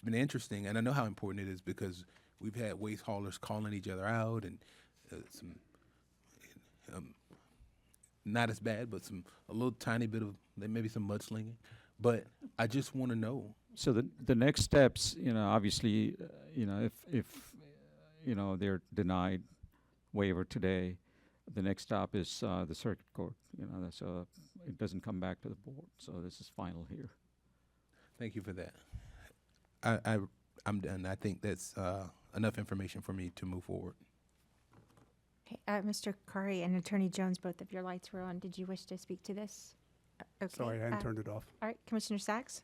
been interesting, and I know how important it is because we've had waste haulers calling each other out and not as bad, but a little tiny bit of maybe some mudslinging. But I just want to know. So the next steps, obviously, if they're denied waiver today, the next stop is the circuit court. So it doesn't come back to the board. So this is final here. Thank you for that. I'm done. I think that's enough information for me to move forward. Okay, Mr. Curry and Attorney Jones, both of your lights were on. Did you wish to speak to this? Okay. Sorry, I hadn't turned it off. All right, Commissioner Sachs.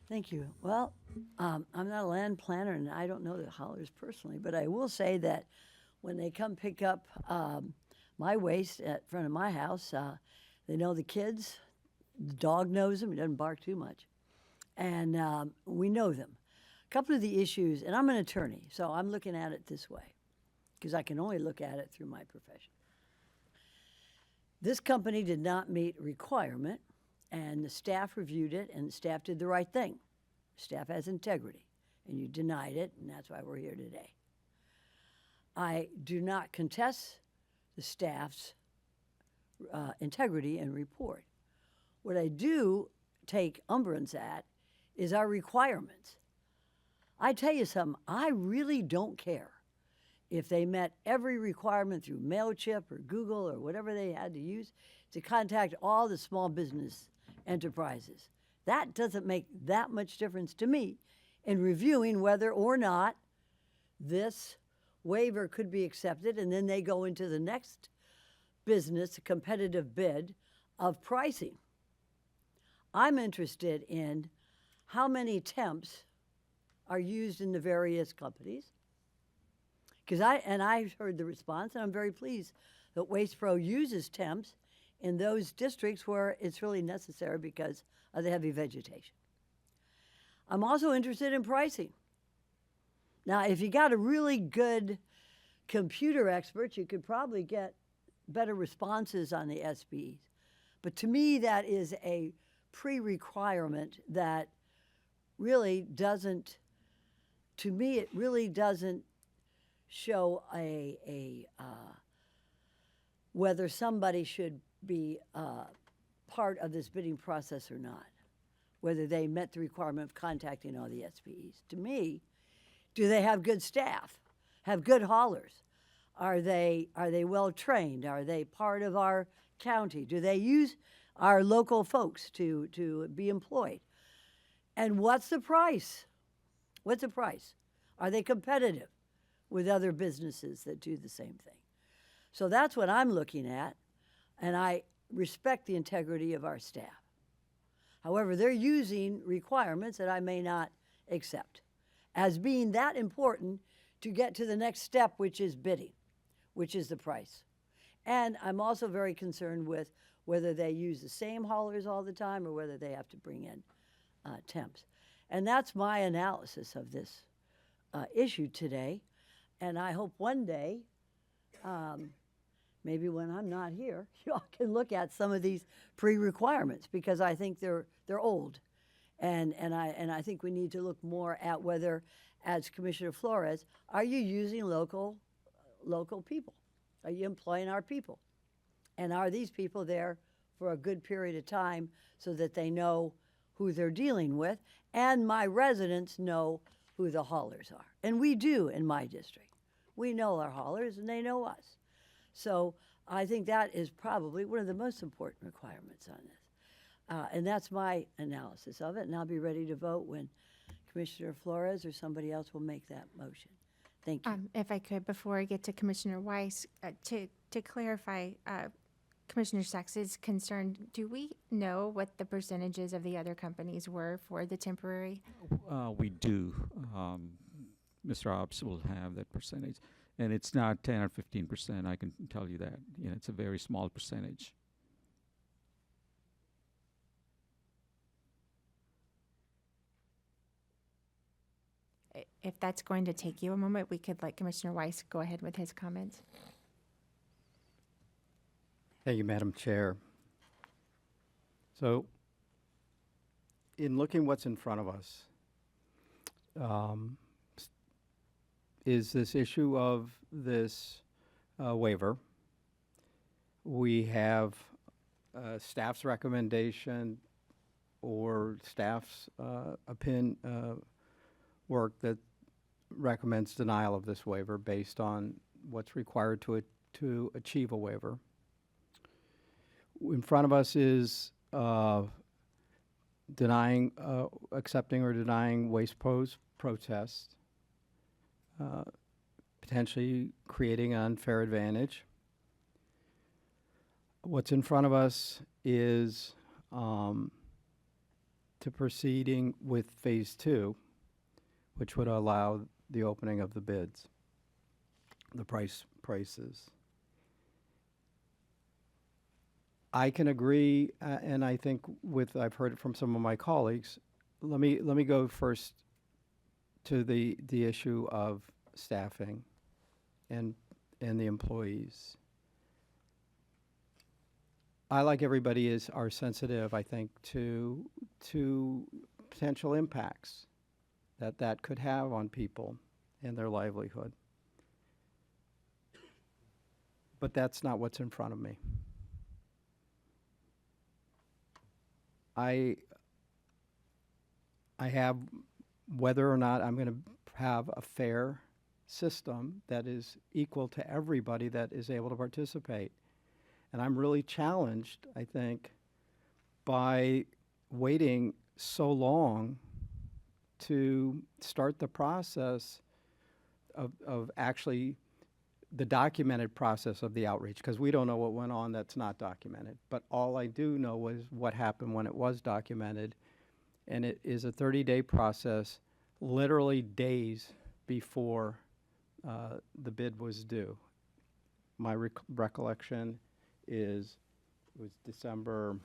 Thank you. Well, I'm not a land planner, and I don't know the haulers personally, but I will say that when they come pick up my waste at front of my house, they know the kids. The dog knows them. He doesn't bark too much. And we know them. A couple of the issues, and I'm an attorney, so I'm looking at it this way, because I can only look at it through my profession. This company did not meet requirement, and the staff reviewed it, and the staff did the right thing. Staff has integrity, and you denied it, and that's why we're here today. I do not contest the staff's integrity and report. What I do take umbrance at is our requirements. I tell you something, I really don't care if they met every requirement through MailChimp or Google or whatever they had to use to contact all the small business enterprises. That doesn't make that much difference to me in reviewing whether or not this waiver could be accepted, and then they go into the next business, a competitive bid of pricing. I'm interested in how many temps are used in the various companies. Because I've heard the response, and I'm very pleased that Waste Pro uses temps in those districts where it's really necessary because of the heavy vegetation. I'm also interested in pricing. Now, if you got a really good computer expert, you could probably get better responses on the SBEs. But to me, that is a pre-requirement that really doesn't, to me, it really doesn't show whether somebody should be part of this bidding process or not, whether they met the requirement of contacting all the SBEs. To me, do they have good staff, have good haulers? Are they well trained? Are they part of our county? Do they use our local folks to be employed? And what's the price? What's the price? Are they competitive with other businesses that do the same thing? So that's what I'm looking at, and I respect the integrity of our staff. However, they're using requirements that I may not accept as being that important to get to the next step, which is bidding, which is the price. And I'm also very concerned with whether they use the same haulers all the time or whether they have to bring in temps. And that's my analysis of this issue today. And I hope one day, maybe when I'm not here, y'all can look at some of these pre-requirements, because I think they're old. And I think we need to look more at whether, as Commissioner Flores, are you using local people? Are you employing our people? And are these people there for a good period of time so that they know who they're dealing with, and my residents know who the haulers are? And we do in my district. We know our haulers and they know us. So I think that is probably one of the most important requirements on this. And that's my analysis of it, and I'll be ready to vote when Commissioner Flores or somebody else will make that motion. Thank you. If I could, before I get to Commissioner Weiss, to clarify Commissioner Sachs's concern, do we know what the percentages of the other companies were for the temporary? We do. Mr. Ops will have that percentage. And it's not 10 or 15%, I can tell you that. It's a very small percentage. If that's going to take you a moment, we could let Commissioner Weiss go ahead with his comments. Thank you, Madam Chair. So, in looking what's in front of us, is this issue of this waiver. We have staff's recommendation or staff's work that recommends denial of this waiver based on what's required to achieve a waiver. In front of us is accepting or denying Waste Pro's protest, potentially creating an unfair advantage. What's in front of us is to proceeding with phase 2, which would allow the opening of the bids, the prices. I can agree, and I think I've heard it from some of my colleagues. Let me go first to the issue of staffing and the employees. I, like everybody, are sensitive, I think, to potential impacts that could have on people and their livelihood. But that's not what's in front of me. I have whether or not I'm going to have a fair system that is equal to everybody that is able to participate. And I'm really challenged, I think, by waiting so long to start the process of actually the documented process of the outreach, because we don't know what went on that's not documented. But all I do know was what happened when it was documented, and it is a 30-day process, literally days before the bid was due. My recollection is it was December.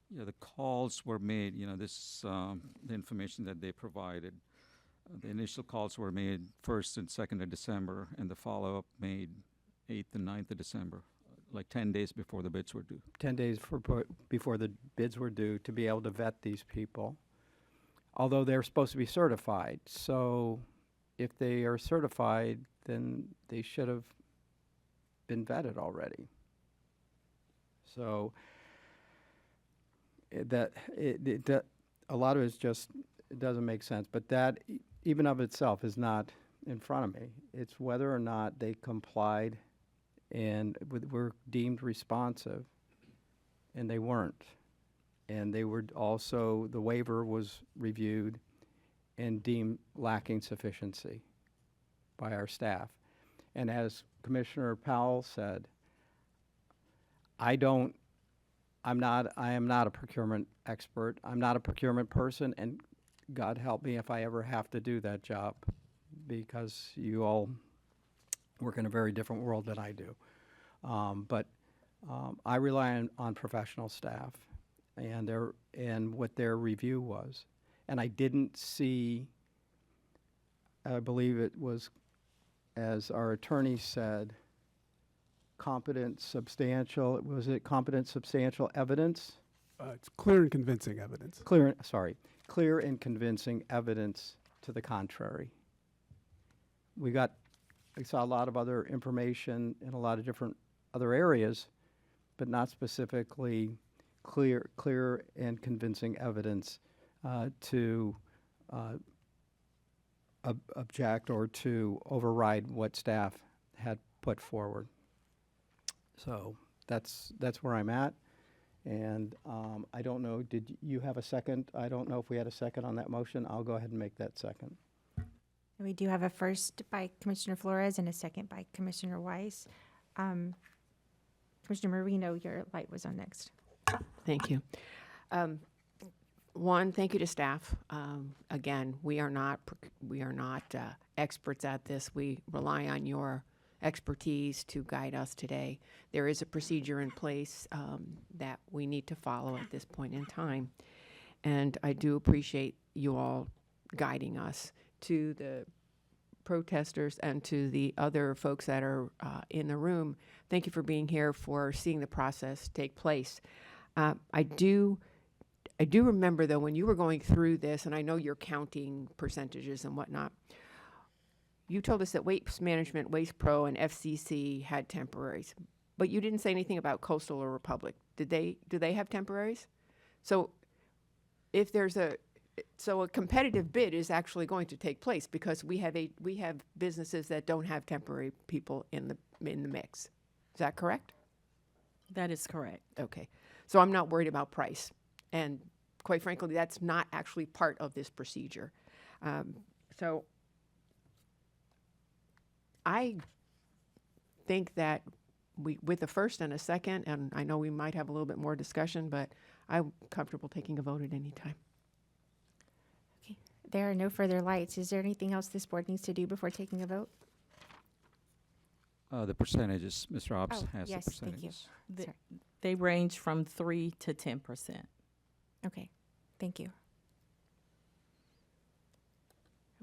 Yeah, the calls were made, the information that they provided. The initial calls were made 1st and 2nd of December, and the follow-up made 8th and 9th of December, like 10 days before the bids were due. 10 days before the bids were due to be able to vet these people, although they're supposed to be certified. So if they are certified, then they should have been vetted already. So a lot of it is just, it doesn't make sense. But that, even of itself, is not in front of me. It's whether or not they complied and were deemed responsive, and they weren't. And they were also, the waiver was reviewed and deemed lacking sufficiency by our staff. And as Commissioner Powell said, I am not a procurement expert. I'm not a procurement person, and God help me if I ever have to do that job, because you all work in a very different world than I do. But I rely on professional staff and what their review was. And I didn't see, I believe it was, as our attorney said, competent substantial evidence? It's clear and convincing evidence. Clear and convincing evidence to the contrary. We saw a lot of other information in a lot of different other areas, but not specifically clear and convincing evidence to object or to override what staff had put forward. So that's where I'm at. And I don't know, did you have a second? I don't know if we had a second on that motion. I'll go ahead and make that second. We do have a first by Commissioner Flores and a second by Commissioner Weiss. Commissioner Marino, your light was on next. Thank you. One, thank you to staff. Again, we are not experts at this. We rely on your expertise to guide us today. There is a procedure in place that we need to follow at this point in time, and I do appreciate you all guiding us. To the protesters and to the other folks that are in the room, thank you for being here, for seeing the process take place. I do remember, though, when you were going through this, and I know you're counting percentages and whatnot, you told us that Waste Management, Waste Pro, and FCC had temporaries, but you didn't say anything about Coastal or Republic. Do they have temporaries? So if there's a competitive bid is actually going to take place, because we have businesses that don't have temporary people in the mix. Is that correct? That is correct. Okay. So I'm not worried about price. And quite frankly, that's not actually part of this procedure. So I think that with a first and a second, and I know we might have a little bit more discussion, but I'm comfortable taking a vote at any time. Okay. There are no further lights. Is there anything else this board needs to do before taking a vote? The percentages, Ms. Robbs has yes, the thank you. percentages. They range from 3 to 10%. Okay, thank you.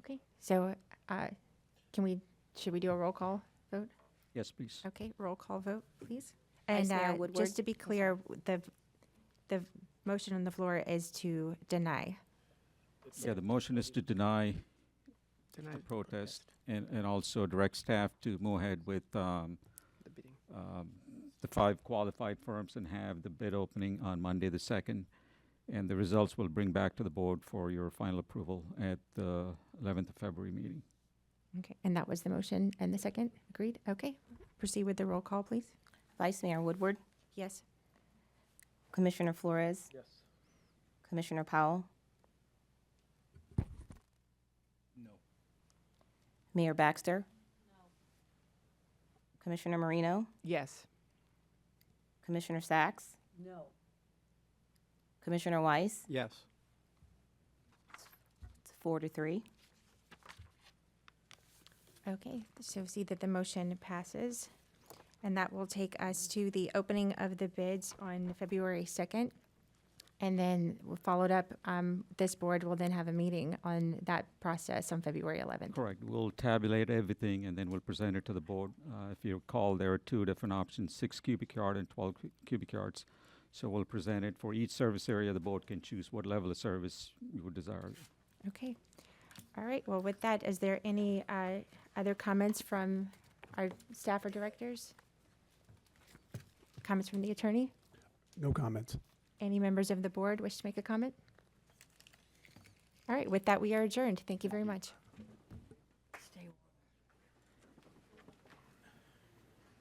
Okay, so should we do a roll call vote? Yes, please. Okay, roll call vote, please. Vice And Mayor Woodward. just to be clear, the motion on the floor is to deny. Yeah, the motion is to deny the protest and also direct staff to move ahead with the 5 qualified firms and have the bid opening on Monday the 2nd. And the results will bring back to the board for your final approval at the 11th of February meeting. Okay, and that was the motion and the second, agreed? Okay, proceed with the roll call, please. Vice Mayor Woodward, Yes. Commissioner Flores, Yes. Commissioner Powell, No. Mayor Baxter, Commissioner Marino, Yes. Commissioner Sachs, No. Commissioner Weiss. Yes. It's 4-3. Okay, so see that the motion passes, and that will take us to the opening of the bids on February 2nd. And then followed up, this board will then have a meeting on that process on February 11th. Correct. We'll tabulate everything and then we'll present it to the board. If you recall, there are 2 different options, 6 cubic yard and 12 cubic yards. So we'll present it for each service area. The board can choose what level of service you would desire. Okay. All right, well, with that, is there any other comments from our staff or directors? Comments from the attorney? No comments. Any members of the board wish to make a comment? All right, with that, we are adjourned. Thank you very much.